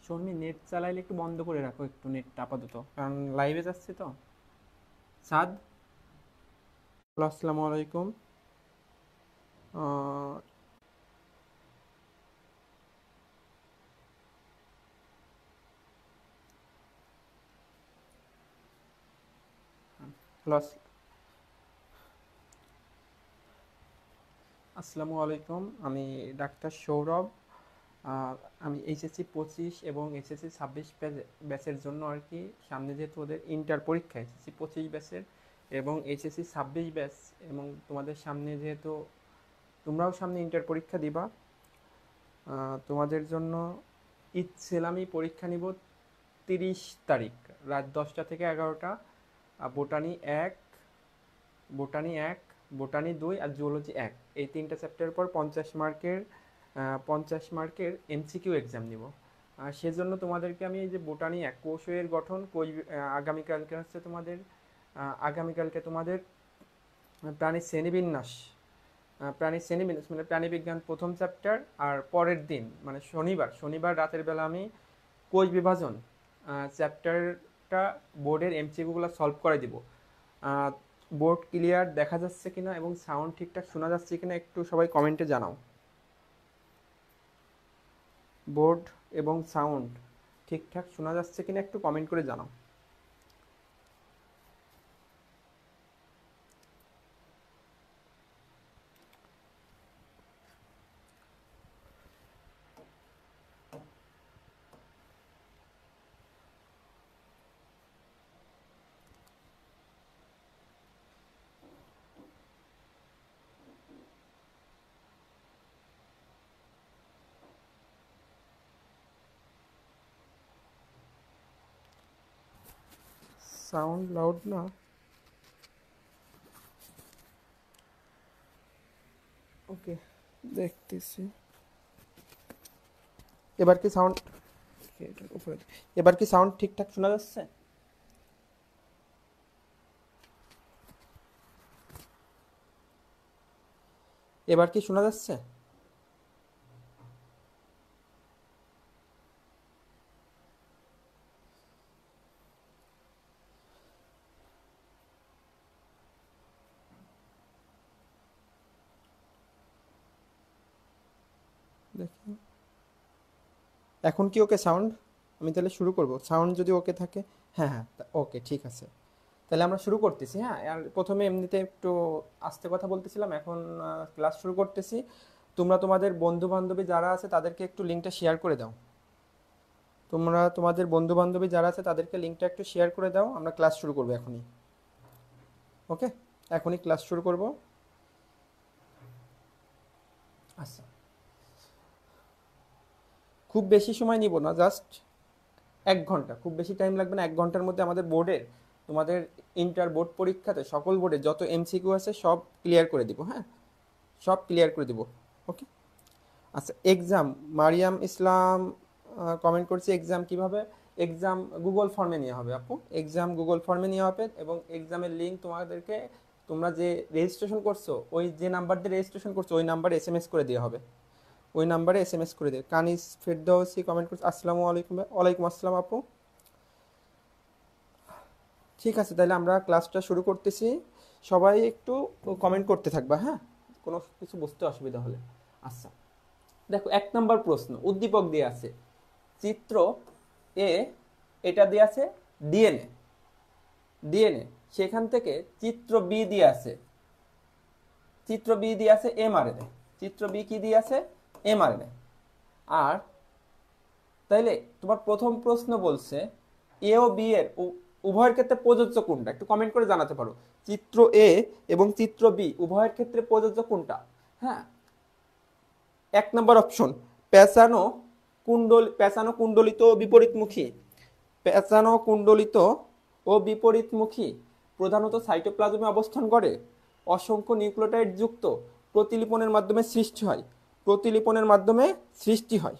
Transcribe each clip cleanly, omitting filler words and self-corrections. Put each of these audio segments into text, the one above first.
Sharmi net চালাইলে একটু বন্ধ করে রাখো, একটু নেটটা আপাতত, কারণ লাইভে যাচ্ছে তো। সাদ, হ্যালো, আসসালামু আলাইকুম। আহ, হ্যালো, আসসালামু আলাইকুম। আমি ডাক্তার সৌরভ। আহ, আমি এইচএসসি 25 এবং এইচএসসি 26 ব্যাচের জন্য আর কি, সামনে যেহেতু ওদের ইন্টার পরীক্ষা এইচএসসি 25 ব্যাচের এবং এইচএসসি 26 ব্যাচ, এবং তোমাদের সামনে যেহেতু তোমরাও সামনে ইন্টার পরীক্ষা দিবা, তোমাদের জন্য ইচ্ছেলাম আমি পরীক্ষা নিব 30 তারিখ রাত 10টা থেকে 11টা। বোটানি 1, বোটানি 1, বোটানি 2 আর জুওলজি 1, এই তিনটা চ্যাপ্টারের পর 50 মার্কের 50 মার্কের এমসিকিউ এক্সাম নিব। আর সেজন্য তোমাদেরকে আমি এই যে বোটানি 1 কোষের গঠন, আগামীকালকে হচ্ছে তোমাদের আগামীকালকে তোমাদের প্রাণী শ্রেণীবিন্যাস, মানে প্রাণীবিজ্ঞান প্রথম চ্যাপ্টার। আর পরের দিন মানে শনিবার রাতের বেলা আমি কোষ বিভাজন চ্যাপ্টারটা বোর্ডের এমসিকিউগুলো সলভ করে দিব। বোর্ড ক্লিয়ার দেখা যাচ্ছে কিনা এবং সাউন্ড ঠিকঠাক শোনা যাচ্ছে কিনা একটু সবাই কমেন্টে জানাও। বোর্ড এবং সাউন্ড ঠিকঠাক শোনা যাচ্ছে কিনা একটু কমেন্ট করে জানাও। সাউন্ড লাউড না? ওকে, দেখতেছি। এবার কি সাউন্ড এবার কি সাউন্ড ঠিকঠাক শোনা যাচ্ছে? এবার কি শোনা যাচ্ছে? দেখি এখন কি ওকে সাউন্ড? আমি তাহলে শুরু করব, সাউন্ড যদি ওকে থাকে। হ্যাঁ হ্যাঁ, ওকে, ঠিক আছে। তাহলে আমরা শুরু করতেছি। হ্যাঁ, আর প্রথমে এমনিতে একটু আস্তে কথা বলতেছিলাম, এখন ক্লাস শুরু করতেছি। তোমরা তোমাদের বন্ধু বান্ধবী যারা আছে তাদেরকে একটু লিঙ্কটা শেয়ার করে দাও। তোমরা তোমাদের বন্ধু বান্ধবী যারা আছে তাদেরকে লিঙ্কটা একটু শেয়ার করে দাও। আমরা ক্লাস শুরু করবো এখনই। ওকে, এখনই ক্লাস শুরু করব। আচ্ছা, খুব বেশি সময় নিব না, জাস্ট 1 ঘন্টা, খুব বেশি টাইম লাগবে না। 1 ঘন্টার মধ্যে আমাদের বোর্ডের, তোমাদের ইন্টার বোর্ড পরীক্ষাতে সকল বোর্ডে যত এমসিকিউ আছে সব ক্লিয়ার করে দিব। হ্যাঁ, সব ক্লিয়ার করে দিব। ওকে। আচ্ছা, এক্সাম, মারিয়াম ইসলাম কমেন্ট করছে এক্সাম কিভাবে। এক্সাম গুগল ফর্মে নেওয়া হবে আপু, এক্সাম গুগল ফর্মে নেওয়া হবে এবং এক্সামের লিঙ্ক তোমাদেরকে, তোমরা যে রেজিস্ট্রেশন করছো ওই যে নাম্বার দিয়ে রেজিস্ট্রেশন করছো ওই নাম্বারে এসএমএস করে দেওয়া হবে, ওই নাম্বারে এসএমএস করে দেবে। কানিস ফেরদৌসি কমেন্ট করছে আসসালামু আলাইকুম। ওয়ালাইকুম আসসালাম আপু। ঠিক আছে, তাহলে আমরা ক্লাসটা শুরু করতেছি। সবাই একটু কমেন্ট করতে থাকবা, হ্যাঁ, কোনো কিছু বুঝতে অসুবিধা হলে। আচ্ছা, দেখো 1 নম্বর প্রশ্ন উদ্দীপক দিয়ে আছে চিত্র এ, এটা দিয়ে আছে ডিএনএ, ডিএনএ সেখান থেকে চিত্র বি দিয়ে আছে, চিত্র বি দিয়ে আছে এমআরএনএ, চিত্র বি কি দিয়ে আছে? এমআরএনএ। আর তাইলে তোমার প্রথম প্রশ্ন বলছে এ ও বি এর উভয়ের ক্ষেত্রে প্রযোজ্য কোনটা, একটু কমেন্ট করে জানাতে পারো। চিত্র এ এবং চিত্র বি উভয়ের ক্ষেত্রে প্রযোজ্য কোনটা? হ্যাঁ, 1 নম্বর অপশন পেঁচানো পেঁচানো কুণ্ডলিত ও বিপরীতমুখী, পেঁচানো কুণ্ডলিত ও বিপরীতমুখী, প্রধানত সাইটোপ্লাজমে অবস্থান করে, অসংখ্য নিউক্লিওটাইড যুক্ত, প্রতিলিপনের মাধ্যমে সৃষ্টি হয়, প্রতিলিপনের মাধ্যমে সৃষ্টি হয়।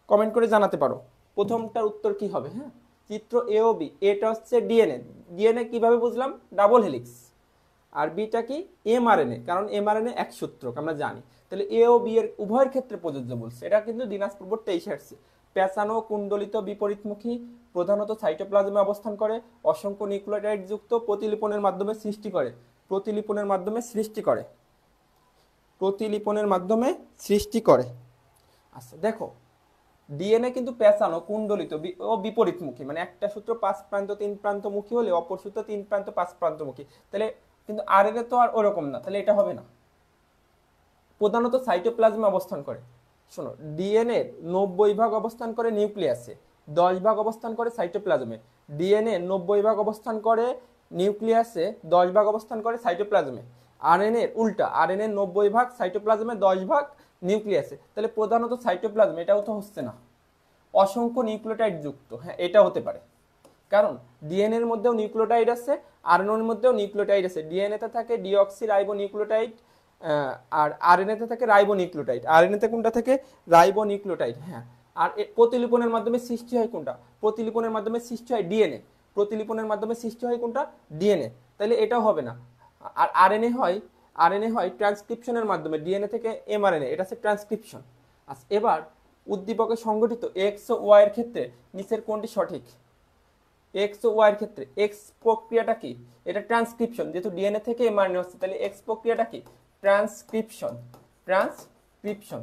কমেন্ট করে জানাতে পারো প্রথমটার উত্তর কি হবে। হ্যাঁ, চিত্র এ ও বি, এটা হচ্ছে ডিএনএ, ডিএনএ কিভাবে বুঝলাম? Double helix. আর বিটা কি এমআরএনএ, কারণ এমআরএনএ এক সূত্রক আমরা জানি। তাহলে এ ও বি এর উভয়ের ক্ষেত্রে প্রযোজ্য বলছে। এটা কিন্তু দিনাজপুর বোর্ড 23 আসছে। পেঁচানো কুণ্ডলিত বিপরীতমুখী, প্রধানত সাইটোপ্লাজমে অবস্থান করে, অসংখ্য নিউক্লিওটাইড যুক্ত, প্রতিলিপনের মাধ্যমে সৃষ্টি করে, প্রতিলিপনের মাধ্যমে সৃষ্টি করে, প্রতিলিপনের মাধ্যমে সৃষ্টি করে। আচ্ছা দেখো, ডিএনএ কিন্তু পেঁচানো কুণ্ডলিত ও বিপরীতমুখী, মানে একটা সূত্র 5 প্রান্ত 3 প্রান্তমুখী হলে অপর সূত্র 3 প্রান্ত 5 প্রান্তমুখী। তাহলে কিন্তু আরএনএ তো আর ওরকম না, তাহলে এটা হবে না। প্রধানত সাইটোপ্লাজমে অবস্থান করে। শোনো, ডিএনএ 90 ভাগ অবস্থান করে নিউক্লিয়াসে, 10 ভাগ অবস্থান করে সাইটোপ্লাজমে। ডিএনএ 90 ভাগ অবস্থান করে নিউক্লিয়াসে, 10 ভাগ অবস্থান করে সাইটোপ্লাজমে। আরএনএ উল্টা, আরএনএ 90 ভাগ সাইটোপ্লাজমে, 10 ভাগ নিউক্লিয়াসে। তাহলে প্রধানত সাইটোপ্লাজমে, এটাও তো হচ্ছে না। অসংখ্য নিউক্লিওটাইড যুক্ত, হ্যাঁ এটা হতে পারে, কারণ ডিএনএ এর মধ্যেও নিউক্লিওটাইড আছে, আরএনএ এর মধ্যেও নিউক্লিওটাইড আছে। ডিএনএ তে থাকে ডিঅক্সি রাইবো নিউক্লিওটাইড, আর আরএনএ তে থাকে রাইবো নিউক্লিওটাইড। আরএনএ তে কোনটা থাকে? Ribo nucleotide. হ্যাঁ, আর প্রতিলিপনের মাধ্যমে সৃষ্টি হয় কোনটা? প্রতিলিপনের মাধ্যমে সৃষ্টি হয় ডিএনএ। প্রতিলিপনের মাধ্যমে সৃষ্টি হয় কোনটা? ডিএনএ। তাহলে এটাও হবে না। আর আরএনএ হয় ট্রান্সক্রিপশনের মাধ্যমে, ডিএনএ থেকে এমআরএনএ, এটা হচ্ছে ট্রান্সক্রিপশন। আচ্ছা এবার উদ্দীপকে সংঘটিত এক্স ও ওয়াই এর ক্ষেত্রে নিচের কোনটি সঠিক? এক্স ও ওয়াই এর ক্ষেত্রে এক্স প্রক্রিয়াটা কি? এটা ট্রান্সক্রিপশন, যেহেতু ডিএনএ থেকে এমআরএনএ হচ্ছে, তাহলে এক্স প্রক্রিয়াটা কি? Transcription, transcription.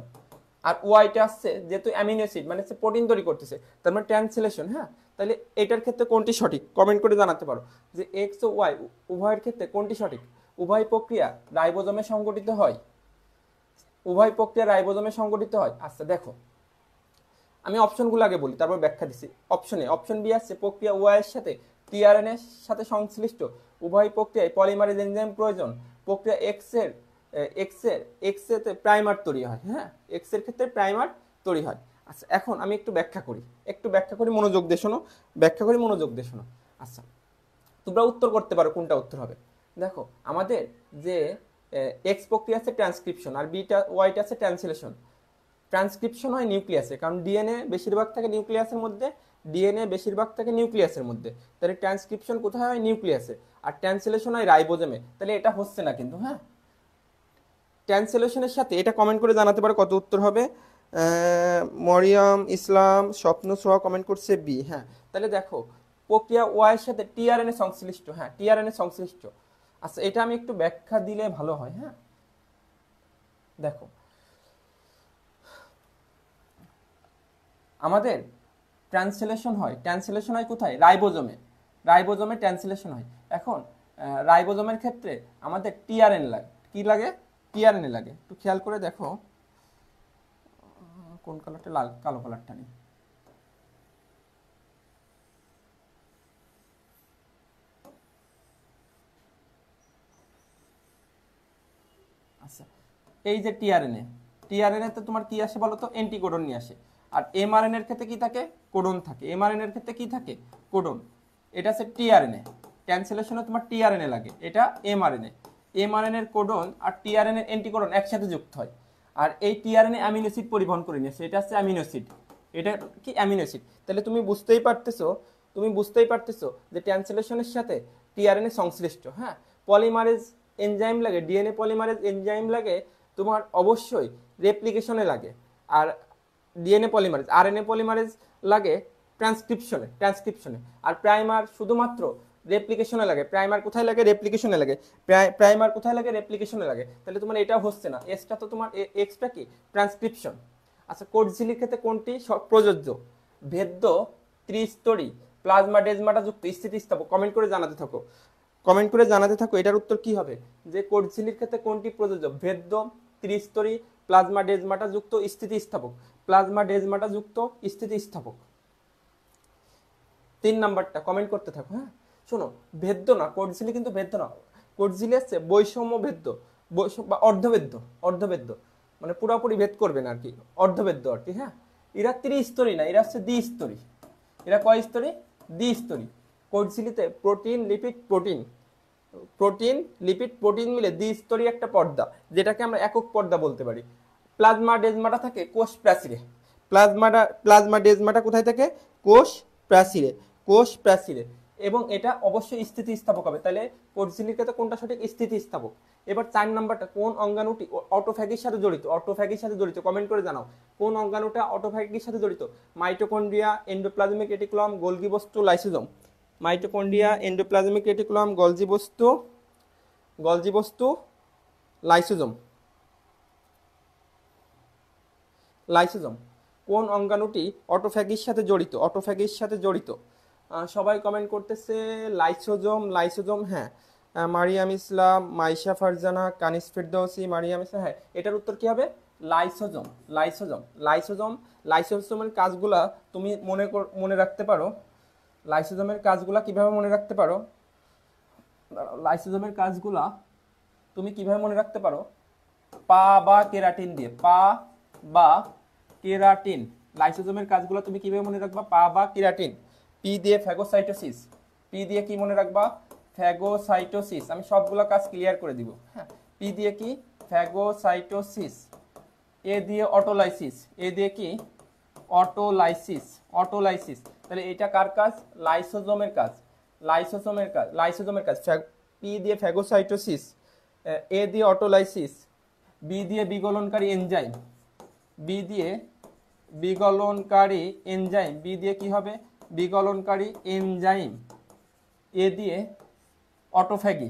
আর ওয়াইটা আসছে যেহেতু অ্যামিনো অ্যাসিড, মানে হচ্ছে প্রোটিন তৈরি করতেছে, তার মানে ট্রান্সলেশন। হ্যাঁ, তাহলে এটার ক্ষেত্রে কোনটি সঠিক? কমেন্ট করে জানাতে পারো যে এক্স ও ওয়াই উভয়ের ক্ষেত্রে কোনটি সঠিক। উভয় প্রক্রিয়া রাইবোজোমে সংঘটিত হয়, উভয় প্রক্রিয়া রাইবোজোমে সংঘটিত হয়। আচ্ছা দেখো, আমি অপশনগুলো আগে বলি, তারপর ব্যাখ্যা দিচ্ছি। অপশন বি আছে প্রক্রিয়া ওয়াই এর সাথে টিআরএনএ সাথে সংশ্লিষ্ট উভয় প্রক্রিয়ায় পলিমারেজ এনজাইম প্রয়োজন। প্রক্রিয়া এক্স এতে প্রাইমার তৈরি হয়। হ্যাঁ, এক্স এর ক্ষেত্রে প্রাইমার তৈরি হয়। আচ্ছা এখন আমি একটু ব্যাখ্যা করি, মনোযোগ দিয়ে শোনো, আচ্ছা তোমরা উত্তর করতে পারো কোনটা উত্তর হবে। দেখো, আমাদের যে এক্স প্রক্রিয়া আছে ট্রান্সক্রিপশন, আর বিটা ওয়াইটা আছে ট্রান্সলেশন। ট্রান্সক্রিপশন হয় নিউক্লিয়াসে, কারণ ডিএনএ বেশিরভাগ থাকে নিউক্লিয়াসের মধ্যে, তাহলে ট্রান্সক্রিপশন কোথায় হয়? নিউক্লিয়াসে। আর ট্রান্সলেশন হয় রাইবোজোমে, তাহলে এটা হচ্ছে না কিন্তু। হ্যাঁ, ট্রান্সলেশনের সাথে এটা কমেন্ট করে জানাতে পারো কত উত্তর হবে। মরিয়ম ইসলাম স্বপ্ন সোহা কমেন্ট করছে বি। হ্যাঁ, তাহলে দেখো প্রক্রিয়া ওয়াই এর সাথে টিআরএনএ সংশ্লিষ্ট। হ্যাঁ, টিআরএনএ সংশ্লিষ্ট। আচ্ছা এটা আমি একটু ব্যাখ্যা দিলে ভালো হয়। হ্যাঁ দেখো, আমাদের ট্রান্সলেশন হয় কোথায়? রাইবোজোমে ট্রান্সলেশন হয়। এখন রাইবোজোমের ক্ষেত্রে আমাদের টিআরএনএ লাগে। কি লাগে? টিআরএনএ লাগে। একটু খেয়াল করে দেখো, কোন কালারটা? লাল, কালো কালারটা নেই। আচ্ছা, এই যে টিআরএনএ তে তোমার কি আসে বলো তো? অ্যান্টিকোডন নিয়ে আসে। আর এমআরএনএ এর ক্ষেত্রে কি থাকে? কোডন থাকে। এমআরএনএ এর ক্ষেত্রে কি থাকে? কোডন। এটা হচ্ছে টিআরএনএ। ট্রান্সলেশনে তোমার টিআরএনএ লাগে, এটা এমআরএনএ। এমআরএনএ এর কোডন আর টিআরএনএ এর অ্যান্টিকোডন একসাথে যুক্ত হয়। আর এই টিআরএনএ অ্যামিনো অ্যাসিড পরিবহন করে নিয়েছে, এটা হচ্ছে অ্যামিনো অ্যাসিড। এটা কি? Amino acid. তাহলে তুমি বুঝতেই পারতেছো যে ট্রান্সলেশনের সাথে টিআরএনএ সংশ্লিষ্ট। হ্যাঁ, পলিমারেজ এনজাইম লাগে, ডিএনএ পলিমারেজ এনজাইম লাগে তোমার অবশ্যই রেপ্লিকেশনে লাগে। আর ডিএনএ পলিমারেজ, আরএনএ পলিমারেজ লাগে ট্রান্সক্রিপশনে। আর প্রাইমার শুধুমাত্র রেপ্লিকেশনে লাগে। প্রাইমার কোথায় লাগে? রেপ্লিকেশনে লাগে। রেপ্লিকেশনে লাগে। তাহলে তোমার এটাও হচ্ছে না। এক্সটা তো তোমার এক্সটা কি? ট্রান্সক্রিপশন। আচ্ছা, কোডঝিলির ক্ষেত্রে কোনটি প্রযোজ্য? ভেদ্য, ত্রিস্তরী, প্লাজমা ডেজমাটা যুক্ত স্থিতিস্থাপক। কমেন্ট করে জানাতে থাকো এটার উত্তর কি হবে। যে কোডঝিলির ক্ষেত্রে কোনটি প্রযোজ্য? ভেদ্য, ত্রিস্তরী, প্লাজমা ডেজমাটা যুক্ত স্থিতিস্থাপক। 3 নাম্বারটা কমেন্ট করতে থাকো। হ্যাঁ শোনো, ভেদ্য না, কোডঝিলি কিন্তু ভেদ্য না। কোডঝিলি আছে বৈষম্য ভেদ্য, বা অর্ধভেদ্য, মানে পুরোপুরি ভেদ করবে না আর কি, অর্ধভেদ্য আর কি। হ্যাঁ, এরা ত্রিস্তরী না, এরা হচ্ছে দ্বিস্তরী। এরা কয় স্তরী? দ্বিস্তরী। কোডঝিলিতে প্রোটিন লিপিড প্রোটিন মিলে দ্বিস্তরী একটা পর্দা, যেটাকে আমরা একক পর্দা বলতে পারি। প্লাজমা ডেজমাটা থাকে কোষ প্রাচীরে। প্লাজমা ডেজমাটা কোথায় থাকে? কোষ প্রাচীরে। এবং এটা অবশ্যই স্থিতিস্থাপক হবে। তাহলে পরিচিলির ক্ষেত্রে কোনটা সঠিক? স্থিতিস্থাপক। এবার 4 নাম্বারটা, কোন অঙ্গাণুটি অটোফ্যাগির সাথে জড়িত? অটোফ্যাগির সাথে জড়িত, কমেন্ট করে জানাও কোন অঙ্গাণুটা অটোফ্যাগির সাথে জড়িত। মাইটোকন্ড্রিয়া, এন্ডোপ্লাজমিক রেটিকুলাম, গোলগি বস্তু, lysosome. Mitochondria, endoplasmic reticulum, Golgi বস্তু, লাইসোজোম। কোন অঙ্গাণুটি অটোফ্যাগির সাথে জড়িত? অটোফ্যাগির সাথে জড়িত সবাই কমেন্ট করতেছে লাইসোজোম। হ্যাঁ, মারিয়াম ইসলাম, মাইশা ফারজানা, কানিস ফিরদৌসি, মারিয়াম ইসলাম। হ্যাঁ, এটার উত্তর কি হবে? লাইসোজোমের কাজগুলা তুমি মনে রাখতে পারো। লাইসোজোমের কাজগুলা কিভাবে মনে রাখতে পারো? লাইসোজোমের কাজগুলা তুমি কিভাবে মনে রাখতে পারো? পা বা কেরাটিন দিয়ে। লাইসোজোমের কাজগুলো তুমি কিভাবে মনে রাখবা? পা বা কেরাটিন। পি দিয়ে ফ্যাগোসাইটোসিস। পি দিয়ে কি মনে রাখবা? ফ্যাগোসাইটোসিস। আমি সবগুলো কাজ ক্লিয়ার করে দিব। হ্যাঁ, পি দিয়ে কি? ফ্যাগোসাইটোসিস। এ দিয়ে অটোলাইসিস। এ দিয়ে কি? অটোলাইসিস। তাহলে এটা কার কাজ? লাইসোজোমের কাজ। পি দিয়ে ফ্যাগোসাইটোসিস, এ দিয়ে অটোলাইসিস, বি দিয়ে বিগলনকারী এনজাইম। বি দিয়ে কি হবে? বিগলনকারী এনজাইম। এ দিয়ে অটোফ্যাগি,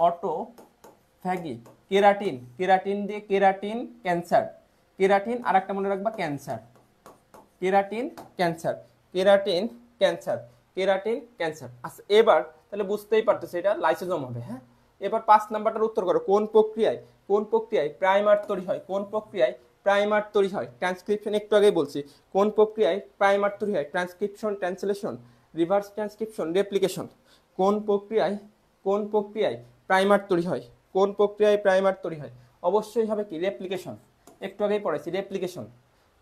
অটোফ্যাগি। কেরাটিন দিয়ে কেরাটিন ক্যান্সার। কেরাটিন আর একটা মনে রাখবা, ক্যান্সার। আচ্ছা, এবার তাহলে বুঝতেই পারতেছে এটা লাইসোজোম হবে। হ্যাঁ, এবার 5 নাম্বারটার উত্তর করো। কোন প্রক্রিয়ায় প্রাইমার তৈরি হয়? ট্রান্সক্রিপশন একটু আগেই বলছি। কোন প্রক্রিয়ায় প্রাইমার তৈরি হয়? Transcription, translation, reverse transcription, replication. কোন প্রক্রিয়ায় প্রাইমার তৈরি হয়? অবশ্যই হবে কি? রেপ্লিকেশন। একটু আগেই পড়াইছি, রেপ্লিকেশন।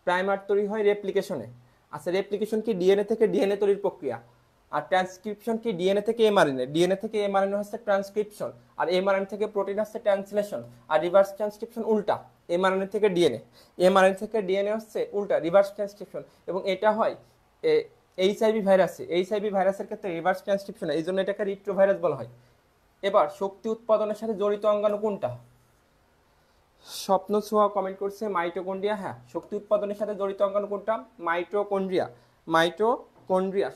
প্রাইমার তৈরি হয় রেপ্লিকেশনে। আচ্ছা, রেপ্লিকেশন কি? ডিএনএ থেকে ডিএনএ তৈরির প্রক্রিয়া। আর ট্রান্সক্রিপশন কি? ডিএনএ থেকে এমআরএনএ হচ্ছে ট্রান্সক্রিপশন, আর এমআরএনএ থেকে প্রোটিন হচ্ছে ট্রান্সলেশন। আর রিভার্স ট্রান্সক্রিপশন উল্টা, এমআরএনএ থেকে ডিএনএ হচ্ছে উল্টা, রিভার্স ট্রান্সক্রিপশন। এবং এটা হয় এইচআইভি ভাইরাসের ক্ষেত্রে রিভার্স ট্রান্সক্রিপশন, এই জন্য এটাকে রিট্রোভাইরাস বলা হয়। এবার শক্তি উৎপাদনের সাথে জড়িত অঙ্গাণু কোনটা? স্বপ্ন ছোঁয়া কমেন্ট করছে মাইটোকন্ড্রিয়া। হ্যাঁ, শক্তি উৎপাদনের সাথে জড়িত অঙ্গাণু কোনটা? মাইটোকন্ড্রিয়া।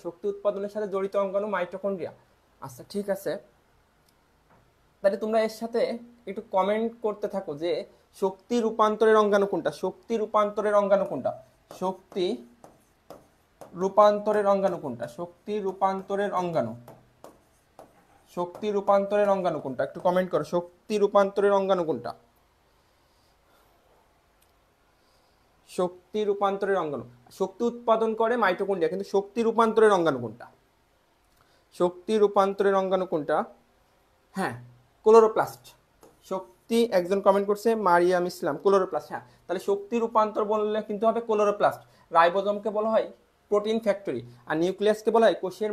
শক্তি উৎপাদনের সাথে জড়িত অঙ্গাণু মাইটোকন্ড্রিয়া। আচ্ছা, ঠিক আছে। তাহলে তোমরা এর সাথে একটু কমেন্ট করতে থাকো যে শক্তি রূপান্তরের অঙ্গাণু কোনটা? শক্তি রূপান্তরের অঙ্গাণু কোনটা? একটু কমেন্ট করো। শক্তি রূপান্তরের অঙ্গাণু কোনটা? শক্তি উৎপাদন করে মাইটোকন্ড্রিয়া, কিন্তু শক্তি রূপান্তরের অঙ্গাণু কোনটা? হ্যাঁ, ক্লোরোপ্লাস্ট। শক্তি, একজন কমেন্ট করছে মারিয়াম ইসলাম, ক্লোরোপ্লাস্ট। হ্যাঁ, তাহলে শক্তি রূপান্তর বললে কিন্তু হবে ক্লোরোপ্লাস্ট। রাইবোজোমকে বলা হয় প্রোটিন ফ্যাক্টরি, আর নিউক্লিয়াসকে বলা হয় কোষের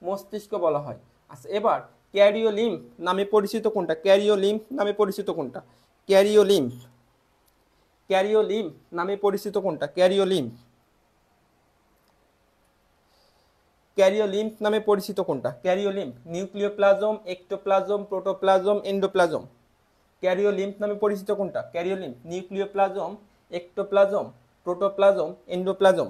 মস্তিষ্ক বলা হয়। আচ্ছা, এবার ক্যারিওলিম্ফ নামে পরিচিত কোনটা? ক্যারিওলিম্ফ নামে পরিচিত কোনটা? Nucleoplasm, ectoplasm, protoplasm, endoplasm. Karyolymph নামে পরিচিত কোনটা? Nucleoplasm, ectoplasm, protoplasm, endoplasm.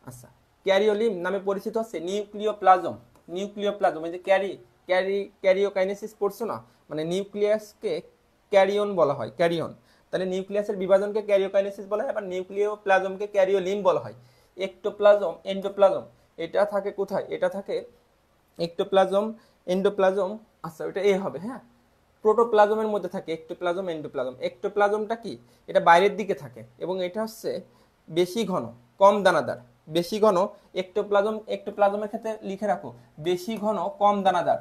আচ্ছা, ক্যারিওলিম্ফ নামে পরিচিত হচ্ছে নিউক্লিওপ্লাজম। এই যে ক্যারিওকাইনেসিস পড়ছো না, মানে নিউক্লিয়াসকে ক্যারিয়ন বলা হয়, তাহলে নিউক্লিয়াসের বিভাজনকে ক্যারিওকাইনেসিস বলা হয়, আবার নিউক্লিওপ্লাজমকে ক্যারিওলিম্ফ বলা হয়। এক্টোপ্লাজম, এন্ডোপ্লাজম, এটা থাকে কোথায়? এটা থাকে এক্টোপ্লাজম, এন্ডোপ্লাজম। আচ্ছা, ওটা এ হবে। হ্যাঁ, প্রোটোপ্লাজমের মধ্যে থাকে এক্টোপ্লাজম, এন্ডোপ্লাজম। এক্টোপ্লাজমটা কি? এটা বাইরের দিকে থাকে এবং এটা হচ্ছে বেশি ঘন, কম দানাদার। এক্টোপ্লাজমের ক্ষেত্রে লিখে রাখো, বেশি ঘন, কম দানাদার।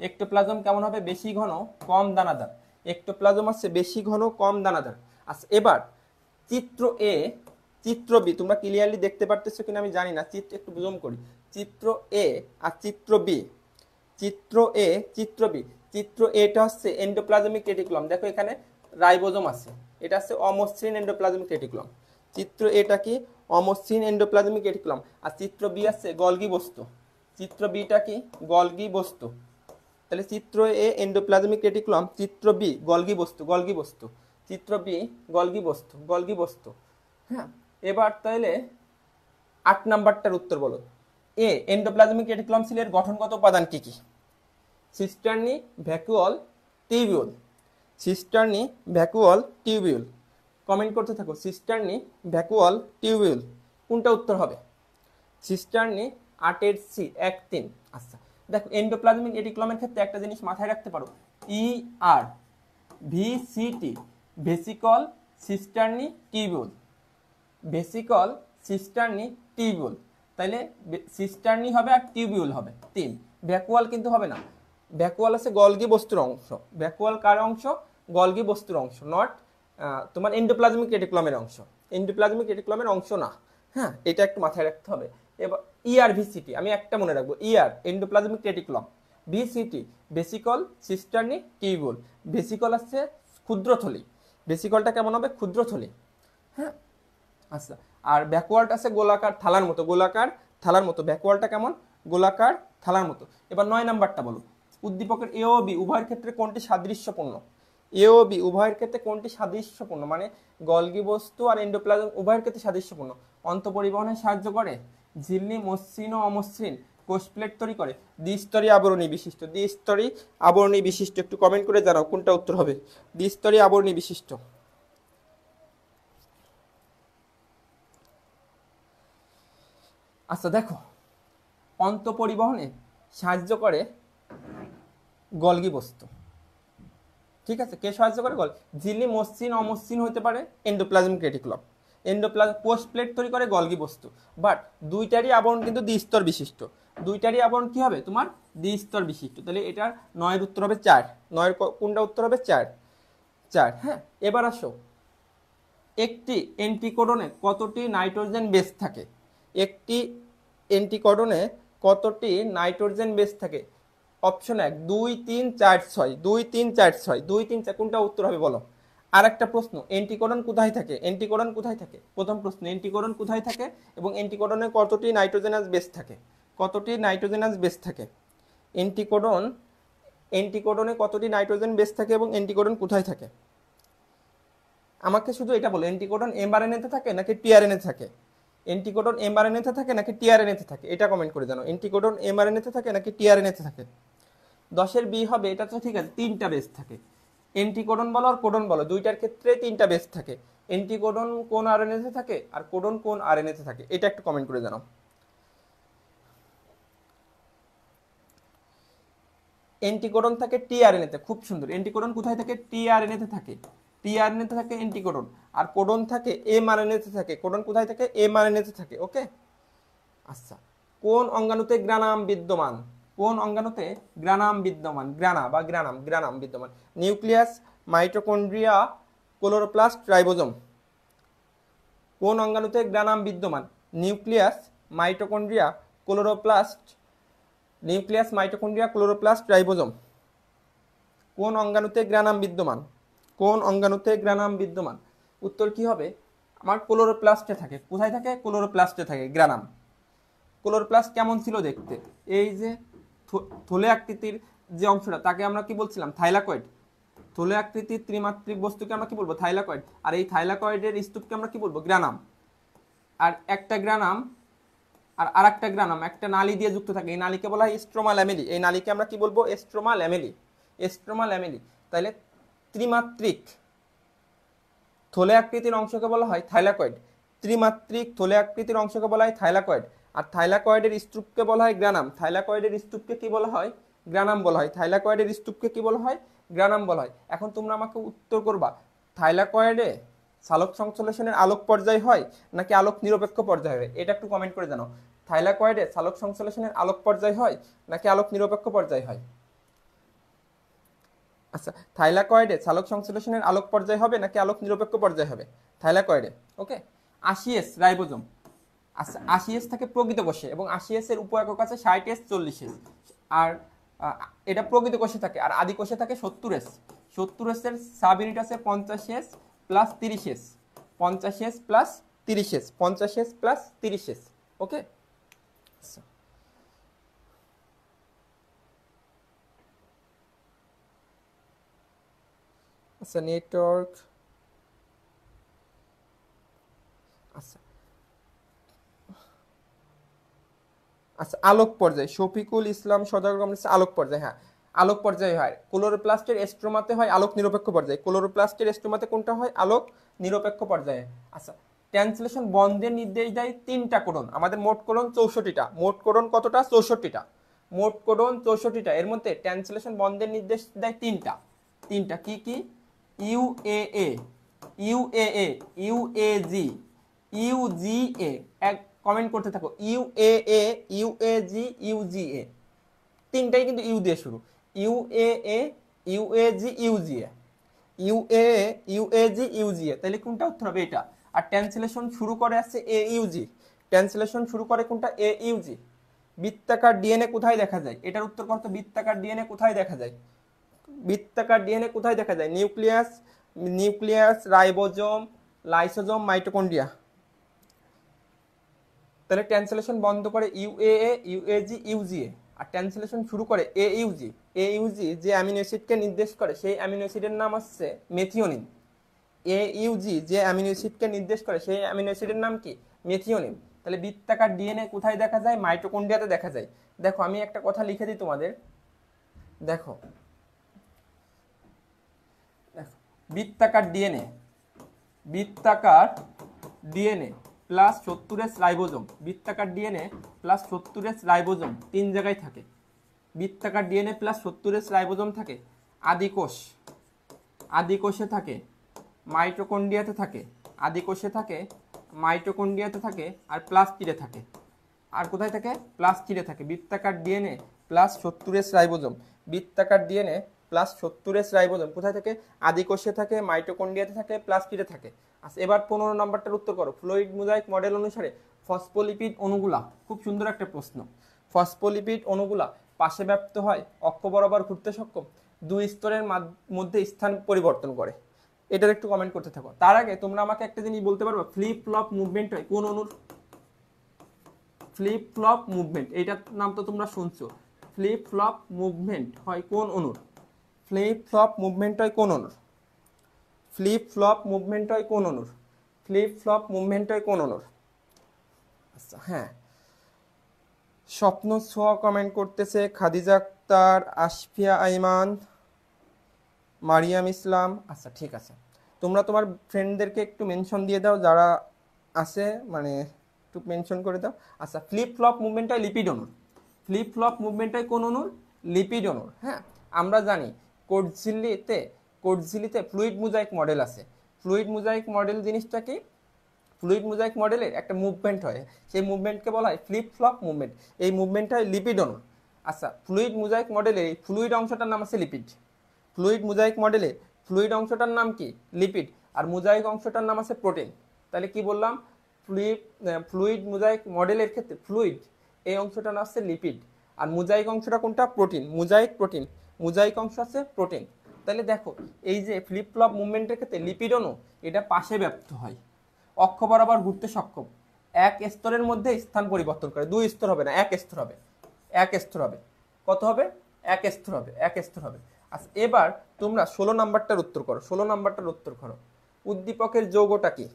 এক্টোপ্লাজম কেমন হবে? বেশি ঘন, কম দানাদার। আচ্ছা, এবার চিত্র এ, চিত্র বি তোমরা ক্লিয়ারলি দেখতে পারতেছো কিনা আমি জানি না, চিত্র একটু জুম করি। চিত্র এ আর চিত্র বি, চিত্র এটা হচ্ছে এন্ডোপ্লাজমিক রেটিকুলাম, দেখো এখানে রাইবোজোম আছে, এটা হচ্ছে অমসৃণ এন্ডোপ্লাজমিক রেটিকুলাম। চিত্র এটা কি অমসৃণ এন্ডোপ্লাজমিক রেটিকুলাম, আর চিত্র বি আছে গলগি বস্তু। চিত্র বিটা কি গলগি বস্তু। তাহলে চিত্র এ এন্ডোপ্লাজমিক রেটিকুলাম, চিত্র বি গলগি বস্তু, গলগি বস্তু, চিত্র বি গলগি বস্তু, গলগি বস্তু। হ্যাঁ, এবার তাহলে 8 নাম্বারটার উত্তর বলো। এ এন্ডোপ্লাজমিক রেটিকুলাম সিলের গঠনগত উপাদান কি কি? Cisternae, vacuole, tubule. Cisternae, vacuole, tubule. Comment করতে থাকো, সিস্টার্নি, ভ্যাকুয়াল, টিউবিউল। কোনটা উত্তর হবে? Cisternae 8 C 1 3। আচ্ছা দেখো, এন্ডোপ্লাজমিক রেটিকুলামের ক্ষেত্রে একটা জিনিস মাথায় রাখতে পারো, ER VCT, vesicle, সিস্টার্নি, tubule. Vesicle, সিস্টার্নি, tubule. তাইলে সিস্টার্নি হবে আর টিউবিউল হবে 3। ভ্যাকুয়াল কিন্তু হবে না। ভ্যাকুয়াল আছে গলগি বস্তুর অংশ। ভ্যাকুয়াল কার অংশ? গলগি বস্তুর অংশ, নট তোমার এন্ডোপ্লাজমিক রেটিকুলামের অংশ। এন্ডোপ্লাজমিক রেটিকুলামের অংশ না। হ্যাঁ, এটা একটু মাথায় রাখতে হবে। এবার ER VCT আমি একটা মনে রাখবো, ER endoplasmic reticulum, VCT vesicle, সিস্টার্নি, tubule. Vesicle আছে ক্ষুদ্রথলি, ভেসিকলটা কেমন হবে? ক্ষুদ্রথলি। হ্যাঁ, আচ্ছা, আর ব্যাকওয়ার্ড আছে গোলাকার থালার মতো, গোলাকার থালার মতো। ব্যাকওয়ার্ডটা কেমন? গোলাকার থালার মতো। এবার 9 নাম্বারটা বলো, উদ্দীপকের এ ও বি উভয়ের ক্ষেত্রে কোনটি সাদৃশ্যপূর্ণ? এ ও বি উভয়ের ক্ষেত্রে কোনটি সাদৃশ্যপূর্ণ, মানে গলগি বস্তু আর এন্ডোপ্লাজম উভয়ের ক্ষেত্রে সাদৃশ্যপূর্ণ। অন্তঃপরিবহনে সাহায্য করে, ঝিল্লি মসৃণ ও অমসৃণ, কোষ প্লেট তৈরি করে, দ্বিস্তরী আবরণী বিশিষ্ট। দ্বিস্তরী আবরণী বিশিষ্ট, একটু কমেন্ট করে জানাও কোনটা উত্তর হবে। দ্বিস্তরী আবরণী বিশিষ্ট। আচ্ছা দেখো, অন্তঃপরিবহনে সাহায্য করে গলগি বস্তু, ঠিক আছে। কে সাহায্য করে? ঝিল্লি মসৃণ অমসৃণ হতে পারে এন্ডোপ্লাজমিক রেটিকুলাম। এন্ডোপ্লাজম কোষ প্লেট তৈরি করে গলগি বস্তু, বাট দুইটারই আবরণ কিন্তু দ্বিস্তর বিশিষ্ট। দুইটারই আবরণ কি হবে তোমার? দ্বিস্তর বিশিষ্ট। তাহলে এটার 9 উত্তর হবে 4। 9 কোনটা উত্তর হবে? 4। 4। হ্যাঁ, এবার আসো, একটি অ্যান্টিকোডনে কতটি নাইট্রোজেন বেস থাকে? একটি অ্যান্টিকোডনে কতটি নাইট্রোজেন বেস থাকে? অপশন 1 2 3 4 6, 2 3 4 6, 2 3 4, কোনটা উত্তর হবে বলো? আর একটা প্রশ্ন, অ্যান্টিকোডন কোথায় থাকে? অ্যান্টিকোডন কোথায় থাকে? প্রথম প্রশ্ন, অ্যান্টিকোডন কোথায় থাকে এবং অ্যান্টিকোডনে কতটি নাইট্রোজেনাস বেস থাকে? কতটি নাইট্রোজেনাস বেস থাকে? অ্যান্টিকোডন, অ্যান্টিকোডনে কতটি নাইট্রোজেন বেস থাকে এবং অ্যান্টিকোডন কোথায় থাকে? আমাকে শুধু এটা বলো, অ্যান্টিকোডন এমআরএনএতে থাকে নাকি টিআরএনএ থাকে? অ্যান্টিকোডন এমআরএনএতে থাকে নাকি টিআরএনএতে থাকে? এটা কমেন্ট করে জানো, অ্যান্টিকোডন এমআরএনএতে থাকে নাকি টিআরএনএতে থাকে? 10-এর বি হবে, এটা তো ঠিক আছে, 3টা বেস থাকে। অ্যান্টিকোডন বলো আর কোডন বলো, দুইটার ক্ষেত্রে 3টা বেস থাকে। অ্যান্টিকোডন কোন আরএনএতে থাকে আর কোডন কোন আরএনএতে থাকে? এটা একটু কমেন্ট করে জানাও। অ্যান্টিকোডন থাকে টিআরএনএতে, খুব সুন্দর। অ্যান্টিকোডন কোথায় থাকে? টিআরএনএতে থাকে। টিআরএনএতে থাকে অ্যান্টিকোডন, আর কোডন থাকে এমআরএনএতে থাকে। কোডন কোথায় থাকে? এমআরএনএতে থাকে। ওকে, আচ্ছা, কোন অঙ্গাণুতে গ্রানাম বিদ্যমান? কোন অঙ্গাণুতে গ্রানাম বিদ্যমান? গ্রানা বা গ্রানাম, গ্রানাম বিদ্যমান। Nucleus, mitochondria, chloroplast, ribosome. কোন অঙ্গাণুতে গ্রানাম বিদ্যমান? Nucleus, mitochondria, chloroplast, nucleus, mitochondria, chloroplast, ribosome. কোন অঙ্গাণুতে গ্রানাম বিদ্যমান? কোন অঙ্গাণুতে গ্রানাম বিদ্যমান? উত্তর কি হবে? আমার ক্লোরোপ্লাস্টে থাকে। কোথায় থাকে? ক্লোরোপ্লাস্টে থাকে গ্রানাম। ক্লোরোপ্লাস্ট কেমন ছিল দেখতে? এই যে থলে আকৃতির যে অংশটা, তাকে আমরা কি বলছিলাম? থাইলাকয়েড। থলে আকৃতির ত্রিমাত্রিক বস্তুকে আমরা কি বলবো? থাইলাকয়েড। আর এই থাইলাকয়েডের স্তূপকে আমরা কি বলবো? গ্রানাম। আর একটা গ্রানাম আর আরেকটা গ্রানাম একটা নালী দিয়ে যুক্ত থাকে, এই নালীকে বলা হয় স্ট্রোমা ল্যামেলি। এই নালীকে আমরা কি বলবো? Stroma lamellae. Stroma lamellae. তাহলে ত্রিমাত্রিক থলে আকৃতির অংশকে বলা হয় থাইলাকয়েড। ত্রিমাত্রিক থলে আকৃতির অংশকে বলা হয় থাইলাকয়েড। আর থাইলাকয়েডের স্তূপকে বলা হয় গ্রানাম। থাইলাকয়েডের স্তূপকে কি বলা হয়? গ্রানাম বলা হয়। থাইলাকয়েডের স্তূপকে কি বলা হয়? গ্রানাম বলা হয়। এখন তোমরা আমাকে উত্তর করবা, থাইলাকয়েডে সালোক সংশ্লেষণের আলোক পর্যায় হয় নাকি আলোক নিরপেক্ষ পর্যায় হয়? এটা একটু কমেন্ট করে জানাও। থাইলাকয়েডে সালোক সংশ্লেষণের আলোক পর্যায় হয় নাকি আলোক নিরপেক্ষ পর্যায় হয়? আচ্ছা, থাইলাকয়েডে সালোক সংশ্লেষণের আলোক পর্যায় হবে নাকি আলোক নিরপেক্ষ পর্যায় হবে? থাইলাকয়েডে। ওকে, 80S রাইবোজোম। আচ্ছা, 80S থাকে প্রকৃত কোষে এবং 80S এর উপ একক আছে 60S, 40S। আর এটা প্রকৃত কোষে থাকে, আর আদি কোষে থাকে 70S। 70S এর সাব ইউনিট আছে 50S plus 30S, 50S plus 30S, 50S plus 30S। ওকে, আচ্ছা নেটওয়ার্ক, আচ্ছা আচ্ছা আলোক পর্যায়, শফিকুল ইসলাম সদাগর আলোক পর্যায়, হ্যাঁ আলোক পর্যায়ে হয়। ক্লোরোপ্লাস্টের এস্ট্রোমাতে হয় আলোক নিরপেক্ষ পর্যায়ে, ক্লোরোপ্লাস্টের এস্ট্রোমাতে কোনটা হয় আলোক নিরপেক্ষ পর্যায়ে। আচ্ছা ট্রান্সলেশন বন্ধের নির্দেশ দেয় 3টা কোডন, আমাদের মোট কোডন 64টা, মোট কোডন কতটা 64টা, মোট কোডন 64টা, এর মধ্যে ট্রান্সলেশন বন্ধের নির্দেশ দেয় 3টা, কি কি ইউএএ, ইউএএ, ইউএজি, ইউজিএ, এক কমেন্ট করতে থাকো, ইউএএ, ইউএজি, ইউজিএ, 3টাই কিন্তু ইউ দিয়ে শুরু, ইউএএ, ইউএজি, ইউজিএ, ইউএএ, ইউএজি, ইউজিএ, তাহলে কোনটা উত্তর হবে এটা। আর ট্রান্সলেশন শুরু করে আছে এ ইউজি, ট্রান্সলেশন শুরু করে কোনটা এ ইউজি। বৃত্তাকার ডিএনএ কোথায় দেখা যায়, এটার উত্তর কত, বৃত্তাকার ডিএনএ কোথায় দেখা যায়, বৃত্তাকার ডিএনএ কোথায় দেখা যায়, nucleus, nucleus, ribosome, lysosome, mitochondria. তাহলে ট্রান্সলেশন বন্ধ করে ইউএএ, ইউএজি, ইউজিএ, আর ট্রান্সলেশন শুরু করে এ ইউজি। এ ইউজি যে অ্যামিনো অ্যাসিডকে নির্দেশ করে সেই অ্যামিনো অ্যাসিডের নাম হচ্ছে মেথিওনিন। এ ইউজি যে অ্যামিনো অ্যাসিডকে নির্দেশ করে সেই অ্যামিনো অ্যাসিডের নাম কি, মেথিওনিন। তাহলে বৃত্তাকার ডিএনএ কোথায় দেখা যায়, মাইটোকন্ড্রিয়াতে দেখা যায়। দেখো আমি একটা কথা লিখে দিই তোমাদের, দেখো দেখো বৃত্তাকার ডিএনএ, বৃত্তাকার ডিএনএ প্লাস 70S রাইবোজোম, বৃত্তাকার ডিএনএ প্লাস 70S রাইবোজোম 3 জায়গায় থাকে। বৃত্তাকার ডিএনএ প্লাস 70S রাইবোজোম থাকে আদিকোষ, আদিকোষে থাকে, মাইটোকন্ড্রিয়াতে থাকে, আদিকোষে থাকে, মাইটোকন্ড্রিয়াতে থাকে, আর প্লাস্টিডে থাকে। আর কোথায় থাকে, প্লাস্টিডে থাকে। বৃত্তাকার ডিএনএ প্লাস 70S রাইবোজোম, বৃত্তাকার ডিএনএ প্লাস 70S রাইবোজোম কোথায় থাকে, আদিকোষে থাকে, মাইটোকন্ড্রিয়াতে থাকে, প্লাস্টিডে থাকে। আচ্ছা এবার 15 নম্বরটার উত্তর করো। ফ্লুইড মোজাইক মডেল অনুসারে ফসফোলিপিড অণুগুলা, খুব সুন্দর একটা প্রশ্ন, ফসফোলিপিড অণুগুলা পাশে ব্যাপ্ত হয়, অক্ষ বরাবর ঘুরতে সক্ষম, 2 স্তরের মধ্যে স্থান পরিবর্তন করে। এটার একটু কমেন্ট করতে থাকো। তার আগে তোমরা আমাকে একটা জিনিস বলতে পারবে, ফ্লিপ ফ্লপ মুভমেন্ট হয় কোন অণুর, ফ্লিপ ফ্লপ মুভমেন্ট, এইটার নাম তো তোমরা শুনছো, ফ্লিপ ফ্লপ মুভমেন্ট হয় কোন অণুর, ফ্লিপ ফ্লপ মুভমেন্ট হয় কোন অণুর, ফ্লিপ ফ্লপ মুভমেন্ট হয় কোন অণুর, ফ্লিপ ফ্লপ মুভমেন্ট হয় কোন অণুর। আচ্ছা হ্যাঁ, স্বপ্ন ছোঁয়া কমেন্ট করতেছে, খাদিজা আক্তার, আশফিয়া আইমান, মারিয়াম ইসলাম। আচ্ছা ঠিক আছে, তোমরা তোমার ফ্রেন্ডদেরকে একটু মেনশন দিয়ে দাও যারা আছে, মানে একটু মেনশন করে দাও। আচ্ছা ফ্লিপ ফ্লপ মুভমেন্ট হয় লিপিড অণুর, ফ্লিপ ফ্লপ মুভমেন্ট হয় কোন অণুর, লিপিড অণুর। হ্যাঁ আমরা জানি কোটঝিলিতে ফ্লুইড মোজাইক মডেল আছে। ফ্লুইড মোজাইক মডেল জিনিসটা কি, ফ্লুইড মোজাইক মডেলের একটা মুভমেন্ট হয়, সেই মুভমেন্টকে বলা হয় ফ্লিপ ফ্লপ মুভমেন্ট, এই মুভমেন্ট হয় লিপিড অণুর। আচ্ছা ফ্লুইড মোজাইক মডেলের এই ফ্লুইড অংশটার নাম আছে লিপিড, ফ্লুইড মোজাইক মডেলে ফ্লুইড অংশটার নাম কি, লিপিড, আর মোজাইক অংশটার নাম আছে প্রোটিন। তাহলে কি বললাম, ফ্লুইড মোজাইক মডেলের ক্ষেত্রে ফ্লুইড এই অংশটার নাম আছে লিপিড, আর মোজাইক অংশটা কোনটা, প্রোটিন, মোজাইক প্রোটিন, মোজাইক অংশ আছে প্রোটিন। তাহলে দেখো এই যে ফ্লিপ ফ্লপ মুভমেন্টের ক্ষেত্রে লিপিড অণু এটা পাশে ব্যাপ্ত হয়, অক্ষ বরাবর ঘুরতে সক্ষম, এক স্তরের মধ্যে স্থান পরিবর্তন করে, 2 স্তর হবে না, 1 স্তর হবে, 1 স্তর হবে, কত হবে, 1 স্তর হবে, 1 স্তর হবে। আচ্ছা এবার তোমরা 16 নাম্বারটার উত্তর করো, 16 নাম্বারটার উত্তর করো। উদ্দীপকের যৌগটা কি,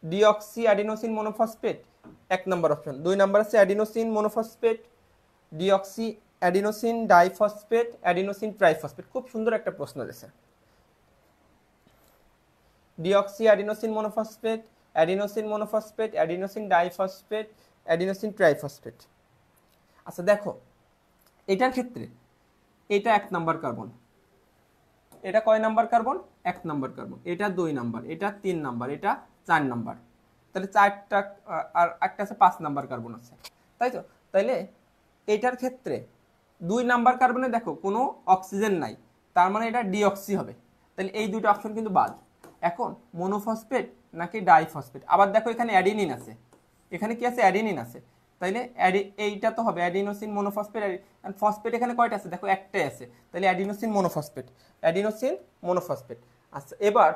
deoxy adenosine monophosphate 1 number option, 2 number আছে adenosine monophosphate, deoxy adenosine diphosphate, adenosine triphosphate. খুব সুন্দর একটা প্রশ্ন দিয়েছে, deoxy adenosine monophosphate, adenosine monophosphate, adenosine diphosphate, adenosine triphosphate. আচ্ছা দেখো এটার ক্ষেত্রে এটা 1 নাম্বার কার্বন, এটা কয় নাম্বার কার্বন, 1 নাম্বার কার্বন, এটা 2 নাম্বার, এটা 3 নাম্বার, এটা 4 নাম্বার, তাহলে 4টা, আর একটা আছে 5 নাম্বার কার্বন আছে, তাই তো। তাইলে এটার ক্ষেত্রে 2 নাম্বার কার্বনে দেখো কোনো অক্সিজেন নাই, তার মানে এটা ডিঅক্সি হবে, তাহলে এই দুটো অপশন কিন্তু বাদ। এখন মনোফসফেট নাকি ডাইফসফেট, আবার দেখো এখানে অ্যাডিনিন আছে, এখানে কি আছে, অ্যাডিনিন আছে, তাইলে এইটা তো হবে অ্যাডিনোসিন মনোফসফেট। ফসফেট এখানে কয়টা আছে দেখো, একটাই আছে, তাহলে অ্যাডিনোসিন মনোফসফেট, অ্যাডিনোসিন মনোফসফেট। আচ্ছা এবার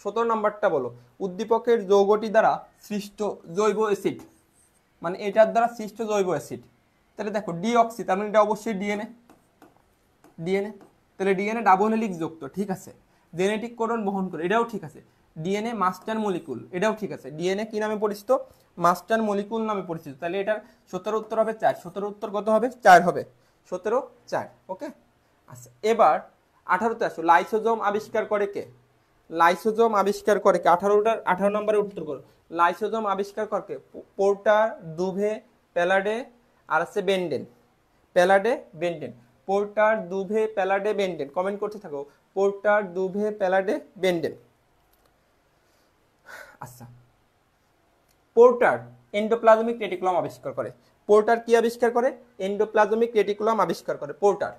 17 নাম্বারটা বলো, উদ্দীপকের যৌগটি দ্বারা সৃষ্ট জৈব অ্যাসিড, মানে এটার দ্বারা সৃষ্ট জৈব অ্যাসিড। তাহলে দেখো ডিঅক্সি, তার মানে এটা অবশ্যই ডিএনএ, ডিএনএ, তাহলে ডিএনএ ডাবল হেলিক্স যুক্ত, ঠিক আছে। জেনেটিক কোডন বহন করে, এটাও ঠিক আছে। ডিএনএ মাস্টার মলিকুল, এটাও ঠিক আছে। ডিএনএ কি নামে পরিচিত? মাস্টার মলিকুল নামে পরিচিত। তাহলে এটার 17 উত্তর হবে 4। 17 উত্তর কত হবে? 4 হবে। 17 4, ওকে। আচ্ছা এবার 18তে আসো, লাইসোজোম আবিষ্কার করে কে? লাইসোজোম আবিষ্কার করে কে? 18 নম্বরে উত্তর করো। লাইসোজোম আবিষ্কার করে কে? পোর্টার, দুভে, প্যালাডে আর আছে Benden. প্যালাডে, Benden. Porter, দুভে, প্যালাডে, Benden. Comment করতে থাকো, পোর্টার, দুভে, প্যালাডে, বেন্ডেন। আচ্ছা পোর্টার এন্ডোপ্লাজমিক রেটিকুলাম আবিষ্কার করে। পোর্টার কি আবিষ্কার করে? এন্ডোপ্লাজমিক রেটিকুলাম আবিষ্কার করে পোর্টার,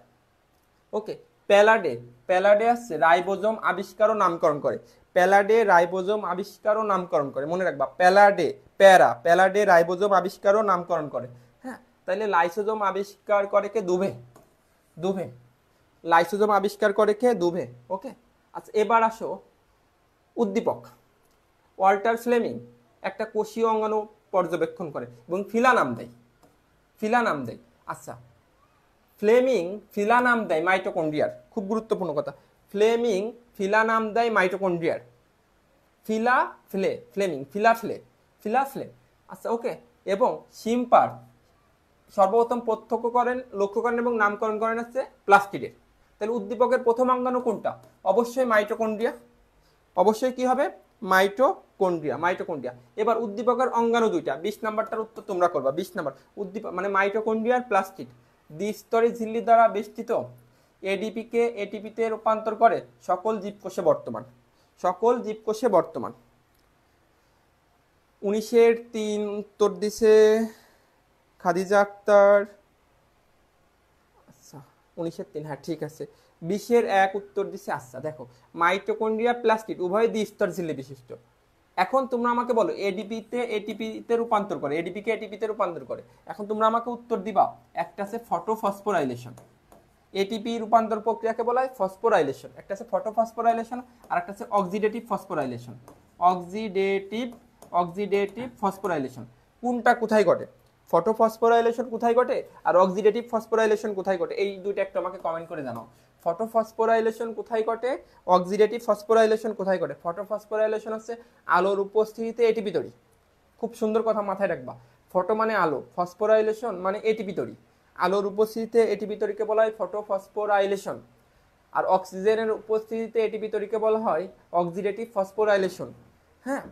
ওকে। প্যালাডে, প্যালাডে আছে রাইবোজোম আবিষ্কার ও নামকরণ করে। প্যালাডে রাইবোজোম আবিষ্কার ও নামকরণ করে, মনে রাখবা প্যালাডে, প্যারা, প্যালাডে রাইবোজোম আবিষ্কার ও নামকরণ করে। হ্যাঁ, তাহলে লাইসোজোম আবিষ্কার করে কে? দুভে, দুভে। লাইসোজোম আবিষ্কার করে কে? দুভে, ওকে। আচ্ছা এবার আসো উদ্দীপক। ওয়াল্টার ফ্লেমিং একটা কোষীয় অঙ্গাণু পর্যবেক্ষণ করে এবং ফিলা নাম দেয়, ফিলা নাম দেয়। আচ্ছা ফ্লেমিং ফিলা নাম দেয় মাইটোকন্ড্রিয়ার, খুব গুরুত্বপূর্ণ কথা। ফ্লেমিং ফিলা নাম দেয় মাইটোকন্ড্রিয়ার। ফিলা ফ্লে, ফ্লেমিং ফিলা ফ্লে, ফিলা ফ্লে। আচ্ছা ওকে। এবং সিম্পার সর্বপ্রথম প্রত্যক্ষ করেন, লক্ষ্য করেন এবং নামকরণ করেন হচ্ছে প্লাস্টিডের। তাহলে উদ্দীপকের প্রথম অঙ্গাণু কোনটা? অবশ্যই মাইটোকন্ড্রিয়া, অবশ্যই কি হবে? Mitochondria, mitochondria. এবার উদ্দীপকের অঙ্গাণু দুইটা, 20 নাম্বারটার উত্তর তোমরা করবা। 20 নাম্বার উদ্দীপক মানে মাইটোকন্ড্রিয়ার প্লাস্টিড দ্বিস্তরী ঝিল্লি দ্বারা বেষ্টিত এডিপি কে এটিপিতে রূপান্তর করে সকল জীবকোষে বর্তমান, সকল জীবকোষে বর্তমান। 19-এর 3 উত্তর দিছে খাদিজা আক্তার। আচ্ছা 19-এর 3, হ্যাঁ ঠিক আছে। 20-এর 1 উত্তর দিছে। আচ্ছা দেখো মাইটোকন্ড্রিয়া প্লাস্টিড উভয় দ্বিস্তর ঝিল্লি বিশিষ্ট। এখন তোমরা আমাকে বলো এডিপিতে এটিপিতে রূপান্তর করে, এডিপি কে এটিপিতে রূপান্তর করে। এখন তোমরা আমাকে উত্তর দিবা, একটা আছে ফটোফসফোরাইলেশন। এটিপি রূপান্তর প্রক্রিয়াকে বলা হয় ফসফোরাইলেশন। একটা আছে ফটোফসফোরাইলেশন আর একটা আছে অক্সিডেটিভ ফসফোরাইলেশন। অক্সিডেটিভ ফসফোরাইলেশন কোনটা কোথায় ঘটে? ফটোফসফোরাইলেশন কোথায় ঘটে আর অক্সিডেটিভ ফসফোরাইলেশন কোথায় ঘটে? এই দুইটা একটু আমাকে কমেন্ট করে জানাও। ফটোফসফোরাইলেশন কোথায় ঘটে, অক্সিডেটিভ ফসফোরাইলেশন কোথায় ঘটে? ফটোফসফোরাইলেশন হচ্ছে আলোর উপস্থিতিতে এটিপি তৈরি। খুব সুন্দর কথা মাথায় রাখবা, ফটো মানে আলো, ফসফোরাইলেশন মানে এটিপি তৈরি। আলোর উপস্থিতিতে এটিপি তৈরিকে বলা হয় ফটোফসফোরাইলেশন, আর অক্সিজেনের উপস্থিতিতে এটিপি তৈরিকে বলা হয় অক্সিডেটিভ ফসফোরাইলেশন। হ্যাঁ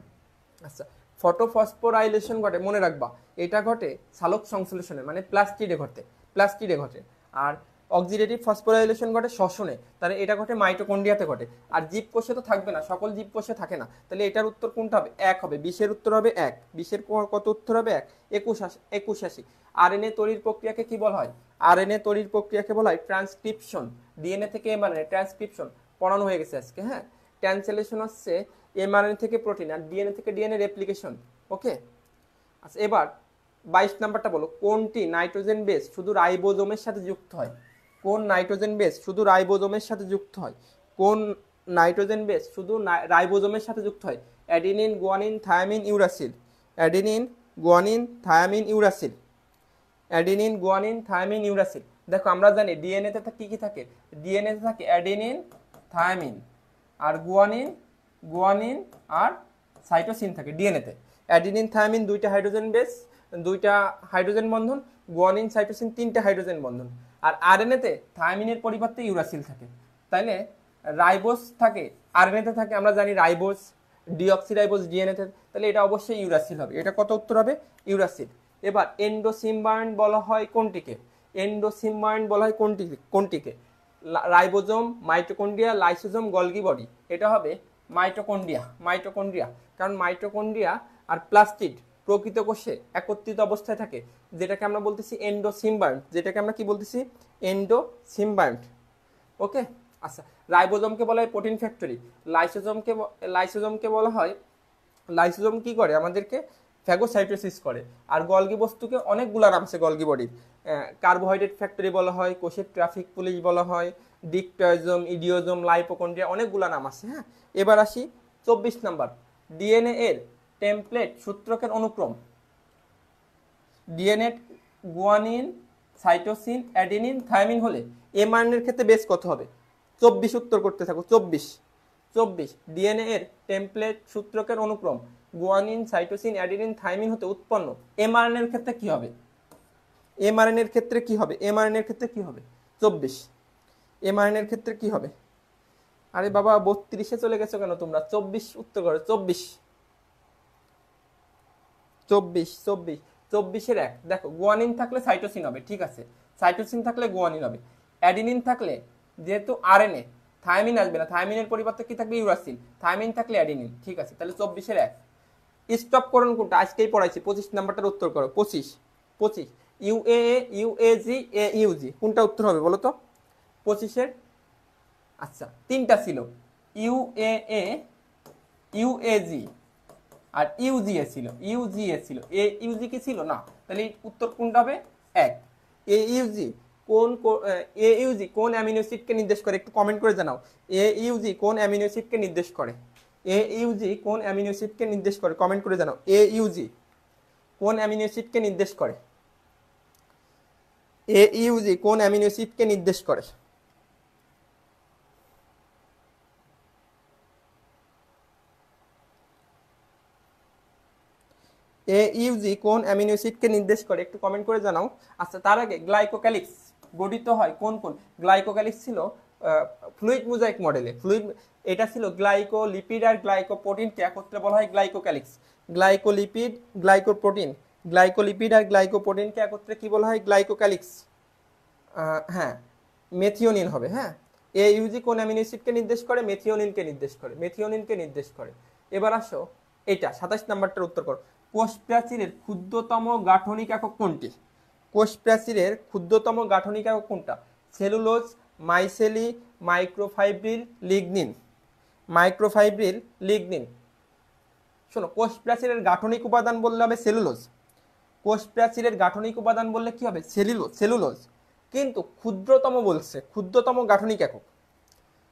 আচ্ছা, ফটোফসফোরাইলেশন ঘটে, মনে রাখবা এটা ঘটে সালোক সংশ্লেষণে, মানে প্লাস্টিডে ঘটে, প্লাস্টিডে ঘটে। আর অক্সিডেটিভ ফসফোরাইলেশন ঘটে শ্বসনে, তাহলে এটা ঘটে মাইটোকন্ড্রিয়াতে ঘটে। আর জীবকোষে তো থাকবে না, সকল জীবকোষে থাকে না, তাহলে এটার উত্তর কোনটা হবে? 1 হবে। 20-এর উত্তর হবে 1। 20-এর কত উত্তর হবে? 1। 81। আরএনএ তৈরির প্রক্রিয়াকে কি বলা হয়? আরএনএ তৈরির প্রক্রিয়াকে বলা হয় ট্রান্সক্রিপশন। ডিএনএ থেকে এমআরএনএ ট্রান্সক্রিপশন পড়ানো হয়ে গেছে আজকে। হ্যাঁ, ট্রান্সলেশন হচ্ছে এমআরএনএ থেকে প্রোটিন আর ডিএনএ থেকে ডিএনএ রেপ্লিকেশন, ওকে। আচ্ছা এবার 22 নাম্বারটা বলো, কোনটি নাইট্রোজেন বেস শুধু রাইবোজোমের সাথে যুক্ত হয়? কোন নাইট্রোজেন বেস শুধু রাইবোজোমের সাথে যুক্ত হয়? কোন নাইট্রোজেন বেস শুধু রাইবোজোমের সাথে যুক্ত হয়? Adenine, guanine, thymine, uracil. Adenine, guanine, thymine, uracil. Adenine, guanine, thymine, uracil. দেখো আমরা জানি ডিএনএ তে কি কি থাকে? ডিএনএ তে থাকে অ্যাডিনিন, থায়ামিন আর গুয়ানিন আর সাইটোসিন থাকে ডিএনএ তে। অ্যাডিনিন, থায়ামিন দুইটা হাইড্রোজেন বেস, দুইটা হাইড্রোজেন বন্ধন। গুয়ানিন, সাইটোসিন তিনটা হাইড্রোজেন বন্ধন। আর আরএনএ তে থায়ামিনের পরিবর্তে ইউরাসিল থাকে। তাইলে রাইবোস থাকে, আরএনএ তে থাকে আমরা জানি রাইবোস, ডিঅক্সিরাইবোস ডিএনএ তে, তাহলে এটা অবশ্যই ইউরাসিল হবে। এটা কত উত্তর হবে? ইউরাসিল। এবার এন্ডোসিম্বায়ন বলা হয় কোনটিকে? এন্ডোসিম্বায়ন বলা হয় কোনটিকে? Ribosome, mitochondria, lysosome, Golgi body. এটা হবে মাইটোকন্ড্রিয়া, মাইটোকন্ড্রিয়া। কারণ মাইটোকন্ড্রিয়া আর প্লাস্টিড প্রকৃত কোষে একত্রিত অবস্থায় থাকে, যেটাকে আমরা বলতেছি এন্ডোসিম্বায়ন্ট, যেটাকে আমরা কি বলতেছি? এন্ডোসিম্বায়ন্ট, ওকে। আচ্ছা রাইবোজোমকে বলা হয় প্রোটিন ফ্যাক্টরি। লাইসোজোমকে বলা হয়, লাইসোজোম কি করে? আমাদেরকে ফ্যাগোসাইটোসিস করে। আর গলগি বস্তুকে অনেকগুলো নাম আছে গলগি বডির। কার্বোহাইড্রেট ফ্যাক্টরি বলা হয়, কোষের ট্রাফিক পুলিশ বলা হয়, ডিকটয়েজম, ইডিওজম, লাইপোকন্ড্রিয়া, অনেকগুলো নাম আছে। হ্যাঁ, এবার আসি 24 নাম্বার, ডিএনএ এর টেমপ্লেট সূত্রকের অনুক্রম। DNA guanine, cytosine, adenine, thymine হলে এমআরএনএর ক্ষেত্রে বেস কত হবে? 24 উত্তর করতে থাকো। 24 ডিএনএ এর টেমপ্লেট সূত্রকের অনুক্রম গুয়ানিন, সাইটোসিন, অ্যাডেনিন, থায়ামিন হতে উৎপন্ন। এমআরএনএর ক্ষেত্রে কি হবে? এমআরএনএর ক্ষেত্রে কি হবে? এমআরএনএর ক্ষেত্রে কি হবে? 24 এমআরএনএর ক্ষেত্রে কি হবে? আরে বাবা 32-এ চলে গেছো কেন তোমরা? 24 উত্তর করো। 24-এর 1 দেখো, গুয়ানিন থাকলে সাইটোসিন হবে, ঠিক আছে, সাইটোসিন থাকলে গুয়ানিন হবে। অ্যাডিনিন থাকলে যেহেতু আরএনএ, থায়ামিন আসবে না, থায়ামিনের পরিবর্তে কি থাকবে? ইউরাসিল। থায়ামিন থাকলে অ্যাডিনিন, ঠিক আছে, তাহলে 24-এর 1। স্টপ করুন কোনটা? আজকেই পড়াইছি। 25 নাম্বারটার উত্তর করো। 25 ইউএএ, ইউএজি, ইউজি, কোনটা উত্তর হবে বলো তো 25-এর? আচ্ছা, তিনটা ছিল, ইউএএ, ইউএজি আর ইউজিএ ছিল। এ ইউজি কি ছিল না? তাহলে উত্তর কোনটা হবে? 1। এ ইউজি কোন অ্যামিনো অ্যাসিডকে নির্দেশ করে? একটু কমেন্ট করে জানাও। এ ইউজি কোন অ্যামিনো অ্যাসিডকে নির্দেশ করে? এ ইউজি কোন অ্যামিনো অ্যাসিডকে নির্দেশ করে? কমেন্ট করে জানাও। এ ইউজি কোন অ্যামিনো অ্যাসিডকে নির্দেশ করে? এ ইউজি কোন অ্যামিনো অ্যাসিডকে নির্দেশ করে? এ ইউজি কোন অ্যামিনো অ্যাসিডকে নির্দেশ করে? একটু কমেন্ট করে জানাও। আচ্ছা, তার আগে গ্লাইকোক্যালিক্স গঠিত হয় কোন কোন? গ্লাইকোক্যালিক্স ছিল ফ্লুইড মোজাইক মডেলে। এটা ছিল গ্লাইকোলিপিড আর গ্লাইকোপ্রোটিনকে একত্রে বলা হয় গ্লাইকোক্যালিক্স। গ্লাইকোলিপিড আর গ্লাইকোপ্রোটিনকে একত্রে কি বলা হয়? গ্লাইকোক্যালিক্স। হ্যাঁ, মেথিওনিন হবে। হ্যাঁ, এ ইউজি কোন অ্যামিনো অ্যাসিডকে নির্দেশ করে? মেথিওনিনকে নির্দেশ করে। এবার আসো এটা 27 নাম্বারটার উত্তর করো। কোষ প্রাচীরের ক্ষুদ্রতম গাঠনিক একক কোনটি? কোষ প্রাচীরের ক্ষুদ্রতম গাঠনিক একক কোনটা? Cellulose, micelle, microfibril, lignin. শোনো, কোষ প্রাচীরের গাঠনিক উপাদান বললে হবে সেলুলোজ। কোষ প্রাচীরের গাঠনিক উপাদান বললে কি হবে? সেলুলোজ। কিন্তু ক্ষুদ্রতম বলছে, ক্ষুদ্রতম গাঠনিক একক।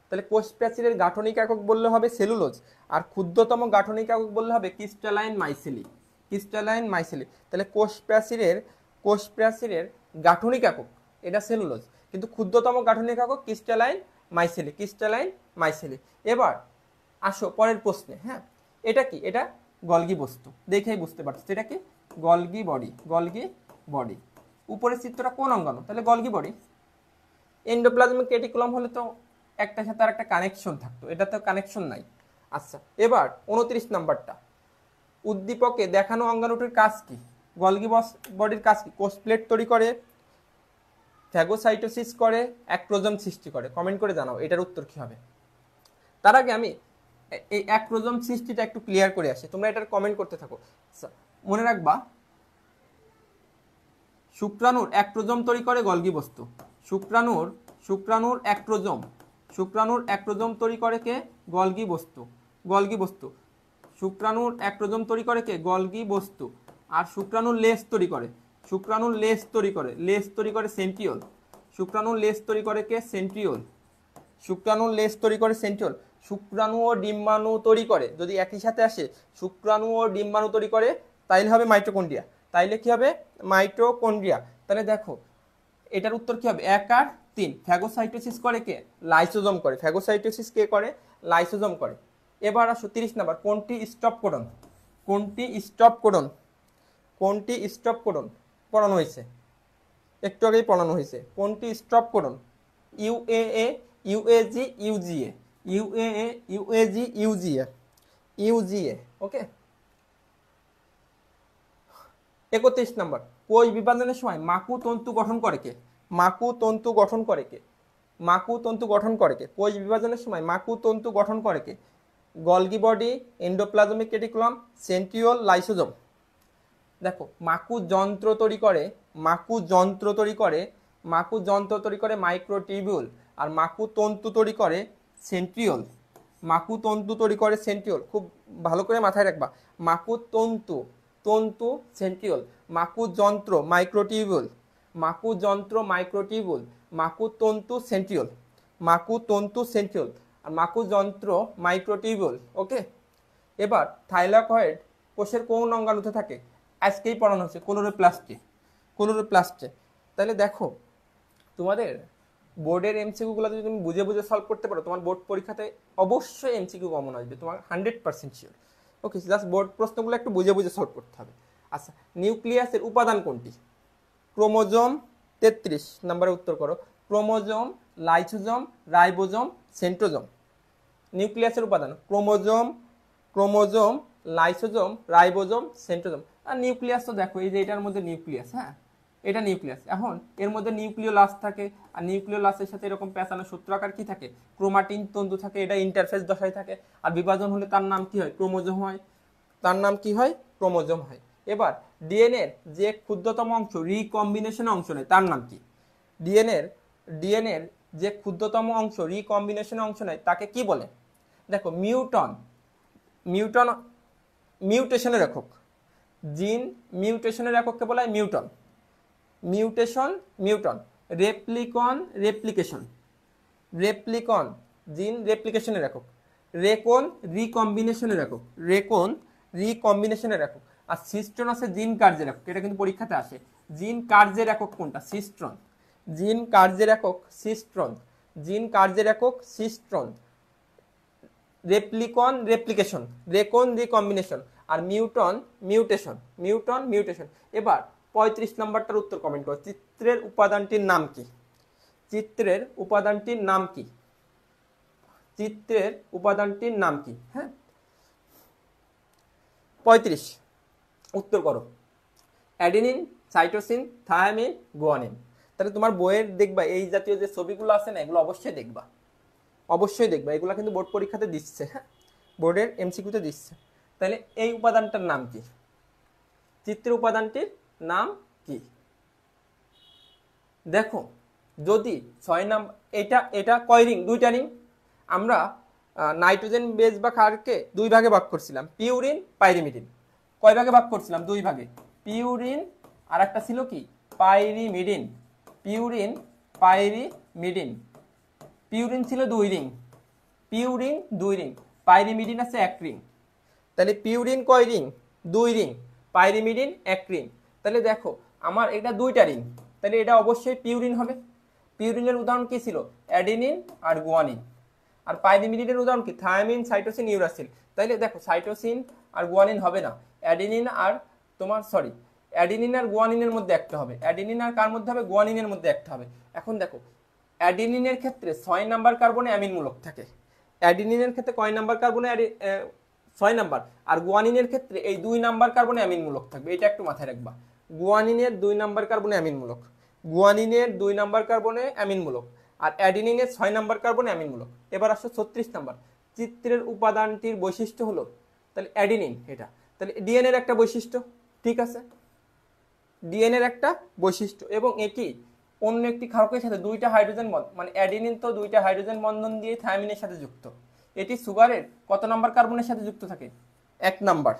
তাহলে কোষ প্রাচীরের গাঠনিক একক বললে হবে সেলুলোজ, আর ক্ষুদ্রতম গাঠনিক একক বললে হবে ক্রিস্টালাইন মাইসেলি। তাহলে কোষ প্রাচীরের গাঠনিক একক এটা সেলুলোজ, কিন্তু ক্ষুদ্রতম গাঠনিক একক ক্রিস্টালাইন মাইসেলি। এবার আসো পরের প্রশ্নে। হ্যাঁ, এটা কি? এটা গলগি বস্তু, দেখেই বুঝতে পারছো এটা কি? Golgi body. উপরের চিত্রটা কোন অঙ্গাণু? তাহলে গলগি বডি। এন্ডোপ্লাজমিক রেটিকুলাম হলে তো একটার সাথে আর একটা কানেকশন থাকতো, এটা তো কানেকশন নাই। আচ্ছা, এবার 29 নাম্বারটা, উদ্দীপকে দেখানো অঙ্গাণুটির কাজ কি? গলগি বডির কাজ কি? কোষ প্লেট তৈরি করে, ফ্যাগোসাইটোসিস করে, অ্যাক্রোজম সৃষ্টি করে। কমেন্ট করে জানাও এটার উত্তর কি হবে। তার আগে আমি এই অ্যাক্রোজম সৃষ্টিটা একটু ক্লিয়ার করে আসি, তোমরা এটার কমেন্ট করতে থাকো। মনে রাখবা, শুক্রাণুর অ্যাক্রোজম তৈরি করে গলগি বস্তু। শুক্রাণুর অ্যাক্রোজম তৈরি করে কে? গলগি বস্তু। শুক্রাণুর অ্যাক্রোজম তৈরি করে কে? গলগি বস্তু। আর শুক্রাণুর লেজ তৈরি করে সেন্ট্রিওল। শুক্রাণুর লেজ তৈরি করে কে? সেন্ট্রিওল। শুক্রাণু ও ডিম্বাণু তৈরি করে, যদি একই সাথে আসে শুক্রাণু ও ডিম্বাণু তৈরি করে, তাইলে হবে মাইটোকন্ড্রিয়া। তাহলে দেখো এটার উত্তর কি হবে? 1 আর 3। ফ্যাগোসাইটোসিস করে কে? লাইসোজোম করে। লাইসোজোম করে। এবার আসো 30 নাম্বার, কোনটি স্টপ কোডন পড়ানো হয়েছে? একটু আগেই পড়ানো হয়েছে। কোনটি স্টপ কোডন? ইউএএ, ইউএজি, ইউজিএ। ওকে। 31 নাম্বার, কোষ বিভাজনের সময় মাকু তন্তু গঠন করে কে? কোষ বিভাজনের সময় মাকু তন্তু গঠন করে কে? Golgi body, endoplasmic reticulum, centriole, lysosome. দেখো, মাকু যন্ত্র তৈরি করে মাইক্রোটিবিউল, আর মাকু তন্তু তৈরি করে সেন্ট্রিওল। খুব ভালো করে মাথায় রাখবা, মাকু তন্তু তন্তু সেন্ট্রিওল, মাকু যন্ত্র মাইক্রোটিউবুল, মাকু যন্ত্র মাইক্রোটিউবুল, মাকু তন্তু সেন্ট্রিওল, মাকু তন্তু সেন্ট্রিওল আর মাকু যন্ত্র মাইক্রোটিউবুল। ওকে, এবার থাইলাকয়েড কোষের কোন অঙ্গাণুতে থাকে? আজকেই পড়ানো হচ্ছে ক্লোরোপ্লাস্টে, ক্লোরোপ্লাস্টে। তাহলে দেখো তোমাদের বোর্ডের এমসিকিউগুলো যদি তুমি বুঝে বুঝে সলভ করতে পারো, তোমার বোর্ড পরীক্ষাতে অবশ্যই এমসিকিউ কমন আসবে, তোমার 100% শিওর। ওকে, জাস্ট বোর্ড প্রশ্নগুলো একটু বুঝে বুঝে সলভ করতে হবে। আচ্ছা, নিউক্লিয়াসের উপাদান কোনটি? ক্রোমোজোম 33 নম্বরে উত্তর করো। Chromosome, lysosome, ribosome, centrosome. নিউক্লিয়াসের উপাদান chromosome, chromosome, lysosome, ribosome, centrosome. আর নিউক্লিয়াস তো দেখো এই যে এটার মধ্যে নিউক্লিয়াস, হ্যাঁ এটা নিউক্লিয়াস। এখন এর মধ্যে নিউক্লিওলাস থাকে, আর নিউক্লিওলাসের সাথে এরকম পেঁচানো সূত্রাকার কি থাকে? ক্রোমাটিন তন্তু থাকে, এটা ইন্টারফেস দশায় থাকে। আর বিভাজন হলে তার নাম কি হয়? ক্রোমোজোম হয়। তার নাম কি হয়? ক্রোমোজোম হয়। এবার ডিএনএর যে ক্ষুদ্রতম অংশ রিকম্বিনেশন অংশ নেয় তার নাম কি? ডিএনএর যে ক্ষুদ্রতম অংশ রিকম্বিনেশন অংশ নেয় তাকে কি বলে? দেখো মিউটন, মিউটন মিউটেশনের একক, জিন মিউটেশনের একককে বলা হয় মিউটন, মিউটেশন মিউটন। রেপ্লিকন রেপ্লিকেশন, রেপ্লিকন জিন রেপ্লিকেশনের একক। রেকন রিকম্বিনেশনের একক, রেকন রিকম্বিনেশনের একক। আর সিস্ট্রন আছে জিন কার্যের একক, এটা কিন্তু পরীক্ষাতে আসে। জিন কার্যের একক কোনটা? সিস্ট্রন। জিন কার্যের একক সিস্ট্রন, জিন কার্যের একক সিস্ট্রন। রেপ্লিকন রেপ্লিকেশন, রেকন রিকম্বিনেশন, আর মিউটন মিউটেশন, মিউটন মিউটেশন। এবার 35 নম্বরটার উত্তর কমেন্ট করো। চিত্রের উপাদানটির নাম কি? চিত্রের উপাদানটির নাম কি? চিত্রের উপাদানটির নাম কি? হ্যাঁ 35 উত্তর করো। Adenine, cytosine, thymine, guanine. তাহলে তোমার বইয়ের দেখবা এই জাতীয় যে ছবিগুলো আছে না, এগুলো অবশ্যই দেখবা, অবশ্যই দেখবা। এগুলো কিন্তু বোর্ড পরীক্ষাতে দিচ্ছে, হ্যাঁ বোর্ডের এমসিকিউতে দিচ্ছে। তাহলে এই উপাদানটার নাম কি? চিত্রের উপাদানটির নাম কি? দেখো যদি 6 নাম্বার, এটা কয় রিং? 2টা রিং। আমরা নাইট্রোজেন বেস বা ক্ষারকে 2 ভাগে ভাগ করছিলাম, পিউরিন, পাইরিমিডিন। কয় ভাগে ভাগ করছিলাম? 2 ভাগে। পিউরিন আর একটা ছিল কি? পাইরিমিডিন। Purine, pyrimidine. পিউরিন ছিল 2 রিং, পিউরিন 2 রিং, পাইরিমিডিন আছে 1 রিং। তাহলে পিউরিন কয় রিং? 2 ring, pyrimidine 1 ring. তাহলে দেখো আমার এটা 2টা রিং, তাহলে এটা অবশ্যই পিউরিন হবে। পিউরিনের উদাহরণ কি ছিল? অ্যাডেনিন আর গুয়ানিন। আর পাইরিমিডিনের উদাহরণ কি? Thymine, cytosine, uracil. তাইলে দেখো সাইটোসিন আর গুয়ানিন হবে না, অ্যাডেনিন আর অ্যাডেনিন আর গুয়ানিনের মধ্যে একটা হবে। অ্যাডেনিন আর কার মধ্যে হবে? গুয়ানিনের মধ্যে একটা হবে। এখন দেখো অ্যাডেনিনের ক্ষেত্রে 6 নাম্বার কার্বনে অ্যামিন মূলক থাকে। অ্যাডেনিনের ক্ষেত্রে কয় নাম্বার কার্বনে? 6 নাম্বার। আর গুয়ানিনের ক্ষেত্রে এই 2 নাম্বার কার্বনে অ্যামিন মূলক থাকবে, এটা একটু মাথায় রাখবা। গুয়ানিনের 2 নাম্বার কার্বনে অ্যামিন মূলক, গুয়ানিনের 2 নাম্বার কার্বনে অ্যামিন মূলক, আর অ্যাডেনিনের 6 নাম্বার কার্বনে অ্যামিন মূলক। এবার আসো 36 নাম্বার। চিত্রের উপাদানটির বৈশিষ্ট্য হলো, তাহলে অ্যাডেনিন এটা, তাহলে ডিএনএর একটা বৈশিষ্ট্য, ঠিক আছে, ডিএনএর একটা বৈশিষ্ট্য। এবং এটি অন্য একটি ক্ষারকের সাথে 2টা হাইড্রোজেন বন্ধন, মানে অ্যাডেনিন তো 2টা হাইড্রোজেন বন্ধন দিয়ে থায়ামিনের সাথে যুক্ত। এটি সুগারের কত নাম্বার কার্বনের সাথে যুক্ত থাকে? 1 নাম্বার।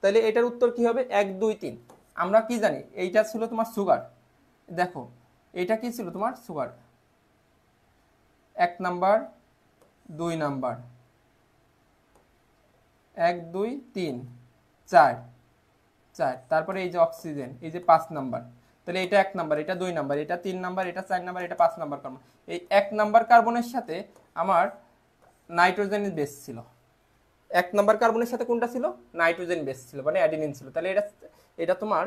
তাহলে এটার উত্তর কি হবে? 1 2 3। আমরা কি জানি? এইটা ছিল তোমার সুগার, দেখো এটা কি ছিল তোমার? Sugar 1 number 2 number, 1 2 3 4 4। তারপরে এই যে অক্সিজেন, এই যে 5 নাম্বার। তাহলে এটা 1 নাম্বার, এটা 2 নাম্বার, এটা 3 নাম্বার, এটা 4 নাম্বার, এটা 5 নাম্বার কার্বন। এই 1 নাম্বার কার্বনের সাথে আমার নাইট্রোজেনের বেস ছিল। 1 নাম্বার কার্বনের সাথে কোনটা ছিল? নাইট্রোজেন বেস ছিল, মানে অ্যাডেনিন ছিল। তাহলে এটা তোমার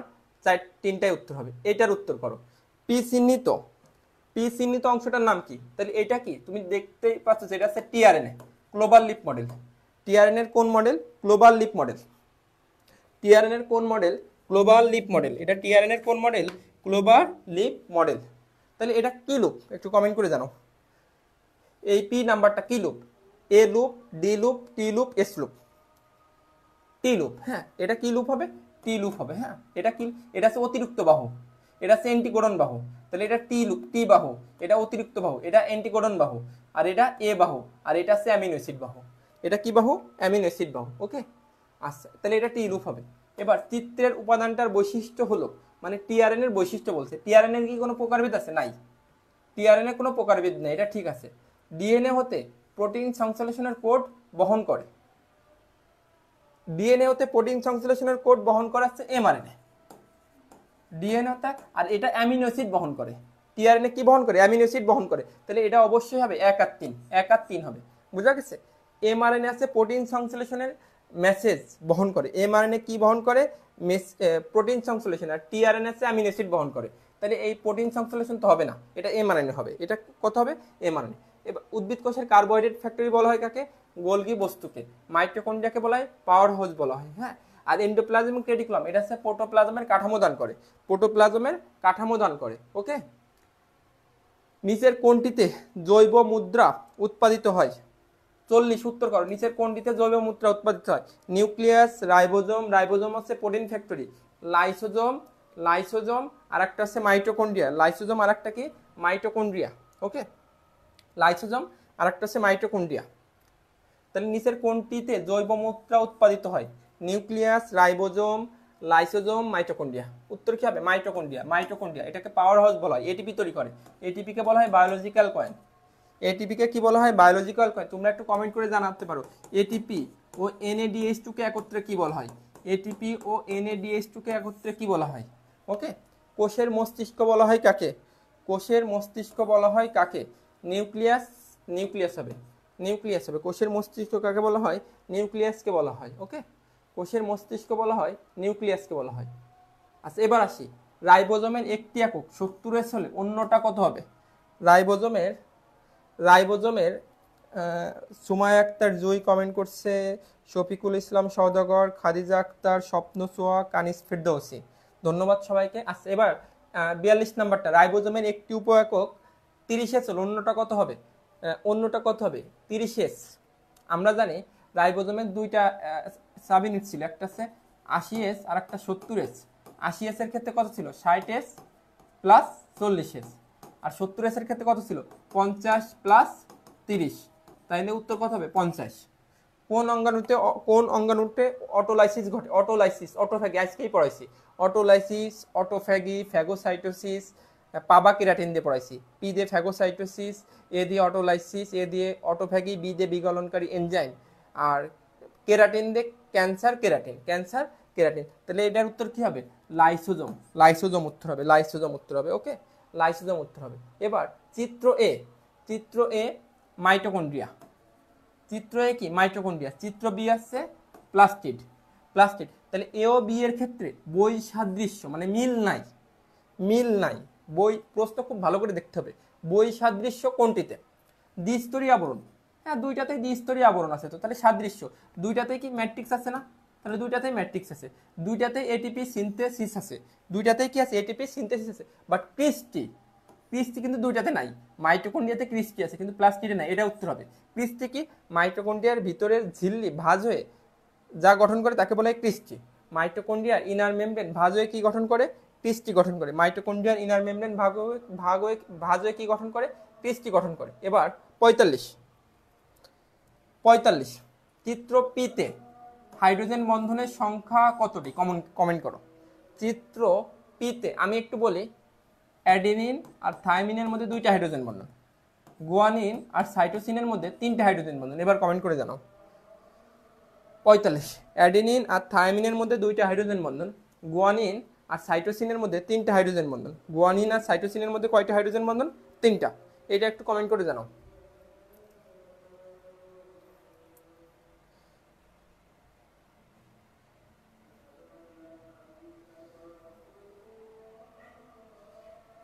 3টাই উত্তর হবে। এটার উত্তর করো। পি চিহ্নিত, পি চিহ্নিত অংশটার নাম কি? তাহলে এটা কি? তুমি দেখতেই পাচ্ছ যেটা আছে টিআরএনএ, গ্লোবাল লিপ মডেল। টিআরএনএর কোন মডেল? Clover leaf model. টিআরএনএর কোন মডেল? Clover leaf model. এটা টিআরএনএর কোন মডেল? Clover leaf model. তাহলে এটা কি লুপ? একটু কমেন্ট করে জানাও। এই পি নাম্বারটা কি লুপ? এ লুপ, ডি লুপ, টি লুপ, এস লুপ? টি লুপ। হ্যাঁ এটা কি লুপ হবে? টি লুপ হবে। হ্যাঁ এটা কি? এটা হচ্ছে অতিরিক্ত বাহু, এটা হচ্ছে অ্যান্টিকোডন বাহু। তাহলে এটা টি লুপ, টি বাহু, এটা অতিরিক্ত বাহু, এটা অ্যান্টিকোডন বাহু, আর এটা এ বাহু, আর এটা হচ্ছে অ্যামিনো অ্যাসিড বাহু। এটা কি বাহু? অ্যামিনো অ্যাসিড বাহু। ওকে আচ্ছা, তাহলে এটা টি লুপ হবে। এবার চিত্রের উপাদানটার বৈশিষ্ট্য হলো, মানে টিআরএন এর বৈশিষ্ট্য বলছে। টিআরএন এর কি কোনো প্রকারভেদ আছে? নাই। টিআরএন এর কোনো প্রকারভেদ নেই, এটা ঠিক আছে। ডিএনএ হতে প্রোটিন সংশ্লেষণের কোড বহন করে। ডিএনএ হতে প্রোটিন সংশ্লেষণের কোড বহন করে হচ্ছে এমআরএনএ। ডিএনএ হতে, আর এটা অ্যামিনো অ্যাসিড বহন করে। টিআরএনএ কি বহন করে? অ্যামিনো অ্যাসিড বহন করে। তাহলে এটা অবশ্যই হবে 1 আর 3, 1 আর 3 হবে। বুঝা গেছে? এমআরএনএ আছে প্রোটিন সংশ্লেষণের মেসেজ বহন করে। এমআরএনএ কি বহন করে? প্রোটিন সংশ্লেষণ। আর টিআরএনএ আছে অ্যামিনো অ্যাসিড বহন করে। তাহলে এই প্রোটিন সংশ্লেষণ তো হবে না, এটা এমআরএনএ হবে। এটা কত হবে? এমআরএনএ। এবার উদ্ভিদ কোষের কার্বোহাইড্রেট ফ্যাক্টরি বলা হয় কাকে? গোলগি বস্তুকে। মাইটোকন্ড্রিয়াকে বলা হয় পাওয়ার হাউস বলা হয়। হ্যাঁ, আর এন্ডোপ্লাজমিক রেটিকুলাম এটা হচ্ছে প্রোটোপ্লাজমের কাঠামো দান করে। প্রোটোপ্লাজমের কাঠামো দান করে। ওকে, নিচের কোনটিতে জৈব মুদ্রা উৎপাদিত হয়? 40 উত্তর করো। নিচের কোনটিতে জৈব মুদ্রা উৎপাদিত হয়? Nucleus, ribosome. রাইবোজোম হচ্ছে প্রোটিন ফ্যাক্টরি। লাইসোজোম, লাইসোজোম আর একটা হচ্ছে মাইটোকন্ড্রিয়া। লাইসোজোম আর একটা কি? মাইটোকন্ড্রিয়া। ওকে, লাইসোজোম আর একটা হচ্ছে মাইটোকন্ড্রিয়া। তাহলে নিচের কোনটিতে জৈব মুদ্রা উৎপাদিত হয়? Nucleus, ribosome, lysosome, mitochondria. উত্তর কি হবে? মাইটোকন্ড্রিয়া। মাইটোকন্ড্রিয়া এটাকে পাওয়ার হাউস বলা হয়, এটিপি তৈরি করে। এটিপি কে বলা হয় বায়োলজিক্যাল কয়েন। এটিপি কে কি বলা হয়? Biological coin. তোমরা একটু কমেন্ট করে জানাতে পারো এটিপি ও NADH2 কে একত্রে কি বলা হয়? এটিপি ও NADH2 কে একত্রে কি বলা হয়? ওকে, কোষের মস্তিষ্ক বলা হয় কাকে? কোষের মস্তিষ্ক বলা হয় কাকে? নিউক্লিয়াস, নিউক্লিয়াস হবে, নিউক্লিয়াস হবে। কোষের মস্তিষ্ক কাকে বলা হয়? নিউক্লিয়াসকে বলা হয়। ওকে, কোষের মস্তিষ্ক বলা হয় নিউক্লিয়াসকে বলা হয়। আচ্ছা, এবার আসি, রাইবোজোমের একটি একক 70S হলে অন্যটা কত হবে? রাইবোজোমের রাইবোজোমের সুমায়া আক্তার জুই কমেন্ট করছে, শফিকুল ইসলাম সওদাগর, খাদিজা আক্তার, স্বপ্ন সোয়া, কানিস ফিরদৌসি। ধন্যবাদ সবাইকে। আচ্ছা, এবার 42 নাম্বারটা, রাইবোজোমের একটি উপ একক 30S হলে অন্যটা কত হবে? অন্যটা কত হবে? 30S। আমরা জানি রাইবোজোমের দুইটা সাব ইউনিট ছিল, একটা আছে 80S আর একটা 70S। 80S এর ক্ষেত্রে কত ছিল? 60S plus 40S। আর 70S এর ক্ষেত্রে কত ছিল? 50 প্লাস 30। তাইলে উত্তর কত হবে? 50। কোন অঙ্গাণুতে অটোলাইসিস ঘটে? অটোলাইসিস, অটোফ্যাগি আজকেই পড়াইছি। অটোলাইসিস, অটোফ্যাগি, ফ্যাগোসাইটোসিস, পাবা কেরাটিন দিয়ে পড়াইছি। পি দিয়ে ফ্যাগোসাইটোসিস, এ দিয়ে অটোলাইসিস, এ দিয়ে অটোফ্যাগি, বি দিয়ে বিগলনকারী এনজাইম, আর কেরাটিন দিয়ে ক্যান্সার কেরাটিন, ক্যান্সার কেরাটিন। তাহলে এটার উত্তর কি হবে? লাইসোজোম। লাইসোজোম উত্তর হবে, লাইসোজোম উত্তর হবে। ওকে, লাইসোজোম উত্তর হবে। এবার চিত্র এ, চিত্র এ মাইটোকন্ড্রিয়া। চিত্র এ কি? মাইটোকন্ড্রিয়া। চিত্র বি আছে প্লাস্টিড, প্লাস্টিড। তাহলে এ ও বি এর ক্ষেত্রে বৈসাদৃশ্য মানে মিল নাই, মিল নাই। প্রশ্ন খুব ভালো করে দেখতে হবে। বৈসাদৃশ্য কোনটিতে? দ্বিস্তরীয় আবরণ। হ্যাঁ, দুইটাতেই দ্বিস্তরীয় আবরণ আছে, তো তাহলে সাদৃশ্য। দুইটাতেই কি ম্যাট্রিক্স আছে না? তাহলে দুইটাতেই ম্যাট্রিক্স আছে। দুইটাতেই এটিপি সিনথেসিস আছে। দুইটাতেই কি আছে? এটিপি সিনথেসিস আছে। বাট ক্রিস্টি, ক্রিস্টি কিন্তু দুইটাতে নাই। মাইটোকন্ড্রিয়াতে ক্রিস্টি আছে কিন্তু প্লাস্টিডে নাই। এটা উত্তর হবে। ক্রিস্টি কি? মাইটোকন্ড্রিয়ার ভিতরের ঝিল্লি ভাঁজ হয়ে যা গঠন করে তাকে বলা হয় ক্রিস্টি। মাইটোকন্ড্রিয়ার ইনার মেমব্রেন ভাঁজ হয়ে কি গঠন করে? ক্রিস্টি গঠন করে। মাইটোকন্ড্রিয়ার ইনার মেমব্রেন ভাঁজ হয়ে কি গঠন করে? ক্রিস্টি গঠন করে। এবার 45, 45 চিত্র পিতে হাইড্রোজেন বন্ধনের সংখ্যা কতটি? কমেন্ট করো। চিত্র পিতে আমি একটু বলি, অ্যাডেনিন আর থাইমিনের মধ্যে 2টা হাইড্রোজেন বন্ধন, গুয়ানিন আর সাইটোসিনের মধ্যে 3টা হাইড্রোজেন বন্ধন। এবার কমেন্ট করে জানাও। 45, অ্যাডেনিন আর থাইমিনের মধ্যে 2টা হাইড্রোজেন বন্ধন, গুয়ানিন আর সাইটোসিনের মধ্যে 3টা হাইড্রোজেন বন্ধন। গুয়ানিন আর সাইটোসিনের মধ্যে কয়টা হাইড্রোজেন বন্ধন? 3টা। এটা একটু কমেন্ট করে জানাও।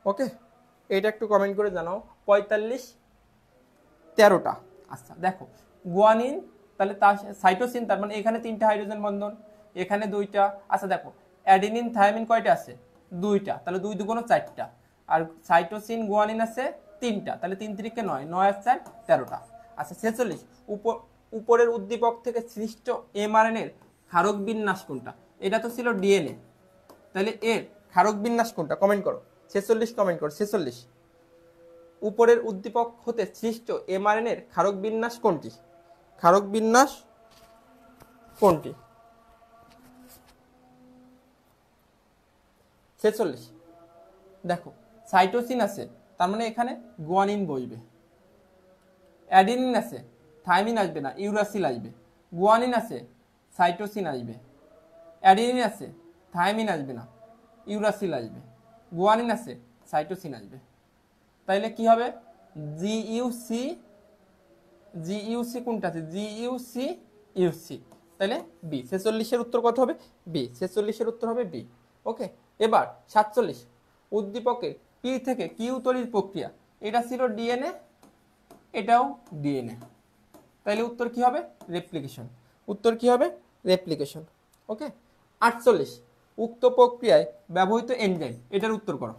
ওকে, এটা একটু কমেন্ট করে জানাও। 45, 13টা। আচ্ছা দেখো, গুয়ানিন তাহলে তার সাইটোসিন, তার মানে এখানে 3টা হাইড্রোজেন বন্ধন, এখানে 2টা। আচ্ছা দেখো, অ্যাডেনিন থাইমিন কয়টা আছে? 2টা, তাহলে 2 দুগুণ 4টা। আর সাইটোসিন গুয়ানিন আছে 3টা, তাহলে 3 3 9, 9 আর 4 13টা। আচ্ছা 46, উপরের উদ্দীপক থেকে সৃষ্ট এমআরএনএ এর ক্ষারক বিন্যাস কোনটা? এটা তো ছিল ডিএনএ, তাহলে এর ক্ষারক বিন্যাস কোনটা? কমেন্ট করো। 46 কমেন্ট করো। 46, উপরের উদ্দীপক হতে সৃষ্ট এমআরএনএ এর ক্ষারক বিন্যাস কোনটি? ক্ষারক বিন্যাস কোনটি? 46। দেখো সাইটোসিন আছে, তার মানে এখানে গুয়ানিন বসবে। অ্যাডিনিন আছে, থাইমিন আসবে না, ইউরাসিল আসবে। গুয়ানিন আছে, সাইটোসিন আসবে। অ্যাডিনিন আছে, থাইমিন আসবে না, ইউরাসিল আসবে। গুয়ানিন আছে, সাইটোসিন আসবে। তাইলে কি হবে? জিইউসি, জিইউসি কোনটা আছে? জিইউসি ইউসি। তাহলে বি। 46-এর উত্তর কত হবে? বি। 46-এর উত্তর হবে বি। ওকে। এবার 47, উদ্দীপকের পি থেকে কিউ তৈরির প্রক্রিয়া। এটা ছিল ডিএনএ, এটাও ডিএনএ। তাইলে উত্তর কি হবে? রেপ্লিকেশন। উত্তর কি হবে? রেপ্লিকেশন। ওকে। 48, উক্ত প্রক্রিয়ায় ব্যবহৃত এনজাইম। এটার উত্তর করো।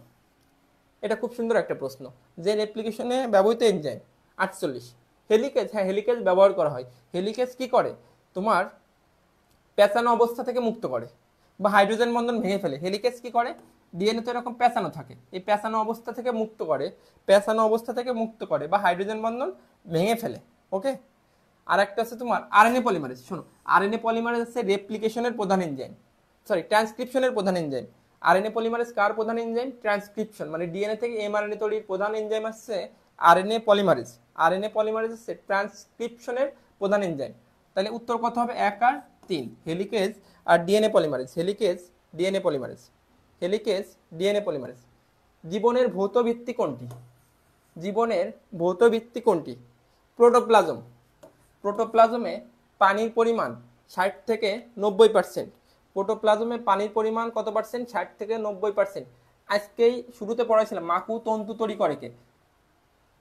এটা খুব সুন্দর একটা প্রশ্ন, যে রেপ্লিকেশনে ব্যবহৃত এনজাইম। 48, হেলিকেজ। হ্যাঁ, হেলিকেজ ব্যবহার করা হয়। হেলিকেজ কি করে? তোমার পেঁচানো অবস্থা থেকে মুক্ত করে বা হাইড্রোজেন বন্ধন ভেঙে ফেলে। হেলিকেজ কি করে? ডিএনএ তো এরকম পেঁচানো থাকে, এই পেঁচানো অবস্থা থেকে মুক্ত করে, পেঁচানো অবস্থা থেকে মুক্ত করে বা হাইড্রোজেন বন্ধন ভেঙে ফেলে। ওকে। আর একটা আছে তোমার আরএনএ পলিমারেজ। শোনো, আরএনএ পলিমারেজ হচ্ছে রেপ্লিকেশনের প্রধান এনজাইম, সরি ট্রান্সক্রিপশনের প্রধান এনজাইম। আরএনএ পলিমারেজ কার প্রধান এনজাইম? ট্রান্সক্রিপশন, মানে ডিএনএ থেকে এমআরএনএ তৈরির প্রধান এনজাইম হচ্ছে আরএনএ পলিমারেজ। আরএনএ পলিমারেজ হচ্ছে ট্রান্সক্রিপশনের প্রধান এনজাইম। তাহলে উত্তর কত হবে? 1 আর 3, হেলিকেজ আর DNA polymerase. Helicase, DNA polymerase. Helicase, DNA polymerase. জীবনের ভৌত ভিত্তি কোনটি? জীবনের ভৌত ভিত্তি কোনটি? প্রোটোপ্লাজম। প্রোটোপ্লাজমে পানির পরিমাণ 60 থেকে 90%। প্রোটোপ্লাজমে পানির পরিমাণ কত পার্সেন্ট? 60 থেকে 90%। আজকেই শুরুতে পড়াইছিলাম মাকু তন্তু তৈরি করে কে?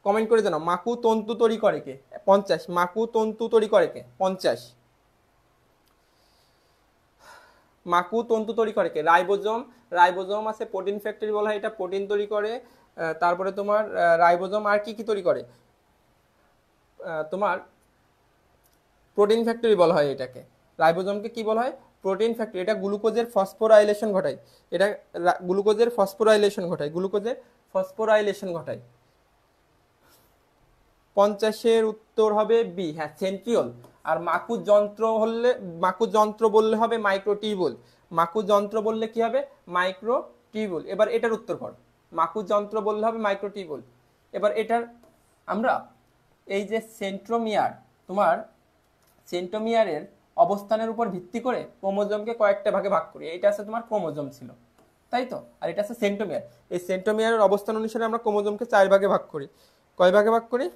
কমেন্ট করে জানাও, মাকু তন্তু তৈরি করে কে? 50। মাকু তন্তু তৈরি করে কে? 50। মাকু তন্তু তৈরি করে কে? রাইবোজোম। রাইবোজোম আছে প্রোটিন ফ্যাক্টরি বলা হয়, এটা প্রোটিন তৈরি করে। তারপরে তোমার রাইবোজোম আর কি কি তৈরি করে? তোমার প্রোটিন ফ্যাক্টরি বলা হয় এটাকে। রাইবোজোমকে কি বলা হয়? Protein factory. এটা গ্লুকোজের ফসফোরাইলেশন ঘটায়। এটা গ্লুকোজের ফসফোরাইলেশন ঘটায়, গ্লুকোজের ফসফোরাইলেশন ঘটায়। 50-এর উত্তর হবে বি। হ্যাঁ, সেন্ট্রিওল। আর মাকু যন্ত্র হলে, মাকু যন্ত্র বললে হবে মাইক্রোটিউবুল। মাকু যন্ত্র বললে কি হবে? মাইক্রোটিউবুল। এবার এটার উত্তর কর। মাকু যন্ত্র বললে হবে মাইক্রোটিউবুল। এবার এটার আমরা এই যে সেন্ট্রোমিয়ার, তোমার সেন্ট্রোমিয়ারের অবস্থানের উপর ভিত্তি করে ক্রোমোজোমকে কয়েকটা ভাগে ভাগ করি। এটা আছে তোমার ক্রোমোজোম ছিল, তাই তো? আর এটা আছে সেন্ট্রোমিয়ার। এই সেন্ট্রোমিয়ারের অবস্থান অনুসারে আমরা ক্রোমোজোমকে 4 ভাগে ভাগ করি। কয় ভাগে ভাগ করি?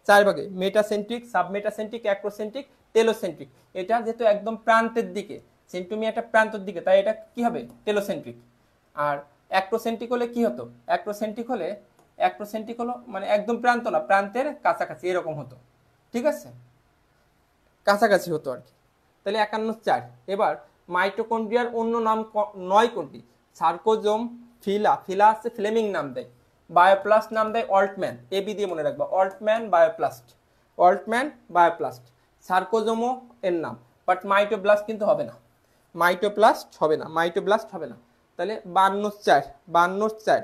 4 ভাগে। Metacentric, submetacentric, acrocentric, telocentric. এটা যেহেতু একদম প্রান্তের দিকে, সেন্ট্রোমিয়ারটা প্রান্তের দিকে, তাই এটা কি হবে? টেলোসেন্ট্রিক। আর অ্যাক্রোসেন্ট্রিক হলে কি হতো? অ্যাক্রোসেন্ট্রিক হলে, অ্যাক্রোসেন্ট্রিক হলো মানে একদম প্রান্ত না, প্রান্তের কাছাকাছি এরকম হতো। ঠিক আছে, কাছাকাছি হতো আর কি। তাহলে 51-4। এবার মাইটোকন্ড্রিয়ার অন্য নাম 9 কোনটি? সার্কোজোম, ফিলা। ফিলা হচ্ছে ফ্লেমিং নাম দেয়। বায়োপ্লাস্ট নাম দেয় অল্টম্যান। এবি দিয়ে মনে রাখবা, অল্টম্যান বায়োপ্লাস্ট। অল্টম্যান বায়োপ্লাস্ট। সার্কোজোমও এর নাম, বাট মাইটোব্লাস্ট কিন্তু হবে না। মাইটোপ্লাস্ট হবে না, মাইটোব্লাস্ট হবে না। তাহলে 52-4, 52-4।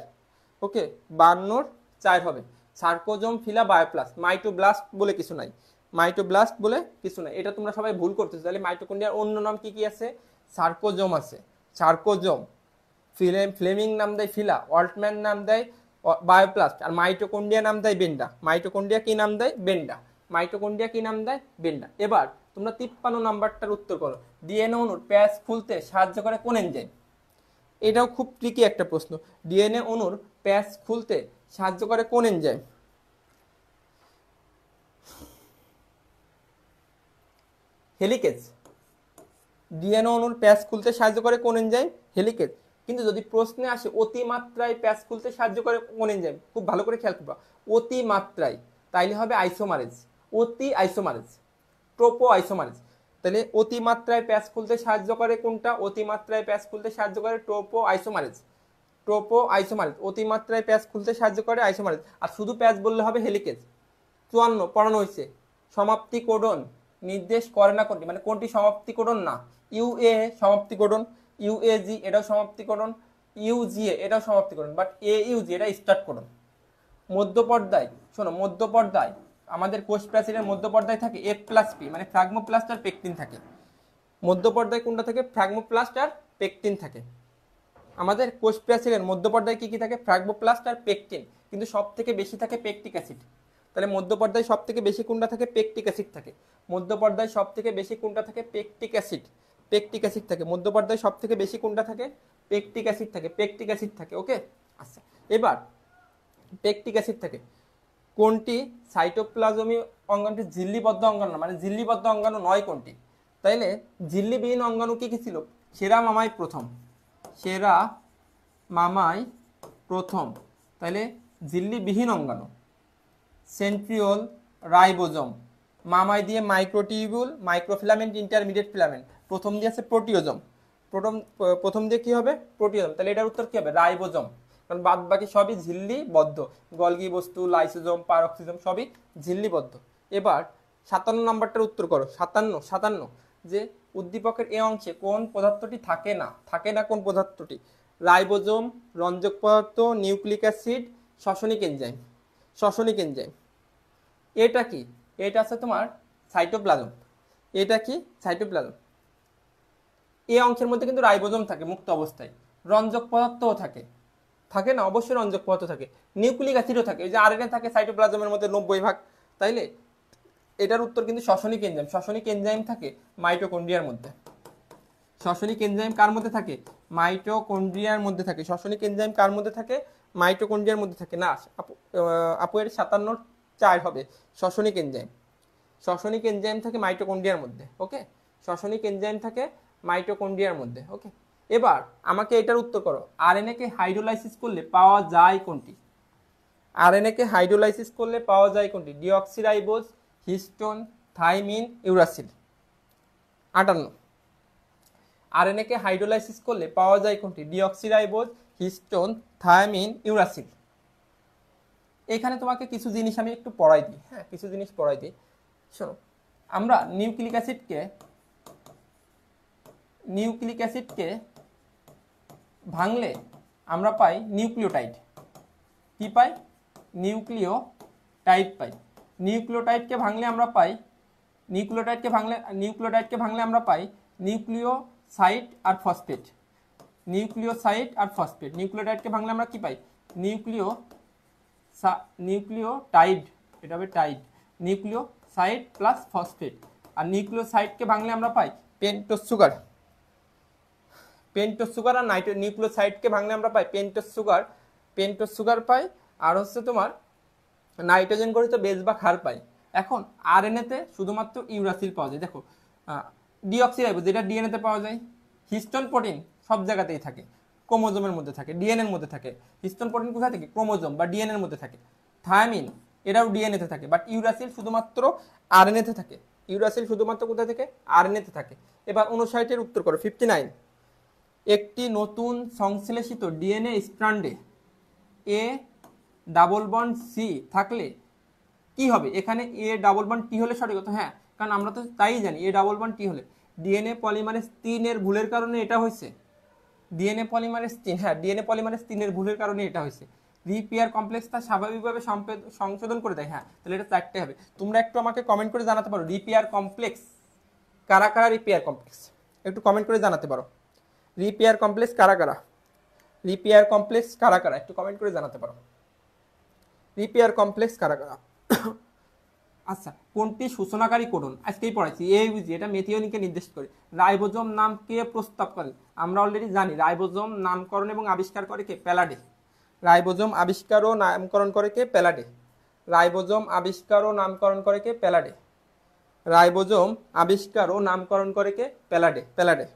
ওকে, 52-4 হবে। সার্কোজোম, ফিলা, বায়োপ্লাস্ট। মাইটোব্লাস্ট বলে কিছু নাই, মাইটোব্লাস্ট বলে কিছু নাই। এটা তোমরা সবাই ভুল করতেছো। তাহলে মাইটোকন্ড্রিয়ার অন্য নাম কি কি আছে? সার্কোজোম আছে, সার্কোজোম। ফ্লেমিং নাম দেয় ফিলা, অল্টম্যান নাম দেয় বায়োপ্লাস্ট, আর মাইটোকন্ড্রিয়া নাম দেয় বেন্ডা। মাইটোকন্ড্রিয়া কি নাম দেয়? বেন্ডা। মাইটোকন্ড্রিয়া কি নাম দেয়? বেন্ডা। এবার তোমরা 53 নাম্বারটার উত্তর করো। ডিএনএ অণুর প্যাচ খুলতে সাহায্য করে কোন এনজাইম? এটাও খুব ট্রিকি একটা প্রশ্ন। ডিএনএ অণুর প্যাচ খুলতে সাহায্য করে কোন এনজাইম? হেলিকেজ। ডিএনএ অণুর প্যাচ খুলতে সাহায্য করে কোন এনজাইম? হেলিকেজ। কিন্তু যদি প্রশ্নে আসে অতিমাত্রায় প্যাচ খুলতে সাহায্য করে কোন এনজাইম, খুব ভালো করে খেয়াল করবা। অতিমাত্রায়, তাইলে হবে আইসোমারেজ। অতি আইসোমারেজ, ট্রোপো আইসোমারেজ। তাহলে অতিমাত্রায় প্যাচ খুলতে সাহায্য করে কোনটা? অতিমাত্রায় প্যাচ খুলতে সাহায্য করে ট্রোপো আইসোমারেজ। ট্রোপো আইসোমারেজ অতিমাত্রায় প্যাচ খুলতে সাহায্য করে আইসোমারেজ। আর শুধু প্যাচ বললে হবে হেলিকেজ। 54 পড়ানো হয়েছে। সমাপ্তি কোডন নির্দেশ করে না কোনটি? মানে কোনটি সমাপ্তি কোডন না? ইউএ সমাপ্তি কোডন, ইউএজি এটাও সমাপ্তি কোডন, ইউজিএ এটাও সমাপ্তি কোডন, বাট এইউজি এটা স্টার্ট কোডন। মধ্যপর্দায়, শোনো, মধ্যপর্দায় আমাদের কোষ প্রাচীরের মধ্যপর্দায় থাকে F+P, মানে ফ্রাগমোপ্লাস্ট আর পেকটিন থাকে। মধ্যপর্দায় কোনটা থাকে? ফ্রাগমোপ্লাস্ট আর পেকটিন থাকে। আমাদের কোষ প্রাচীরের মধ্যপর্দায় কি কি থাকে? ফ্রাগমোপ্লাস্ট আর পেকটিন, কিন্তু সব থেকে বেশি থাকে পেকটিক অ্যাসিড। তাহলে মধ্যপর্দায় সব থেকে বেশি কোনটা থাকে? পেকটিক অ্যাসিড থাকে। মধ্যপর্দায় সব থেকে বেশি কোনটা থাকে? Pectic acid. পেকটিক অ্যাসিড থাকে মধ্যপর্দায় সব থেকে বেশি কোনটা থাকে? পেকটিক অ্যাসিড থাকে। পেকটিক অ্যাসিড থাকে। ওকে, আচ্ছা এবার পেকটিক অ্যাসিড থাকে। কোনটি সাইটোপ্লাজমি অঙ্গাণুটি ঝিল্লিবদ্ধ অঙ্গাণু না, মানে ঝিল্লিবদ্ধ অঙ্গাণু নয় কোনটি? তাইলে ঝিল্লিবিহীন অঙ্গাণু কি কি ছিল? সেরা মামাই প্রথম, সেরা মামাই প্রথম। তাহলে ঝিল্লিবিহীন অঙ্গাণু সেন্ট্রিওল, রাইবোজোম, মামাই দিয়ে মাইক্রোটিউবুল, মাইক্রোফিলামেন্ট, ইন্টারমিডিয়েট ফিলামেন্ট, প্রথম দিয়ে আছে প্রোটিওজোম। প্রথম দিয়ে কি হবে? প্রোটিওজোম। তাহলে এটার উত্তর কি হবে? রাইবোজোম। কারণ বাদ বাকি সবই ঝিল্লিবদ্ধ, গলগি বস্তু, লাইসোজোম, পারক্সিজোম সবই ঝিল্লিবদ্ধ। এবার 57 নম্বরটার উত্তর করো। 57 যে উদ্দীপকের এ অংশে কোন পদার্থটি থাকে না? থাকে না কোন পদার্থটি? রাইবোজোম, রঞ্জক পদার্থ, নিউক্লিক অ্যাসিড, শ্বসনিক এনজাইম। শ্বসনিক এনজাইম এটা কি? এটা আছে তোমার সাইটোপ্লাজম। এটা কি? সাইটোপ্লাজম। এই অংশের মধ্যে কিন্তু রাইবোজোম থাকে মুক্ত অবস্থায়, রঞ্জক পদার্থও থাকে। থাকে না? অবশ্যই রঞ্জক পদার্থ থাকে, নিউক্লিক অ্যাসিডও থাকে। এই যে আরএনএ থাকে সাইটোপ্লাজমের মধ্যে 90 ভাগ। তাইলে এটার উত্তর কিন্তু শ্বসনিক এনজাইম। শ্বসনিক এনজাইম থাকে মাইটোকন্ড্রিয়ার মধ্যে। শ্বসনিক এনজাইম কার মধ্যে থাকে? মাইটোকন্ড্রিয়ার মধ্যে থাকে। শ্বসনিক এনজাইম কার মধ্যে থাকে? মাইটোকন্ড্রিয়ার মধ্যে থাকে। না আপু এর 57-4 হবে শ্বসনিক এনজাইম। শ্বসনিক এনজাইম থাকে মাইটোকন্ড্রিয়ার মধ্যে। ওকে, শ্বসনিক এনজাইম থাকে মাইটোকন্ড্রিয়ার মধ্যে। ওকে, এবার আমাকে এটার উত্তর করো। আরএনএ কে হাইড্রোলাইসিস করলে পাওয়া যায় কোনটি? আরএনএ কে হাইড্রোলাইসিস করলে পাওয়া যায় কোনটি? Deoxyribose, histone, thymine, uracil. 58 RNA কে হাইড্রোলাইসিস করলে পাওয়া যায় কোনটি? Deoxyribose, histone, thymine, uracil. এখানে তোমাকে কিছু জিনিস আমি একটু পড়াই দিই। হ্যাঁ, কিছু জিনিস পড়াই দিই। শোনো, আমরা নিউক্লিক অ্যাসিডকে ভাঙলে আমরা পাই নিউক্লিওটাইড। কি পাই? নিউক্লিওটাইড পাই। নিউক্লিওটাইডকে ভাঙলে আমরা পাই নিউক্লিওসাইড আর ফসফেট। নিউক্লিওসাইড আর ফসফেট। নিউক্লিওটাইডকে ভাঙলে আমরা কি পাই? নিউক্লিওটাইড, এটা হবে টাইড, নিউক্লিওসাইড প্লাস ফসফেট। আর নিউক্লিওসাইডকে ভাঙলে আমরা পাই পেন্টোজ সুগার। আর নিউক্লিওসাইডকে ভাঙলে আমরা পাই পেন্টোজ সুগার পাই। আর হচ্ছে তোমার নাইট্রোজেন গঠিত বেস বা ক্ষার পাই। এখন আরএনএতে শুধুমাত্র ইউরাসিল পাওয়া যায়। দেখো, ডিঅক্সিরাইবোজ যেটা ডিএনএতে পাওয়া যায়। হিস্টোন প্রোটিন সব জায়গাতেই থাকে, ক্রোমোজোমের মধ্যে থাকে, ডিএনএর মধ্যে থাকে। হিস্টোন প্রোটিন কোথায় থাকে? ক্রোমোজোম বা ডিএনএর মধ্যে থাকে। থায়ামিন এটাও ডিএনএতে থাকে, বাট ইউরাসিল শুধুমাত্র আরএনএতে থাকে। ইউরাসিল শুধুমাত্র কোথায় থাকে? আরএনএতে থাকে। এবার 59-এর উত্তর করো। 59 একটি নতুন সংশ্লেষিত ডিএনএ স্ট্র্যান্ডে এ ডাবল বন্ড সি থাকলে কি হবে? এখানে এ ডাবল বন্ড টি হলে সঠিক হতো। হ্যাঁ, কারণ আমরা তো তাই জানি এ ডাবল বন্ড টি হলে। ডিএনএ পলিমারেজ 3 এর ভুলের কারণে এটা হয়েছে। ডিএনএ পলিমারেজ 3, হ্যাঁ ডিএনএ পলিমারেজ 3 এর ভুলের কারণে এটা হয়েছে। রিপেয়ার কমপ্লেক্সটা স্বাভাবিকভাবে সংশোধন করে দেয়। হ্যাঁ, তাহলে এটা 4টে হবে। তোমরা একটু আমাকে কমেন্ট করে জানাতে পারো রিপেয়ার কমপ্লেক্স কারা কারা? রিপেয়ার কমপ্লেক্স একটু কমেন্ট করে জানাতে পারো। রিপেয়ার কমপ্লেক্স কারা কারা? রিপেয়ার কমপ্লেক্স কারা কারা? একটু কমেন্ট করে জানাতে পারো। রিপেয়ার কমপ্লেক্স কারা কারা? আচ্ছা, কোনটি সূচনাকারী কোডন? আজকেই পড়াইছি। এইউজি এটা মেথিওনিনকে নির্দেশ করে। রাইবোজোম নাম কে প্রস্তাব করে? আমরা অলরেডি জানি রাইবোজোম নামকরণ এবং আবিষ্কার করে কে? প্যালাডে। রাইবোজোম আবিষ্কার ও নামকরণ করে কে? প্যালাডে। রাইবোজোম আবিষ্কার ও নামকরণ করে কে? প্যালাডে। রাইবোজোম আবিষ্কার ও নামকরণ করে কে? প্যালাডে।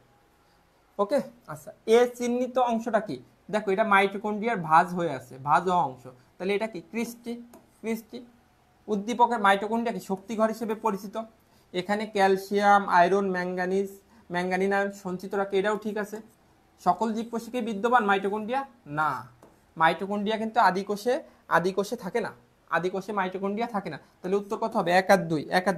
ওকে, আচ্ছা এ চিহ্নিত অংশটা কি? দেখো, এটা মাইটোকন্ড্রিয়ার ভাঁজ হয়ে আছে, ভাঁজ হওয়া অংশ। তাহলে এটা কি? ক্রিস্টি। উদ্দীপকের মাইটোকন্ড্রিয়া কি শক্তিঘর হিসেবে পরিচিত। এখানে ক্যালসিয়াম, আয়রন, ম্যাঙ্গানিন সঞ্চিত রাখে, এটাও ঠিক আছে। সকল জীবকোষে বিদ্যমান মাইটোকন্ড্রিয়া? না, মাইটোকন্ড্রিয়া কিন্তু আদিকোষে থাকে না। আদিকোষে মাইটোকন্ড্রিয়া থাকে না। তাহলে উত্তর কত হবে? 1 আর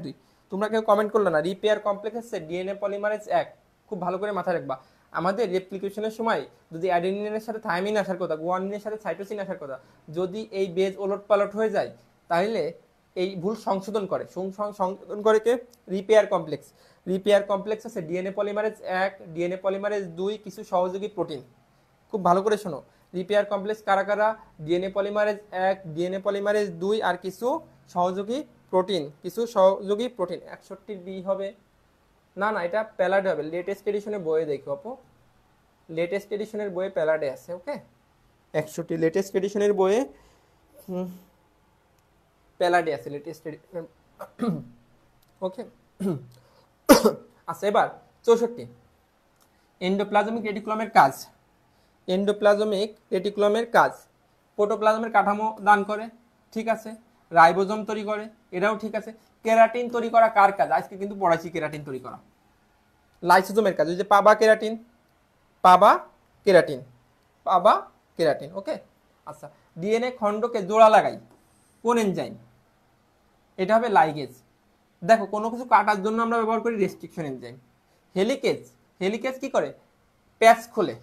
2। তোমরা কেউ কমেন্ট করলে না। রিপেয়ার কমপ্লেক্সে ডিএনএ পলিমারেজ 1। খুব ভালো করে মাথায় রাখবা। আমাদের রেপ্লিকেশনের সময় যদি অ্যাডেনিনের সাথে থাইমিন আসার কথা, গুয়ানিনের সাথে সাইটোসিন আসার কথা, যদি এই বেজ ওলটপালট হয়ে যায় তাহলে এই ভুল সংশোধন করে কে? রিপেয়ার কমপ্লেক্স আছে ডিএনএ পলিমারেজ 1, ডিএনএ পলিমারেজ 2, কিছু সহযোগী প্রোটিন। খুব ভালো করে শোনো, রিপেয়ার কমপ্লেক্স কারা কারা? ডিএনএ পলিমারেজ 1, ডিএনএ পলিমারেজ 2 আর কিছু সহযোগী প্রোটিন, 61 বি হবে না, এটা প্যালাডে হবে। লেটেস্ট এডিশনের বইয়ে দেখো আপু, লেটেস্ট এডিশনের বইয়ে প্যালাডে আছে। ওকে, 61 লেটেস্ট এডিশনের বইয়ে প্যালাডে আছে লেটেস্ট এডিশন। ওকে আচ্ছা, এবার 64 এন্ডোপ্লাজমিক রেটিকুলামের কাজ। এন্ডোপ্লাজমিক রেটিকুলামের কাজ প্রোটোপ্লাজমের কাঠামো দান করে, ঠিক আছে। রাইবোজোম তৈরি করে, এটাও ঠিক আছে। কেরাটিন তৈরি করা কার কাজ? আজকে কিন্তু পড়াইছি কেরাটিন তৈরি করা। লাইসোজোমের কাজ, ওই যে পাবা কেরাটিন, পাবা কেরাটিন, পাবা কেরাটিন। ওকে আচ্ছা, ডিএনএ খণ্ডকে জোড়া লাগাই কোন এনজাইম? এটা হবে লাইগেজ। দেখো, কোনো কিছু কাটার জন্য আমরা ব্যবহার করি রেস্ট্রিকশন এনজাইম। হেলিকেজ, হেলিকেজ কি করে? প্যাচ খোলে,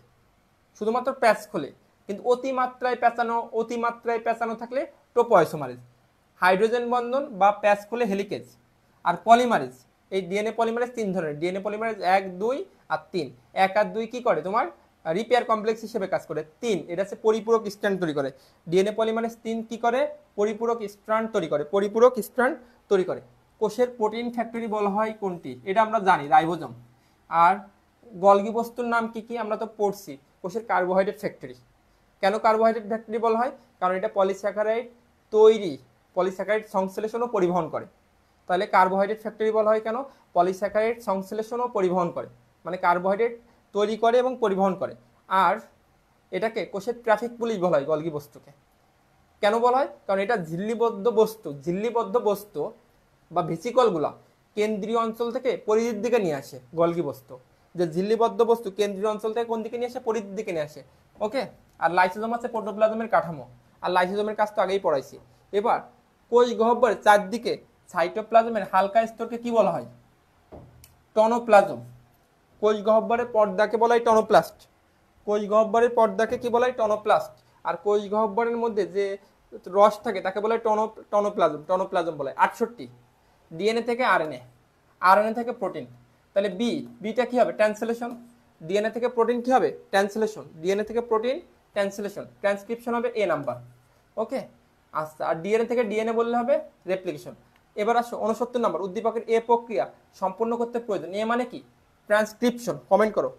শুধুমাত্র প্যাচ খোলে, কিন্তু অতিমাত্রায় পেঁচানো থাকলে টোপোআইসোমারেজ। হাইড্রোজেন বন্ধন বা প্যাচ খোলে হেলিকেজ। আর পলিমারেজ, এই ডিএনএ পলিমারেজ 3 ধরনের, ডিএনএ পলিমারেজ 1, 2 আর 3। 1 আর 2 কি করে? তোমার রিপেয়ার কমপ্লেক্স হিসেবে কাজ করে। 3 এটা হচ্ছে পরিপূরক স্ট্র্যান্ড তৈরি করে। ডিএনএ পলিমারেজ 3 কি করে? পরিপূরক স্ট্র্যান্ড তৈরি করে, পরিপূরক স্ট্র্যান্ড তৈরি করে। কোষের প্রোটিন ফ্যাক্টরি বলা হয় কোনটি? এটা আমরা জানি, রাইবোজোম। আর গলগি বস্তুর নাম কি কি? আমরা তো পড়ছি, কোষের কার্বোহাইড্রেট ফ্যাক্টরি। কেন কার্বোহাইড্রেট ফ্যাক্টরি বলা হয়? কারণ এটা পলিস্যাকারাইড তৈরি, পলিস্যাকারাইড সংশ্লেষণ ও পরিবহন করে। তাহলে কার্বোহাইড্রেট ফ্যাক্টরি বলা হয় কেন? পলিস্যাকারাইড সংশ্লেষণ ও পরিবহন করে, মানে কার্বোহাইড্রেট তৈরি করে এবং পরিবহন করে। আর এটাকে কোষের ট্রাফিক পুলিশ বলা হয় গলগি বস্তুকে। কেন বলা হয়? কারণ এটা ঝিল্লিবদ্ধ বস্তু বা ভেসিকলগুলা কেন্দ্রীয় অঞ্চল থেকে পরিধির দিকে নিয়ে আসে গলগি বস্তু। যে ঝিল্লিবদ্ধ বস্তু কেন্দ্রীয় অঞ্চল থেকে কোন দিকে নিয়ে আসে? পরিধির দিকে নিয়ে আসে। ওকে, আর লাইসোজোম আছে প্রোটোপ্লাজমের কাঠামো, আর লাইসোজোমের কাজ তো আগেই পড়াইছি। এবার কোষ গহ্বরের চারদিকে সাইটোপ্লাজমের হালকা স্তরকে কি বলা হয়? টনোপ্লাজম। কোষ গহ্বরের পর্দাকে বলা হয় টনোপ্লাস্ট। কোষ গহ্বরের পর্দাকে কি বলা হয়? টনোপ্লাস্ট। আর কোষ গহ্বরের মধ্যে যে রস থাকে তাকে বলা হয় টনোপ্লাজম বলা হয়। 68 ডিএনএ থেকে আরএনএ, আরএনএ থেকে প্রোটিন। তাহলে বিটা কি হবে? ট্রান্সলেশন। ডিএনএ থেকে প্রোটিন কি হবে? ট্রান্সলেশন। ডিএনএ থেকে প্রোটিন ট্রান্সলেশন, ট্রান্সক্রিপশন হবে এ নাম্বার। ওকে আচ্ছা, আর ডিএনএ থেকে ডিএনএ বললে হবে রেপ্লিকেশন। এবার আসো 69 নম্বর, উদ্দীপকের এ প্রক্রিয়া সম্পূর্ণ করতে প্রয়োজন। এ মানে কি? ট্রান্সক্রিপশন। কমেন্ট করো,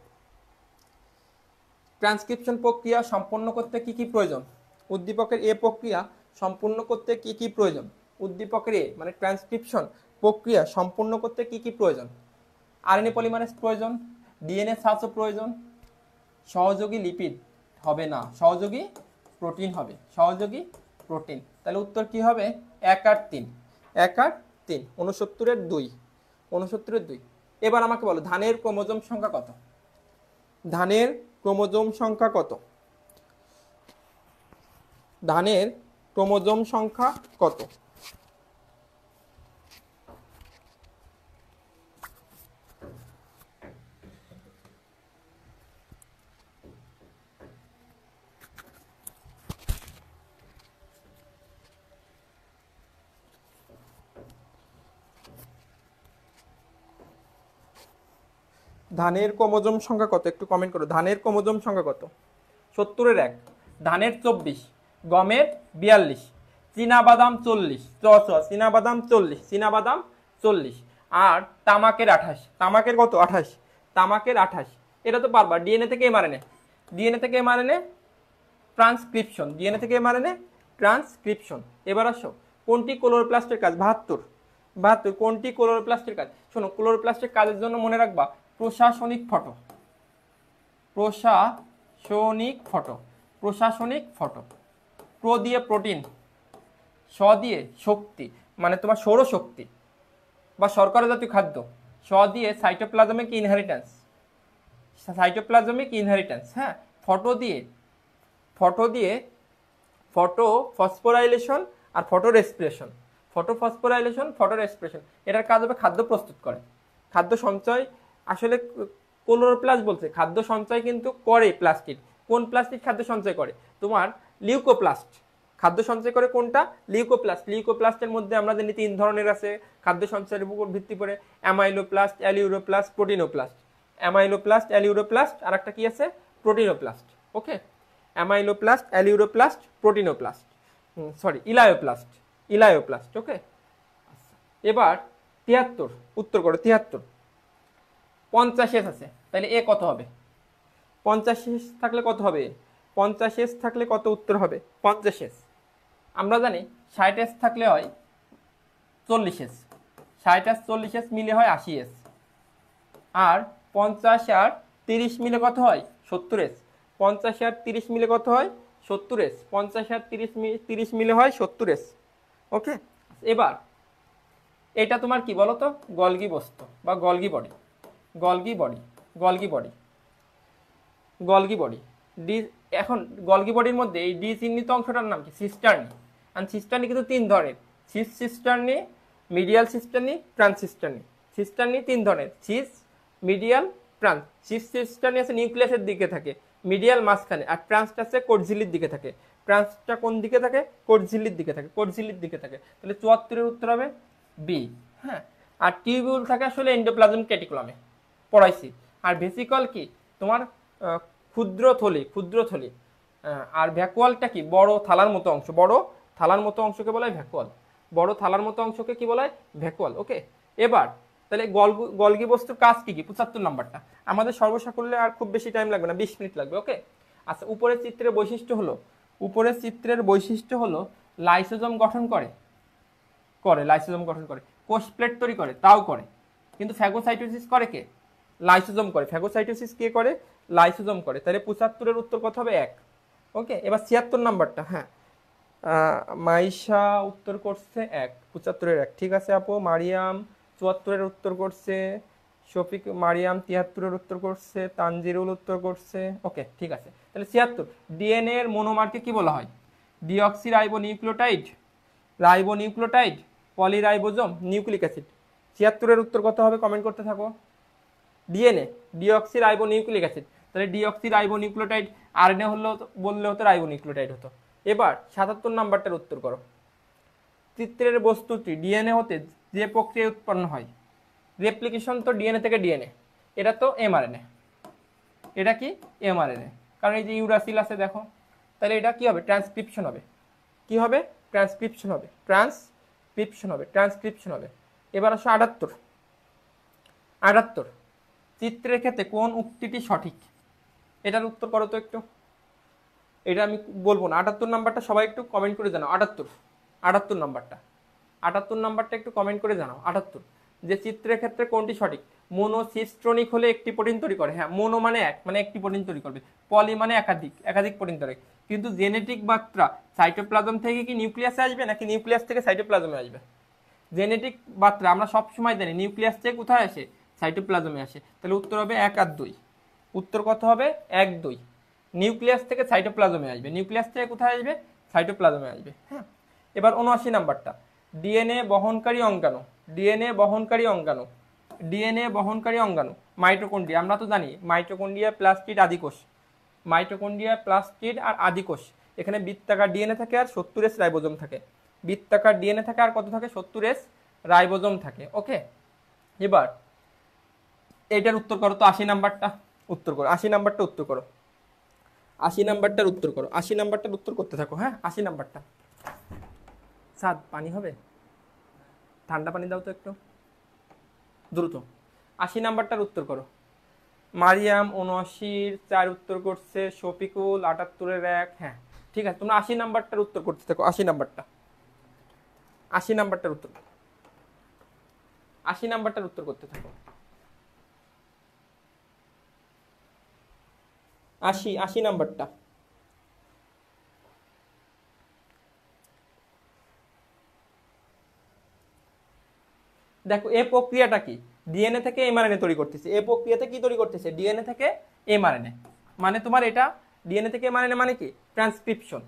ট্রান্সক্রিপশন প্রক্রিয়া সম্পন্ন করতে কি কি প্রয়োজন? উদ্দীপকের এ প্রক্রিয়া সম্পূর্ণ করতে কি কি প্রয়োজন? উদ্দীপকের এ মানে ট্রান্সক্রিপশন প্রক্রিয়া সম্পূর্ণ করতে কি কি প্রয়োজন? আরএনএ পলিমারেজ প্রয়োজন, ডিএনএ সার্চও প্রয়োজন, সহযোগী লিপিড হবে না, সহযোগী প্রোটিন হবে, সহযোগী প্রোটিন। তাহলে উত্তর কি হবে? 1 আর 3, 1 আর 3, 69-এর 2, 69-এর 2। এবার আমাকে বলো, ধানের ক্রোমোজোম সংখ্যা কত? ধানের ক্রোমোজোম সংখ্যা কত? ধানের ক্রোমোজোম সংখ্যা কত? ধানের ক্রোমোজোম সংখ্যা কত? একটু কমেন্ট করো, ধানের ক্রোমোজোম সংখ্যা কত? 70-এর 1, ধানের 24, গমের 42, চীনাবাদাম 40, চীনাবাদাম 40, চীনাবাদাম 40, আর তামাকের 28। তামাকের কত? 28, তামাকের 28। এটা তো পারবা। ডিএনএ থেকে এমআরএনএ, ডিএনএ থেকে এমআরএনএ ট্রান্সক্রিপশন, ডিএনএ থেকে এমআরএনএ ট্রান্সক্রিপশন। এবার আসো, কোনটি ক্লোরোপ্লাস্টের কাজ? 72 কোনটি ক্লোরোপ্লাস্টের কাজ? শোনো, ক্লোরোপ্লাস্টের কাজের জন্য মনে রাখবা প্রশাসনিক ফটো, প্রশাসনিক ফটো, প্রশাসনিক ফটো। প্রো দিয়ে প্রোটিন, স দিয়ে শক্তি মানে তোমার সৌরশক্তি বা শর্করা জাতীয় খাদ্য, স দিয়ে সাইটোপ্লাজমিক ইনহেরিটেন্স, সাইটোপ্লাজমিক ইনহেরিটেন্স। হ্যাঁ, ফটো দিয়ে ফটো ফসফোরাইলেশন আর photo respiration, photo phosphorylation, photo respiration. এটার কাজ হবে খাদ্য প্রস্তুত করে, খাদ্য সঞ্চয়। আসলে ক্লোরোপ্লাস্ট বলছে খাদ্য সঞ্চয় কিন্তু করে প্লাস্টিড। কোন প্লাস্টিড খাদ্য সঞ্চয় করে? তোমার লিউকোপ্লাস্ট খাদ্য সঞ্চয় করে। কোনটা? লিউকোপ্লাস্ট। লিউকোপ্লাস্টের মধ্যে আমরা জানি 3 ধরনের আছে খাদ্য সঞ্চয়ের উপর ভিত্তি করে, অ্যামাইলোপ্লাস্ট, অ্যালিউরোপ্লাস্ট, প্রোটিনোপ্লাস্ট। অ্যামাইলোপ্লাস্ট, অ্যালিউরোপ্লাস্ট, আর একটা কি আছে? প্রোটিনোপ্লাস্ট। ওকে, amyloplast, aleuroplast, প্রোটিনোপ্লাস্ট, sorry elaioplast, elaioplast. ওকে, এবার 73 উত্তর করো। 73 50 আছে, তাহলে এ কত হবে? 50 থাকলে কত হবে? 50 থাকলে কত উত্তর হবে? 50 আমরা জানি 60 থাকলে হয় 40, 60 40 মিলে হয় 80, আর 50 আর 30 মিলে কত হয়? 70। 50 আর 30 মিলে কত হয়? 70। 50 আর 30 মিলে হয় 70। ওকে, এবার এটা তোমার কি বলো তো? গলগি বস্তু বা Golgi body, Golgi body, Golgi body, Golgi body. D, এখন গলগি বডির মধ্যে এই ডি চিহ্নিত অংশটার নাম কি? সিস্টার্নি। আর সিস্টার্নি কিন্তু 3 ধরনের, cis cisternae, medial cisternae, trans cisternae. Cisternae 3 ধরনের, cis, medial, trans. Cis cisternae আছে নিউক্লিয়াসের দিকে থাকে, মিডিয়াল মাঝখানে, আর ট্রান্সটা আছে কোটঝিল্লির দিকে থাকে। ট্রান্সটা কোন দিকে থাকে? কোটঝিল্লির দিকে থাকে, কোটঝিল্লির দিকে থাকে। তাহলে 74 উত্তর হবে বি। হ্যাঁ, আর টিউবিউল থাকে আসলে এন্ডোপ্লাজমিক রেটিকুলামে, পড়াইছি। আর ভেসিকল কি? তোমার ক্ষুদ্র থলি, ক্ষুদ্র থলি। আর ভ্যাকুয়ালটা কি? বড় থালার মতো অংশ, বড় থালার মতো অংশকে বলা হয় ভ্যাকুয়াল, বড় থালার মতো অংশকে কি বলা হয়? ভ্যাকুয়াল। ওকে, এবার তাহলে গলগি বস্তুর কাজ কি কি? 75 নাম্বারটা আমাদের সর্বসাকুল্যে আর খুব বেশি টাইম লাগবে না, 20 মিনিট লাগবে। ওকে, আচ্ছা, উপরের চিত্রের বৈশিষ্ট্য হলো, উপরের চিত্রের বৈশিষ্ট্য হলো লাইসোজোম গঠন করে, করে লাইসোজোম গঠন করে, কোষ প্লেট তৈরি করে, তাও করে, কিন্তু ফ্যাগোসাইটোসিস করে কে? লাইসোজোম করে। ফ্যাগোসাইটোসিস কে করে? লাইসোজোম করে। তাহলে 75 উত্তর কত হবে? 1। ওকে, এবার 76 নাম্বারটা। হ্যাঁ, মাইশা উত্তর করছে 1, 75 1। ঠিক আছে আপু। মারিয়াম 74 উত্তর করছে, শফিক মারিয়াম 73 উত্তর করছে, তানজিরুল উত্তর করছে। ওকে, ঠিক আছে। তাহলে 76, ডিএনএ এর মনোমারকে কি বলা হয়? Deoxy ribonucleotide, ribonucleotide, polyribosome, nucleic acid. 76 উত্তর কত হবে? কমেন্ট করতে থাকো। DNA, deoxy ribonucleic acid. তাহলে ডিঅক্সি রাইবোনিউক্লিওটাইড, আরএনএ হলো, বললে হতো রাইবোনিউক্লিওটাইড হতো। এবার 77 নাম্বারটার উত্তর করো। চিত্রের বস্তুটি ডিএনএ হতে যে প্রক্রিয়ায় উৎপন্ন হয়, রেপ্লিকেশন তো ডিএনএ থেকে ডিএনএ, এটা তো এমআরএনএ, এটা কি? এমআরএনএ। কারণ এই যে ইউরাসিল আছে দেখো, তাহলে এটা কি হবে? ট্রান্সক্রিপশন হবে। কি হবে? ট্রান্সক্রিপশন হবে, ট্রান্সক্রিপশন হবে, ট্রান্সক্রিপশন হবে। এবার আসো 78। 78, চিত্রের ক্ষেত্রে কোন উক্তিটি সঠিক? এটার উত্তর করো তো একটু। এটা আমি বলবো না। 78 নাম্বারটা সবাই একটু কমেন্ট করে জানাও। 78, 78 নাম্বারটা, 78 নাম্বারটা একটু কমেন্ট করে জানাও। 78, যে চিত্রের ক্ষেত্রে কোনটি সঠিক? মোনোসিস্ট্রনিক হলে একটি প্রোটিন তৈরি করে। হ্যাঁ, মোনো মানে এক, মানে একটি প্রোটিন তৈরি করবে। পলি মানে একাধিক, একাধিক প্রোটিন তৈরি। কিন্তু জেনেটিক মাত্রা সাইটোপ্লাজম থেকে কি নিউক্লিয়াসে আসবে, নাকি নিউক্লিয়াস থেকে সাইটোপ্লাজমে আসবে? জেনেটিক মাত্রা আমরা সবসময় জানি নিউক্লিয়াস থেকে কোথায় আসে? সাইটোপ্লাজমে আসে। তাহলে উত্তর হবে 1 আর 2। উত্তর কত হবে? 1 2। নিউক্লিয়াস থেকে সাইটোপ্লাজমে আসবে, নিউক্লিয়াস থেকে কোথায় আসবে? সাইটোপ্লাজমে আসবে। হ্যাঁ, এবার 79 নাম্বারটা, ডিএনএ বহনকারী অঙ্গাণু, ডিএনএ বহনকারী অঙ্গাণু, ডিএনএ বহনকারী অঙ্গাণু, মাইটোকন্ড্রিয়া। আমরা তো জানি মাইটোকন্ড্রিয়া, প্লাস্টিড, আদিকোষ। মাইটোকন্ড্রিয়া, প্লাস্টিড আর আদিকোষ। এখানে বৃত্তাকার ডিএনএ থাকে আর 70S রাইবোজোম থাকে। বৃত্তাকার ডিএনএ থাকে আর কত থাকে? 70S রাইবোজোম থাকে। ওকে, এবার এইটার উত্তর করো তো। 80 নাম্বারটা উত্তর করো, 80 নাম্বারটা উত্তর করো, 80 নাম্বারটার উত্তর করো, 80 নাম্বারটার উত্তর করতে থাকো। হ্যাঁ, 80 নাম্বারটা। স্যার পানি হবে? ঠান্ডা পানি দাও তো একটু দ্রুত। 80 নাম্বারটার উত্তর করো। মারিয়াম 79 4 উত্তর করছে, শফিকুল 78 1। হ্যাঁ, ঠিক আছে, তোমরা 80 নাম্বারটার উত্তর করতে থাকো। 80 নাম্বারটা, 80 নাম্বারটার উত্তর, 80 নাম্বারটার উত্তর করতে থাকো। 80, 80 নাম্বারটা। দেখো এই প্রক্রিয়াটা কি? ডিএনএ থেকে এমআরএনএ তৈরি করতেছে। এই প্রক্রিয়াতে কি তৈরি করতেছে? ডিএনএ থেকে এমআরএনএ। মানে তোমার এটা ডিএনএ থেকে এমআরএনএ মানে কি? Transcription,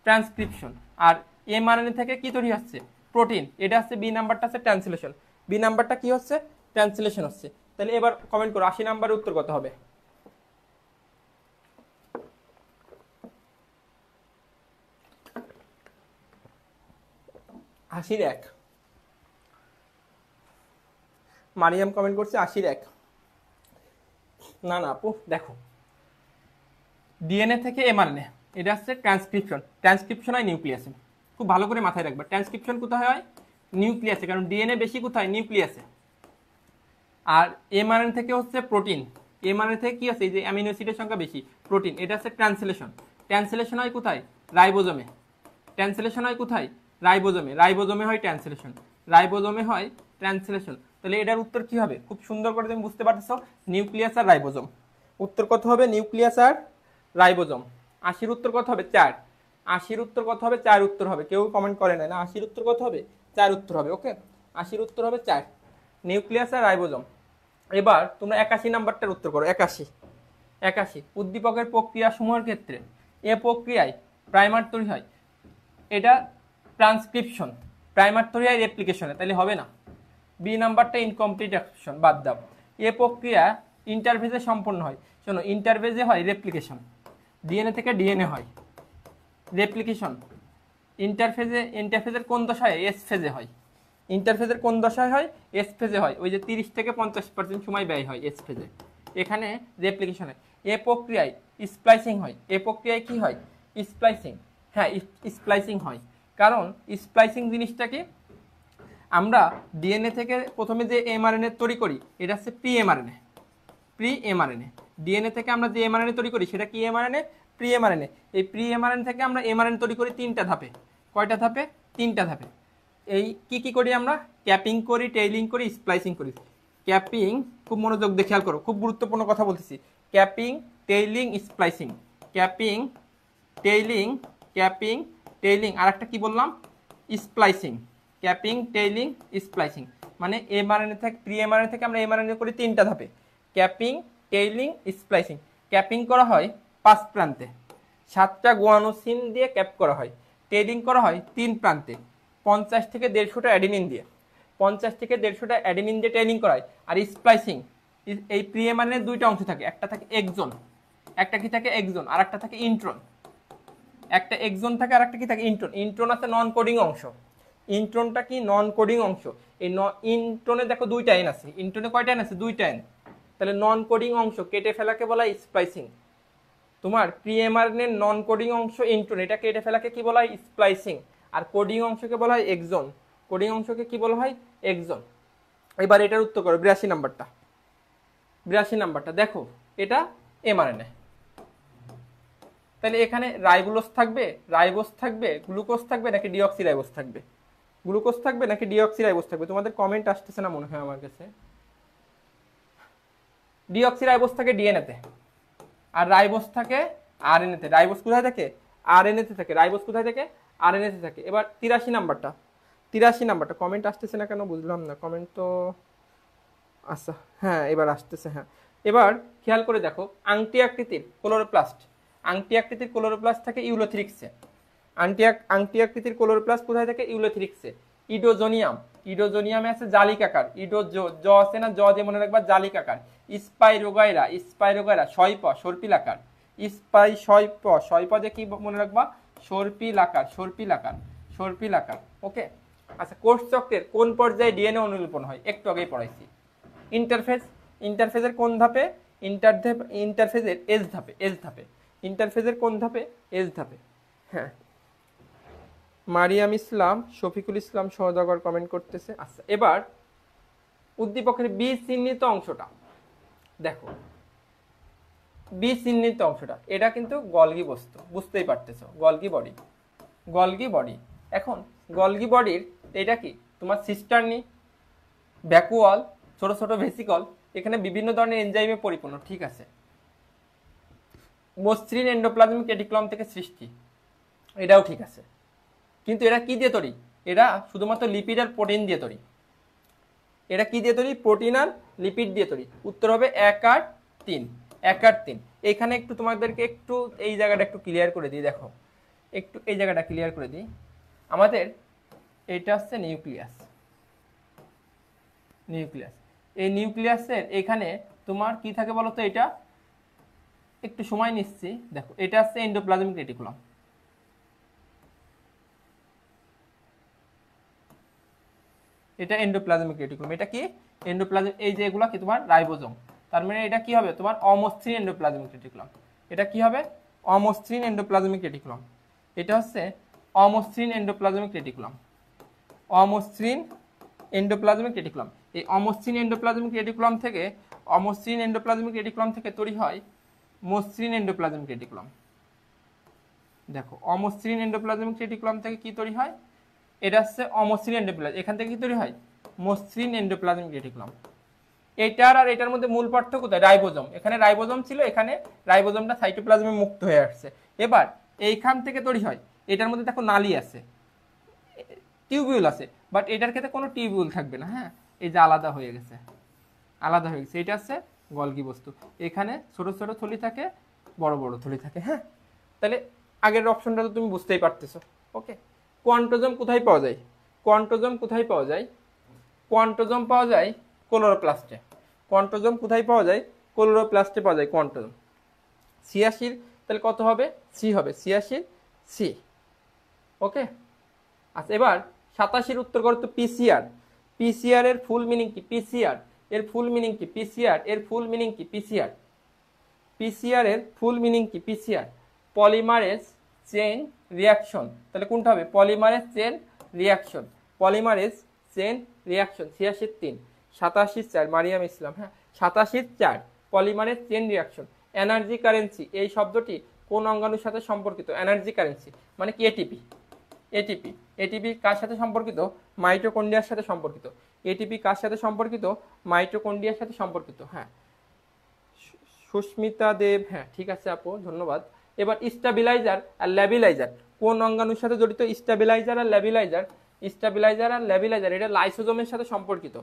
transcription. আর এমআরএনএ থেকে কি তৈরি হচ্ছে? প্রোটিন। এটা হচ্ছে বি নাম্বারটা, হচ্ছে ট্রান্সলেশন। বি নাম্বারটা কি হচ্ছে? ট্রান্সলেশন হচ্ছে। তাহলে এবার কমেন্ট করো 80 নাম্বারের উত্তর কত হবে? 80 1। মারিয়াম কমেন্ট করছে 80 1। না না আপু, দেখো ডিএনএ থেকে এমআরএনএ, এটা হচ্ছে ট্রান্সক্রিপশন। ট্রান্সক্রিপশন হয় নিউক্লিয়াসে। খুব ভালো করে মাথায় রাখবা, ট্রান্সক্রিপশন কোথায় হয়? নিউক্লিয়াসে, কারণ ডিএনএ বেশি কোথায়? নিউক্লিয়াসে। আর এমআরএনএ থেকে হচ্ছে প্রোটিন। এমআরএনএ থেকে কি আছে? এই যে অ্যামিনো অ্যাসিডের সংখ্যা বেশি, প্রোটিন। এটা হচ্ছে ট্রান্সলেশন। ট্রান্সলেশন হয় কোথায়? রাইবোজোমে। ট্রান্সলেশন হয় কোথায়? রাইবোজোমে। রাইবোজোমে হয় ট্রান্সলেশন। রাইবোজোমে হয় ট্রান্সলেশন। তাহলে এটার উত্তর কি হবে? খুব সুন্দর করে তুমি বুঝতে পারতেছো, নিউক্লিয়াস আর রাইবোজোম। উত্তর কত হবে? নিউক্লিয়াস আর রাইবোজোম। 80-র উত্তর কত হবে? 4। 80-র উত্তর কত হবে? 4 উত্তর হবে। কেউ কমেন্ট করে না, 80-র উত্তর কত হবে? 4 উত্তর হবে। ওকে, 80-র উত্তর হবে 4, নিউক্লিয়াস আর রাইবোজোম। এবার তোমরা 81 নাম্বারটার উত্তর করো। 81 উদ্দীপকের প্রক্রিয়া সমূহের ক্ষেত্রে এ প্রক্রিয়ায় প্রাইমার তৈরি হয়, এটা ট্রান্সক্রিপশন। প্রাইমার তৈরি হয় রেপ্লিকেশনে, তাহলে হবে না। বি নাম্বারটা ইনকমপ্লিট অ্যাকশন, বাদ দাও। এ প্রক্রিয়া ইন্টারফেজে সম্পন্ন হয়। শোনো, ইন্টারফেজে হয় রেপ্লিকেশন, ডিএনএ থেকে ডিএনএ হয় রেপ্লিকেশন। ইন্টারফেজের কোন দশায়? এস ফেজে হয়। ইন্টারফেজের কোন দশায় হয়? এস ফেজে হয়। ওই যে 30 থেকে 50% সময় ব্যয় হয় এস ফেজে, এখানে রেপ্লিকেশন হয়। এ প্রক্রিয়ায় স্প্লাইসিং হয়। এ প্রক্রিয়ায় কি হয়? স্প্লাইসিং। হ্যাঁ, স্প্লাইসিং হয়। কারণ স্প্লাইসিং জিনিসটা কি? আমরা ডিএনএ থেকে প্রথমে যে এমআরএনএ তৈরি করি, এটা হচ্ছে pre mRNA. Pre mRNA, DNA থেকে আমরা যে এমআরএনএ তৈরি করি সেটা কি এমআরএনএ? Pre mRNA. এই প্রি এমআরএনএ থেকে আমরা এমআরএনএ তৈরি করি 3টা ধাপে। কয়টা ধাপে? 3টা ধাপে। এই কি কি করি আমরা? ক্যাপিং করি, টেইলিং করি, স্প্লাইসিং করি। ক্যাপিং, খুব মনোযোগ দিয়ে খেয়াল করো, খুব গুরুত্বপূর্ণ কথা বলতেছি। Capping, tailing, splicing. Capping, tailing, capping, tailing, আর একটা কি বললাম? স্প্লাইসিং। Capping, tailing, splicing. মানে এমআরএনএ থেকে, প্রি এমআরএনএ থেকে আমরা এমআরএনএ করি 3টা ধাপে: ক্যাপিং, টেইলিং, স্প্লাইসিং। ক্যাপিং করা হয় 5 প্রান্তে, 7টা গুয়ানোসিন দিয়ে ক্যাপ করা হয়। টেইলিং করা হয় 3 প্রান্তে, 50 থেকে 150টা অ্যাডিনিন দিয়ে। 50 থেকে 150টা অ্যাডিনিন দিয়ে টেইলিং করা হয়। আর স্প্লাইসিং, এই প্রি এমআরএনএ 2টা অংশ থাকে, একটা থাকে এক্সন, একটা কি থাকে? এক্সন, আর একটা থাকে ইন্ট্রন। একটা এক্সন থাকে আর একটা কি থাকে? ইন্ট্রন। ইন্ট্রন আছে নন কোডিং অংশ। ইন্ট্রনটা কি? নন কোডিং অংশ। এই ইন্ট্রনে দেখো 2টা এন আছে। ইন্ট্রনে কয়টা এন আছে? 2টা এন। তাহলে নন কোডিং অংশ কেটে ফেলাকে বলা হয় স্প্লাইসিং। তোমার প্রি এমআরএনএ নন কোডিং অংশ ইন্ট্রন, এটা কেটে ফেলাকে কি বলা হয়? স্প্লাইসিং। আর কোডিং অংশকে বলা হয় এক্সন। কোডিং অংশকে কি বলা হয়? এক্সন। এবার এটার উত্তর করো, 82 নাম্বারটা। 82 নাম্বারটা দেখো, এটা এমআরএনএ। তাহলে এখানে রাইবোলোজ থাকবে, রাইবোজ থাকবে, গ্লুকোজ থাকবে নাকি ডিঅক্সিরাইবোজ থাকবে? গ্লুকোজ থাকবে নাকি ডিঅক্সিরাইবোজ থাকবে? তোমাদের কমেন্ট আসতেছে না মনে হয় আমার কাছে। ডিঅক্সিরাইবোজ থাকে ডিএনএতে, আর রাইবোজ থাকে আরএনএতে। রাইবোজ কোথায় থাকে? আরএনএতে থাকে। রাইবোজ কোথায় থাকে? আরএনএতে থাকে। এবার 83 নাম্বারটা। 83 নাম্বারটা কমেন্ট আসতেছে না কেন বুঝলাম না। কমেন্ট তো আচ্ছা, হ্যাঁ এবার আসতেছে। হ্যাঁ, এবার খেয়াল করে দেখো, আংটি আকৃতির ক্লোরোপ্লাস্ট। আংটি আকৃতির ক্লোরোপ্লাস্ট থাকে ইউলোথ্রিক্সে। আংটি আকৃতির ক্লোরোপ্লাস্ট কোথায় থাকে? ইউলোথ্রিক্সে। ইডোজোনিয়াম, ইডোজোনিয়ামে আছে জালিকাকার। জ আছে না? জ যে মনে রাখবা, জালিকাকার। Spirogyra, spirogyra সইপ, সর্পিলাকার। সইপ যে কি মনে রাখবা? সর্পিলাকার, সর্পিলাকার, সর্পিলাকার। ওকে, আচ্ছা, কোষ চক্রের কোন পর্যায়ে ডিএনএ অনুলিপন হয়? একটু আগেই পড়াইছি। ইন্টারফেজ, ইন্টারফেজের কোন ধাপে? ইন্টারফেজের এস ধাপে, এস ধাপে। ইন্টারফেজের কোন ধাপে? এস ধাপে। হ্যাঁ, মারিয়াম ইসলাম, শফিকুল ইসলাম সওদাগর কমেন্ট করতেছে। আচ্ছা, এবার উদ্দীপকের বি চিহ্নিত অংশটা দেখো। বি চিহ্নিত অংশটা, এটা কিন্তু গলগি বস্তু, বুঝতেই পারতেছো, গলগি বডি। Golgi body. এখন গলগি বডির এটা কি? তোমার সিস্টার্নি, ভ্যাকুয়াল, ছোট ছোট ভেসিকল, এখানে বিভিন্ন ধরনের এনজাইমে পরিপূর্ণ, ঠিক আছে। মসৃণ এন্ডোপ্লাজমিক রেটিকুলাম থেকে সৃষ্টি, এটাও ঠিক আছে। কিন্তু এরা কি দিয়ে তৈরি? এরা শুধুমাত্র লিপিড আর প্রোটিন দিয়ে তৈরি। এরা কি দিয়ে তৈরি? প্রোটিন আর লিপিড দিয়ে তৈরি। উত্তর হবে 1 আর 3। 1 আর 3। এখানে একটু তোমাদেরকে একটু এই জায়গাটা একটু ক্লিয়ার করে দিই। দেখো, একটু এই জায়গাটা ক্লিয়ার করে দিই। আমাদের এটা হচ্ছে নিউক্লিয়াস। নিউক্লিয়াস, এই নিউক্লিয়াসের এখানে তোমার কি থাকে বলো তো? এটা একটু সময় নিচ্ছি। দেখো, এটা হচ্ছে এন্ডোপ্লাজমিক রেটিকুলাম। এটা এন্ডোপ্লাজমিক রেটিকুলাম। এটা কি? এন্ডোপ্লাজম। এই যে এগুলা কি? তোমার রাইবোজোম। তার মানে এটা কি হবে? তোমার অমসৃণ এন্ডোপ্লাজমিক রেটিকুলাম। এটা কি হবে? অমসৃণ এন্ডোপ্লাজমিক রেটিকুলাম। এটা হচ্ছে অমসৃণ এন্ডোপ্লাজমিক রেটিকুলাম। অমসৃণ এন্ডোপ্লাজমিক রেটিকুলাম। এই অমসৃণ এন্ডোপ্লাজমিক রেটিকুলাম থেকে তৈরি হয় মসৃণ এন্ডোপ্লাজমিক রেটিকুলাম। দেখো অমসৃণ এন্ডোপ্লাজমিক রেটিকুলাম থেকে কি তৈরি হয়? এটা হচ্ছে অমসৃণ এন্ডোপ্লাজম। এখান থেকে কি তৈরি হয়? মসৃণ এন্ডোপ্লাজমিক রেটিকুলাম। এটার আর এটার মধ্যে মূল পার্থক্য কোথায়? রাইবোজোম। এখানে রাইবোজোম ছিল, এখানে রাইবোজোমটা সাইটোপ্লাজমে মুক্ত হয়ে আসছে। এবার এইখান থেকে তৈরি হয়, এটার মধ্যে দেখো নালী আছে, টিউবিউল আছে, বাট এটার ক্ষেত্রে কোনো টিউবিউল থাকবে না। হ্যাঁ, এই যে আলাদা হয়ে গেছে, এটা হচ্ছে গলগি বস্তু। এখানে ছোট ছোট থলি থাকে, বড় বড় থলি থাকে। হ্যাঁ, তাহলে আগের অপশনটা তো তুমি বুঝতেই পারতেছো। ওকে, কোয়ান্টোজোম কোথায় পাওয়া যায়? কোয়ান্টোজোম পাওয়া যায় ক্লোরোপ্লাস্টে। কোয়ান্টোজোম কোথায় পাওয়া যায়? ক্লোরোপ্লাস্টে পাওয়া যায় কোয়ান্টোজোম। 86 তাহলে কত হবে? সি হবে, 86 সি। ওকে, আচ্ছা এবার 87 উত্তর করো তো। পিসিআর। পিসিআর এর ফুল মিনিং কি? পিসিআর এর ফুল মিনিং কি? PCR polymerase chain reaction. তাহলে কোনটা হবে? Polymerase chain reaction. 86 3 87 4 মারিয়াম ইসলাম। হ্যাঁ, 87 4 polymerase chain reaction. Energy currency এই শব্দটি কোন অঙ্গাণুর সাথে সম্পর্কিত? এনার্জি কারেন্সি মানে কি? এটিপি কার সাথে সম্পর্কিত? মাইটোকন্ড্রিয়ার সাথে সম্পর্কিত। মাইটোকন্ড্রিয়ার সাথে সম্পর্কিত। হ্যাঁ, সুস্মিতা দেব। হ্যাঁ ঠিক আছে আপু, ধন্যবাদ। এবার স্টেবিলাইজার আর ল্যাবিলাইজার কোন অঙ্গাণুর সাথে জড়িত? স্টেবিলাইজার আর ল্যাবিলাইজার এটা লাইসোজোমের সাথে সম্পর্কিত।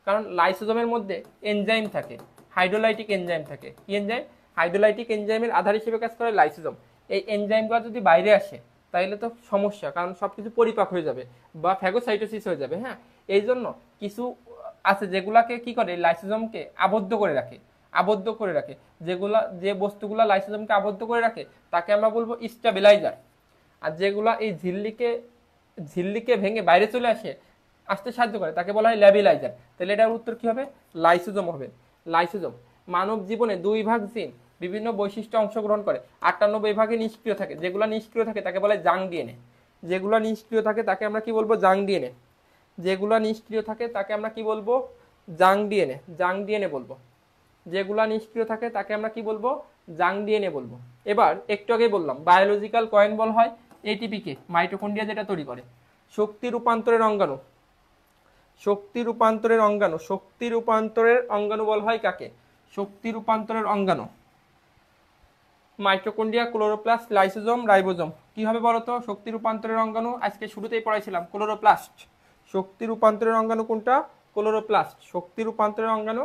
কারণ লাইসোজোমের মধ্যে এনজাইম থাকে, হাইড্রোলাইটিক এনজাইম থাকে। কি এনজাইম? হাইড্রোলাইটিক এনজাইমের আধার হিসেবে কাজ করে লাইসোজোম। এই এনজাইমগুলো যদি বাইরে আসে তাইলে তো সমস্যা, কারণ সবকিছু পরিপাক হয়ে যাবে বা ফ্যাগোসাইটোসিস হয়ে যাবে। হ্যাঁ, এই জন্য কিছু আছে যেগুলাকে কি করে? লাইসোজোমকে আবদ্ধ করে রাখে। যে বস্তুগুলা লাইসোজোমকে আবদ্ধ করে রাখে তাকে আমরা বলবো স্টেবিলাইজার। আর যেগুলা এই ঝিল্লিকে ভেঙে বাইরে চলে আসতে সাহায্য করে তাকে বলা হয় ল্যাবিলাইজার। তাহলে এটার উত্তর কি হবে? লাইসোজোম হবে। মানব জীবনে 2 ভাগ জিন বিভিন্ন বৈশিষ্ট্য অংশগ্রহণ করে, 98 ভাগে নিষ্ক্রিয় থাকে। যেগুলো নিষ্ক্রিয় থাকে তাকে বলে জাং ডিএনএ। তাকে আমরা কি বলবো? জাং ডিএনএ বলবো। এবার একটু আগে বললাম বায়োলজিক্যাল কয়েন বল হয় এটিপি কে, মাইটোকন্ড্রিয়া যেটা তৈরি করে। শক্তি রূপান্তরের অঙ্গাণু বল হয় কাকে? শক্তি রূপান্তরের অঙ্গাণু মাইটোকন্ড্রিয়া, ক্লোরোপ্লাস্ট, লাইসোজোম, রাইবোজোম। কি হবে বলো তো? শক্তি রূপান্তরের অঙ্গাণু আজকে শুরুতেই পড়াইছিলাম, ক্লোরোপ্লাস্ট। শক্তি রূপান্তরের অঙ্গাণু কোনটা? ক্লোরোপ্লাস্ট। শক্তি রূপান্তরের অঙ্গাণু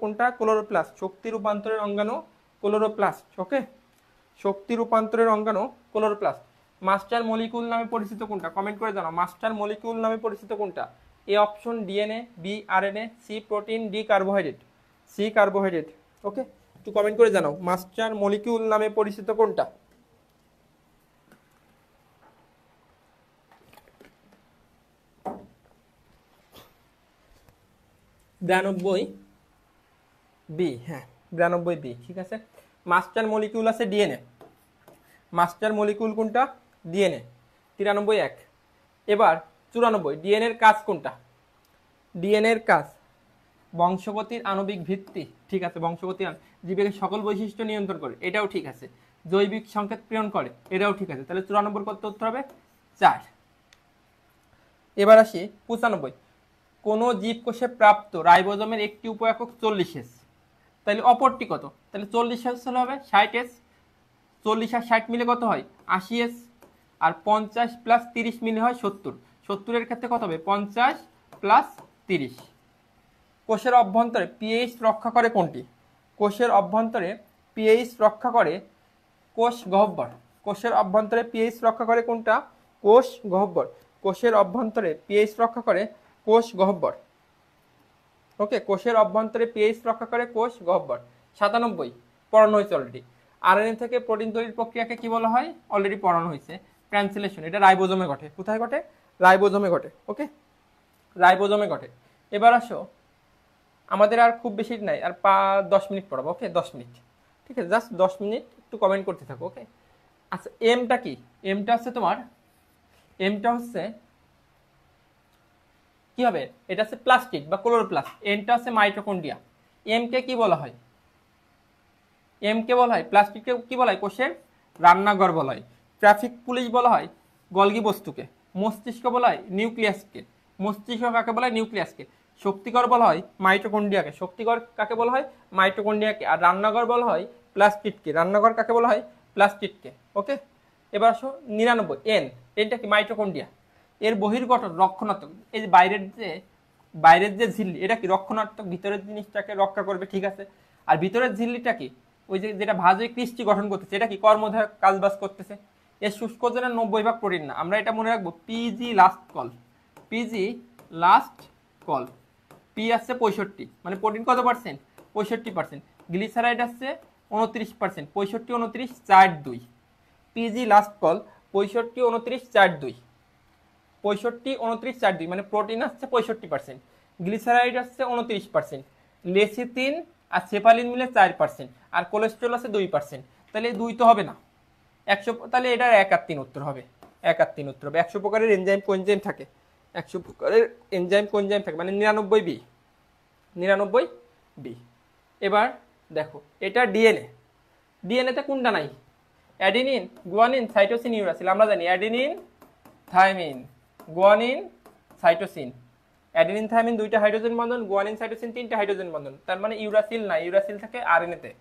কোনটা? ক্লোরোপ্লাস্ট। ওকে, শক্তি রূপান্তরের অঙ্গাণু ক্লোরোপ্লাস্ট। মাস্টার মলিকিউল নামে পরিচিত কোনটা? কমেন্ট করে জানাও, মাস্টার মলিকিউল নামে পরিচিত কোনটা? A option DNA, B RNA, C protein, D carbohydrate. Okay, একটু কমেন্ট করে জানাও মাস্টার মলিকিউল নামে পরিচিত কোনটা? বি। হ্যাঁ, 92 বি। ঠিক আছে, মাস্টার মলিকিউল আছে ডিএনএ। মাস্টার মলিকিউল কোনটা? ডিএনএ। 93 1। এবার 94 ডিএনএর কাজ কোনটা? ডিএনএর কাজ বংশগতির আণবিক ভিত্তি। ঠিক আছে, জীবের সকল বৈশিষ্ট্য নিয়ন্ত্রণ করে, এটাও ঠিক আছে। জৈবিক সংকেত প্রেরণ করে, এটাও ঠিক আছে। তাহলে 94 কত উত্তর হবে? 4। এবার আসি 95। কোন জীবকোষে প্রাপ্ত রাইবোজোমের একটি উপ-একক 40S, তাহলে অপরটি কত? তাহলে 40S হলে হবে 60S। 40 আর 60 মিলে কত হয়? 80S। আর 50 প্লাস 30 মিলে হয় 70। 70 ক্ষেত্রে কত হবে? 50 প্লাস 30। কোষের অভ্যন্তরে পিএইচ রক্ষা করে কোনটি? কোষের অভ্যন্তরে পিএইচ রক্ষা করে কোষ গহ্বর। কোষের অভ্যন্তরে পিএইচ রক্ষা করে কোনটা? কোষ গহ্বর। কোষের অভ্যন্তরে পিএইচ রক্ষা করে কোষ গহ্বর। ওকে, কোষের অভ্যন্তরে পিএইচ রক্ষা করে কোষ গহ্বর। 97 পড়ানো হয়েছে অলরেডি। আরএনএ থেকে প্রোটিন তৈরির প্রক্রিয়াকে কি বলা হয়? অলরেডি পড়ানো হয়েছে, ট্রান্সলেশন। এটা রাইবোজোমে ঘটে। কোথায় ঘটে? রাইবোজোমে ঘটে। ওকে, রাইবোজোমে ঘটে। এবার আসো, আমাদের আর খুব বেশি নাই, আর 10 মিনিট পড়াবো। ওকে, 10 মিনিট। ঠিক আছে, জাস্ট 10 মিনিট একটু কমেন্ট করতে থাকো, ওকে। আচ্ছা এমটা কি? এমটা হচ্ছে তোমার, এমটা হচ্ছে কি হবে, এটা হচ্ছে প্লাস্টিড বা ক্লোরোপ্লাস্ট, এনটা হচ্ছে মাইটোকন্ড্রিয়া। এম কে কি বলা হয়? এম কে বলা হয়, প্লাস্টিককে কি বলা হয়, কোষের রান্নাঘর বলা হয়। ট্রাফিক পুলিশ বলা হয় গলগি বস্তুকে। মস্তিষ্ক বলা হয় নিউক্লিয়াসকে। মস্তিষ্ক কাকে বলা হয়? নিউক্লিয়াসকে। শক্তিকর বলা হয় মাইটোকন্ড্রিয়াকে। শক্তিকর কাকে বলা হয়? মাইটোকন্ড্রিয়াকে। আর রান্নাঘর বলা হয় প্লাস্টিডকে। রান্নাঘর কাকে বলা হয়? প্লাস্টিডকে, ওকে। এবার আসো 99, এনটা কি? মাইটোকন্ড্রিয়া। এর বহির্গঠন রক্ষণাত্মক। এই যে বাইরের যে ঝিল্লি, এটা কি রক্ষণাত্মক, ভিতরের জিনিসটাকে রক্ষা করবে, ঠিক আছে। আর ভিতরের ঝিল্লিটা কি? ওই যে যেটা ভাজে কৃষ্টি গঠন করতেছে, এটা কি কর্মধারক কাজবাজ করতেছে। এর শুষ্ক ওজনের 90 ভাগ প্রোটিন না, আমরা এটা মনে রাখবো। PG last call, PG last call. P আসছে 65, মানে প্রোটিন কত পার্সেন্ট? 65%। গ্লিসারাইড আসছে 29%। 65, 29, 4-2। PG last call 65, 29, 4-2। 65, 29, 4-2, মানে প্রোটিন আসছে 65%, গ্লিসারাইড আসছে 29%, লেসিথিন আর সেপালিন মিলে 4%, আর কোলেস্ট্রল আছে 2%। তাহলে 2 তো হবে না, 100, তাহলে এটার 1 আর 3 উত্তর হবে। 1 আর 3 উত্তর হবে। 100 প্রকারের এনজাইম কোএনজাইম থাকে, 100 প্রকারের এনজাইম কোএনজাইম থাকে, মানে 99 বি, 99 বি। এবার দেখো এটা ডিএনএ। ডিএনএতে কোনটা নাই? Adenine, guanine, cytosine, uracil. আমরা জানি adenine, thymine, guanine, cytosine. Adenine thymine 2টা হাইড্রোজেন বন্ধন, গুয়ানিন সাইটোসিন 3টা হাইড্রোজেন বন্ধন। তার মানে ইউরাসিল নাই, ইউরাসিল থাকে আরএনএতে।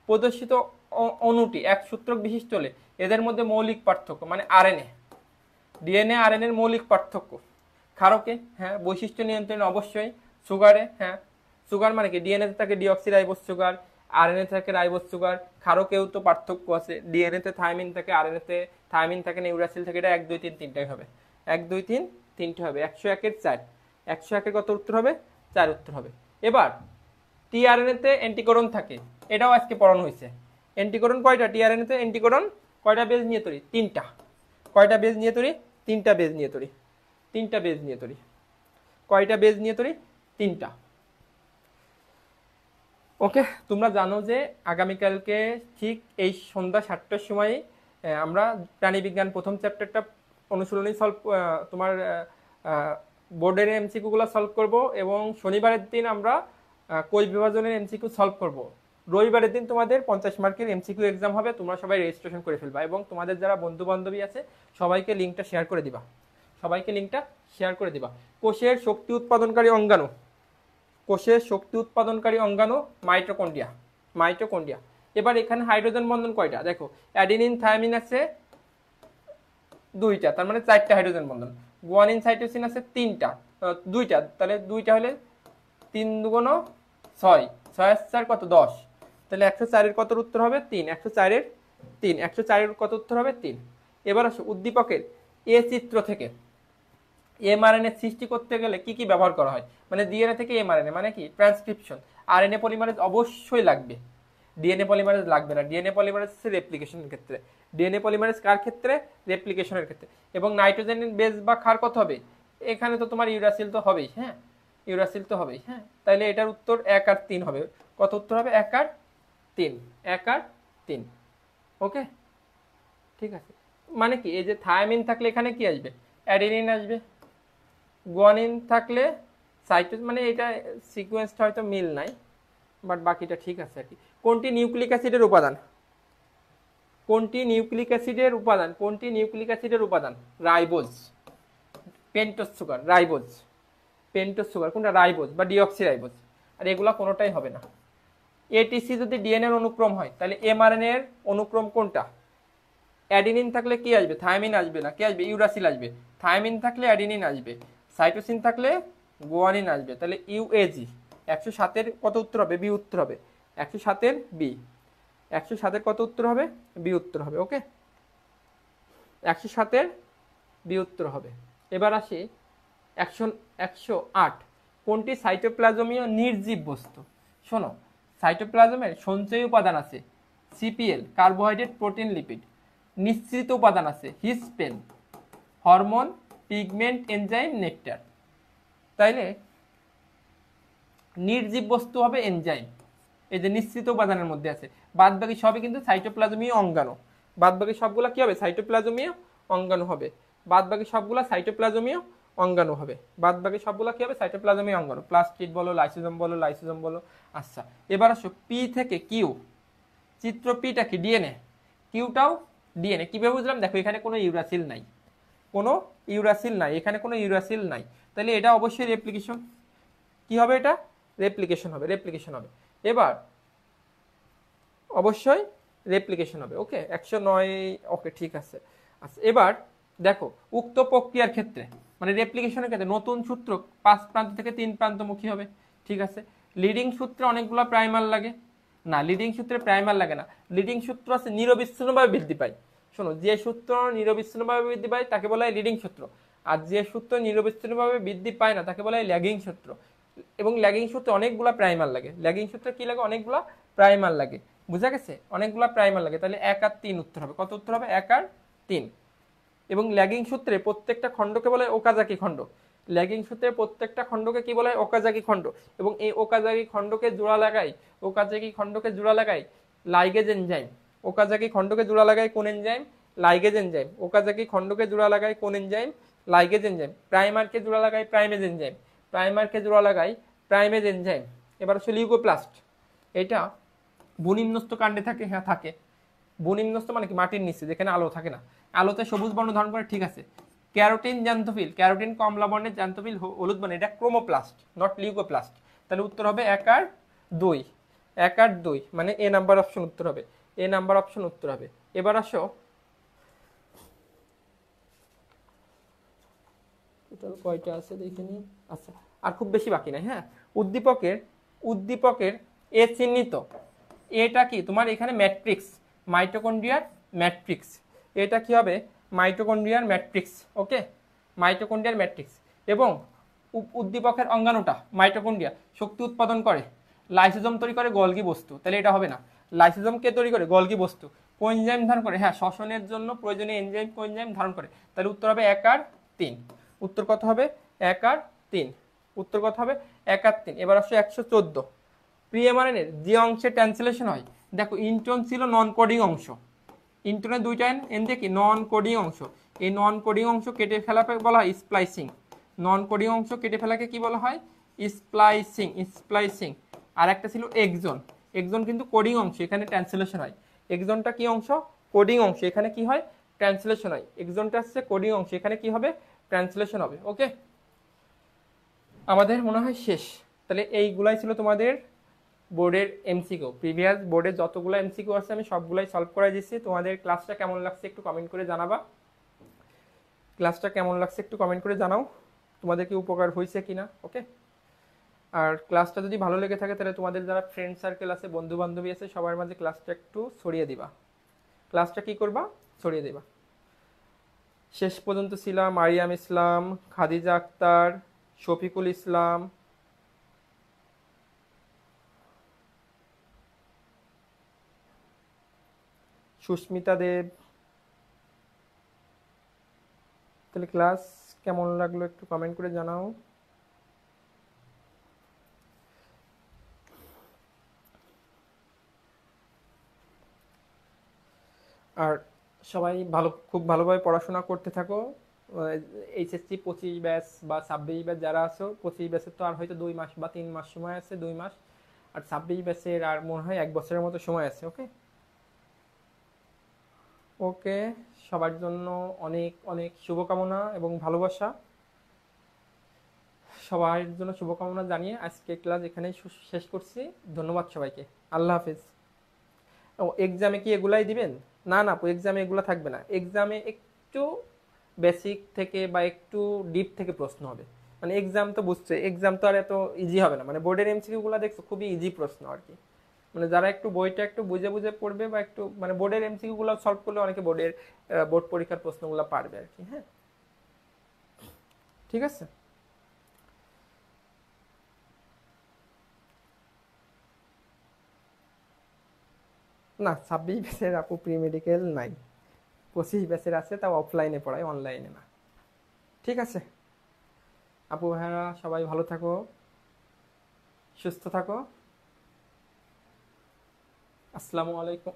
প্রদর্শিত অণুটি এক সূত্রক বিশিষ্ট হলে এদের মধ্যে মৌলিক পার্থক্য, মানে আরএনএ, ডিএনএ আরএনএর মৌলিক পার্থক্য। ক্ষারকে, হ্যাঁ। বৈশিষ্ট্য নিয়ন্ত্রণ অবশ্যই। সুগারে, হ্যাঁ। সুগার মানে কি? ডিএনএতে থাকে ডিঅক্সিরাইবোজ সুগার, আরএনএ থাকে রাইবোজ সুগার। ক্ষারকেও তো পার্থক্য আছে, ডিএনএতে থাইমিন থাকে, আরএনএতে থাইমিন থাকে না, ইউরাসিল থাকে। এটা 1, 2, 3, 3টাই হবে। 1, 2, 3, 3টে হবে। 101-এর 4, 101-এর কত উত্তর হবে? 4 উত্তর হবে। এবার টিআরএনএতে অ্যান্টিকোডন থাকে, এটাও আজকে পড়ানো হয়েছে। অ্যান্টিকোডন কয়টা? টিআরএনএতে অ্যান্টিকোডন কয়টা বেজ নিয়ে তৈরি? 3টা। কয়টা বেজ নিয়ে তৈরি? 3টা বেজ নিয়ে তৈরি। 3টা বেজ নিয়ে তৈরি। কয়টা বেজ নিয়ে তৈরি? 3টা। ওকে, তোমরা জানো যে আগামীকালকে ঠিক এই সন্ধ্যা 7টার সময় আমরা প্রাণীবিজ্ঞান প্রথম চ্যাপ্টারটা অনুশীলনী সলভ, তোমার বোর্ডের এমসিকিউগুলো সলভ করব, এবং শনিবারের দিন আমরা কোষ বিভাজনের এমসিকিউ সলভ করব। রবিবারের দিন তোমাদের 50 মার্কের এমসিকিউ এক্সাম হবে। তোমরা সবাই রেজিস্ট্রেশন করে ফেলবা, এবং তোমাদের যারা বন্ধু বান্ধবী আছে সবাইকে লিঙ্কটা শেয়ার করে দিবা, সবাইকে লিঙ্কটা শেয়ার করে দিবা। কোষের শক্তি উৎপাদনকারী অঙ্গাণু, কোষের শক্তি উৎপাদনকারী অঙ্গাণু মাইটোকন্ড্রিয়া, মাইটোকন্ড্রিয়া। এবার এখানে হাইড্রোজেন বন্ধন কয়টা? দেখো অ্যাডিনিন থাইমিন আছে 2টা, তার মানে 4টা হাইড্রোজেন বন্ধন। গুয়ানিন সাইটোসিন আছে 3টা, 2টা, তাহলে 2টা হলে 3 দুগুণ 6, 6 আর 4 কত? 10। তাহলে 104-এর কত উত্তর হবে? 3। 104-এর 3, 104-এর কত উত্তর হবে? 3। এবার আসো উদ্দীপকের এ চিত্র থেকে এমআরএনএ সৃষ্টি করতে গেলে কি কি ব্যবহার করা হয়? মানে ডিএনএ থেকে এমআরএনএ মানে কি? ট্রান্সক্রিপশন। আরএনএ পলিমারেজ অবশ্যই লাগবে, ডিএনএ পলিমারেজ লাগবে না। ডিএনএ পলিমারেজ হচ্ছে রেপ্লিকেশনের ক্ষেত্রে। ডিএনএ পলিমারেজ কার ক্ষেত্রে? রেপ্লিকেশনের ক্ষেত্রে। এবং নাইট্রোজেন বেস বা ক্ষার কত হবে? এখানে তো তোমার ইউরাসিল তো হবেই, হ্যাঁ, ইউরাসিল তো হবেই, হ্যাঁ। তাহলে এটার উত্তর 1 আর 3 হবে। কত উত্তর হবে? 1 আর 3, 1 আর 3, ওকে, ঠিক আছে। মানে কি? এই যে থায়ামিন থাকলে এখানে কি আসবে? অ্যাডেনিন আসবে। গুয়ানিন থাকলে সাইটোস, মানে এটা সিকোয়েন্সটা হয়তো মিল নাই, বাট বাকিটা ঠিক আছে আর কি। কোনটি নিউক্লিক অ্যাসিডের উপাদান? কোনটি নিউক্লিক অ্যাসিডের উপাদান? কোনটি নিউক্লিক অ্যাসিডের উপাদান? Ribose, pentose sugar, ribose, pentose sugar. কোনটা? রাইবোজ বা ডিঅক্সিরাইবোজ। আর এগুলা কোনোটাই হবে না। এটিসি যদি ডিএনএ এর অনুক্রম হয়, তাহলে এমআরএনএ এর অনুক্রম কোনটা? অ্যাডিনিন থাকলে কি আসবে? থায়ামিন আসবে না, কি আসবে? ইউরাসিল আসবে। থায়ামিন থাকলে অ্যাডিনিন আসবে, সাইটোসিন থাকলে গুয়ানিন আসবে। তাহলে ইউএজি। 107-এর কত উত্তর হবে? বি উত্তর হবে। 107-এর বি, 107-এর কত উত্তর হবে? বি উত্তর হবে, ওকে। 107-এর বি উত্তর হবে। এবার আসি 108। কোনটি সাইটোপ্লাজমীয় নির্জীব বস্তু? শোনো, সাইটোপ্লাজমের সঞ্চয়ী উপাদান আছে সিপিএল, কার্বোহাইড্রেট, প্রোটিন, লিপিড। নিঃসৃত উপাদান আছে হিস্পেন, হরমোন, পিগমেন্ট, এনজাইম, নেকটার। তাইলে নির্জীব বস্তু হবে এনজাইম। এই যে নিশ্চিত উপাদানের মধ্যে আছে, বাদ বাকি সবই কিন্তু সাইটোপ্লাজমীয় অঙ্গাণু, বাদ বাকি সবগুলা কি হবে, সাইটোপ্লাজমীয় অঙ্গাণু হবে, বাদ বাকি সবগুলা সাইটোপ্লাজমীয় অঙ্গাণু হবে, বাদ বাকি সবগুলা কি হবে, সাইটোপ্লাজমীয় অঙ্গাণু, প্লাস্টিড বলো, লাইসোজোম বলো। আচ্ছা, এবার আসো পি থেকে কিউ, চিত্র পিটা কি ডিএনএ, কিউটাও ডিএনএ। কিভাবে বুঝলাম, দেখো এখানে কোনো ইউরাসিল নাই, কোনো ইউরাসিল নাই, এখানে কোনো ইউরাসিল নাই, তাহলে এটা অবশ্যই রেপ্লিকেশন। কি হবে এটা, রেপ্লিকেশন হবে, রেপ্লিকেশন হবে। এবার অবশ্যই রেপ্লিকেশন হবে। ওকে, 109। ওকে, ঠিক আছে। আচ্ছা, এবার দেখো উক্ত প্রক্রিয়ার ক্ষেত্রে মানে রেপ্লিকেশনের ক্ষেত্রে নতুন সূত্র 5 প্রান্ত থেকে 3 প্রান্তমুখী হবে। ঠিক আছে, লিডিং সূত্রে অনেকগুলো প্রাইমার লাগে না, লিডিং সূত্রে প্রাইমার লাগে না, লিডিং সূত্র আছে নিরবিচ্ছিন্নভাবে বৃদ্ধি পায়। শোনো, যে সূত্র নিরবিচ্ছিন্নভাবে বৃদ্ধি পায় তাকে বলা হয় লিডিং সূত্র, আর যে সূত্র নিরবিচ্ছিন্নভাবে বৃদ্ধি পায় না তাকে বলা হয় ল্যাগিং সূত্র। এবং ল্যাগিং সূত্রে অনেকগুলা প্রাইমার লাগে, ল্যাগিং সূত্রে কি লাগে, অনেকগুলা প্রাইমার লাগে। বুঝা গেছে, অনেকগুলা প্রাইমার লাগে, তাহলে 1 আর 3 উত্তর হবে। কত উত্তর হবে, 1 আর 3। এবং ল্যাগিং সূত্রে প্রত্যেকটা খণ্ডকে বলা হয় ওকাজাকি খণ্ড, ল্যাগিং সূত্রে প্রত্যেকটা খণ্ডকে কি বলা হয়, ওকাজাকি খণ্ড। এবং এই ওকাজাকি খণ্ডকে জোড়া লাগাই, ওকাজাকি খণ্ডকে জোড়া লাগাই লাইগেজ এনজাইম, ওকাজাকি খণ্ডকে জোড়া লাগাই কোন এনজাইম, লাইগেজ এনজাইম, ওকাজাকি খণ্ডকে জোড়া লাগাই কোন এনজাইম, লাইগেজ এনজাইম। প্রাইমারকে জোড়া লাগাই প্রাইমেজ এনজাইম, প্রাইমারকে জোড়া লাগাই প্রাইমেজ এনজাইম। এবার হচ্ছে লিউকোপ্লাস্ট, এটা ভূনিম্নস্থ কাণ্ডে থাকে, হ্যাঁ থাকে। ভূনিম্নস্থ মানে কি, মাটির নিচে যেখানে আলো থাকে না, আলোতে সবুজ বর্ণ ধারণ করে। ঠিক আছে, ক্যারোটিন জ্যান্থোফিল, ক্যারোটিন কমলা বর্ণের, জ্যান্থোফিল হলুদ বর্ণের, এটা ক্রোমোপ্লাস্ট নট লিউকোপ্লাস্ট। তাহলে উত্তর হবে 1 আর 2, 1 আর 2 মানে এ নাম্বার অপশন উত্তর হবে, এ নাম্বার অপশন উত্তর হবে। এবার আসো, টোটাল কয়টা আছে দেখে নিই। আচ্ছা, আর খুব বেশি বাকি নাই। হ্যাঁ, উদ্দীপকের উদ্দীপকের এ চিহ্নিত, এটা কি তোমার এখানে ম্যাট্রিক্স, মাইটোকন্ড্রিয়ার ম্যাট্রিক্স, এটা কি হবে, মাইটোকন্ড্রিয়ার ম্যাট্রিক্স। ওকে, মাইটোকন্ড্রিয়ার ম্যাট্রিক্স। এবং উদ্দীপকের অঙ্গাণুটা মাইটোকন্ড্রিয়া শক্তি উৎপাদন করে, লাইসোজোম তৈরি করে গলগি বস্তু, তাহলে এটা হবে না। লাইসোজোম কে তৈরি করে, গলগি বস্তু। কোএনজাইম ধারণ করে, হ্যাঁ শ্বসনের জন্য প্রয়োজনীয় এনজাইম কোএনজাইম ধারণ করে। তাহলে উত্তর হবে 1 আর 3। উত্তর কত হবে, 1 আর 3। উত্তর কত হবে, 1 আর 3। এবার আসছে 114। প্রিএমআরএনএর যে অংশে ট্রান্সলেশন হয়, দেখো ইন্ট্রন ছিল নন কোডিং অংশ, ইন্ট্রনের দুইটা এন দিয়ে কি নন কোডিং অংশ, এই নন কোডিং অংশ কেটে ফেলাকে বলা হয় স্প্লাইসিং, নন কোডিং অংশ কেটে ফেলাকে কি বলা হয়, স্প্লাইসিং, স্প্লাইসিং। আর একটা ছিল এক্সন, এক্সন কিন্তু কোডিং অংশ, এখানে ট্রান্সলেশন হয়। এক্সনটা কি অংশ, কোডিং অংশ, এখানে কি হয়, ট্রান্সলেশন হয়। এক্সনটা হচ্ছে কোডিং অংশ, এখানে কি হবে, ট্রান্সলেশন হবে। ওকে, আমাদের মনে হয় শেষ। তাহলে এইগুলাই ছিল তোমাদের বোর্ডের এমসিকিউ, প্রিভিয়াস বোর্ডে যতগুলো এমসিকিউ আছে আমি সবগুলাই সলভ করে দিচ্ছি। তোমাদের ক্লাসটা কেমন লাগছে একটু কমেন্ট করে জানাবা, ক্লাসটা কেমন লাগছে একটু কমেন্ট করে জানাও, তোমাদের কি উপকার হয়েছে কিনা। ওকে, আর ক্লাসটা যদি ভালো লেগে থাকে তাহলে তোমাদের যারা ফ্রেন্ড সার্কেল আছে, বন্ধু বান্ধবী আছে, সবার মাঝে ক্লাসটা একটু ছড়িয়ে দিবা, ক্লাসটা কি করবা, ছড়িয়ে দিবা। শেষ পর্যন্ত ছিলাম মারিয়াম ইসলাম, খাদিজা আক্তার, শফিকুল ইসলাম, সুস্মিতা দেব। তাহলে ক্লাস কেমন লাগলো একটু কমেন্ট করে জানাও। আর সবাই খুব ভালোভাবে পড়াশোনা করতে থাকো। এইচএসসি 25 ব্যাচ বা 26 ব্যাচ যারা আছো, 25 ব্যাচের তো আর হয়তো 2 মাস বা 3 মাস সময় আছে, 2 মাস। আর 26 ব্যাচের আর মনে হয় 1 বছরের মতো সময় আছে। ওকে, ওকে, সবার জন্য অনেক অনেক শুভকামনা এবং ভালোবাসা, সবার জন্য শুভকামনা জানিয়ে আজকে ক্লাস এখানেই শেষ করছি। ধন্যবাদ সবাইকে, আল্লাহ হাফিজ। ও, এক্সামে কি এগুলাই দিবেন? না না, এক্সামে এগুলা থাকবে না, এক্সামে একটু বেসিক থেকে বা একটু ডিপ থেকে প্রশ্ন হবে। মানে এক্সাম তো বুঝছো, এক্সাম তো আর এত ইজি হবে না। মানে বোর্ডের এমসিকিউ গুলো দেখছো খুবই ইজি প্রশ্ন আর কি। মানে যারা একটু বইটা একটু বুঝে বুঝে পড়বে বা একটু মানে বোর্ডের এমসিকিউ গুলো সলভ করলে অনেকে বোর্ড পরীক্ষার প্রশ্নগুলো পারবে আর কি। হ্যাঁ, ঠিক আছে। না, 26 ব্যাচের আপু প্রি মেডিকেল নাই, 25 ব্যাচের আছে, তাও অফলাইনে পড়ায়, অনলাইনে না। ঠিক আছে আপু ভাইয়ারা, সবাই ভালো থাকো, সুস্থ থাকো। আসসালামু আলাইকুম।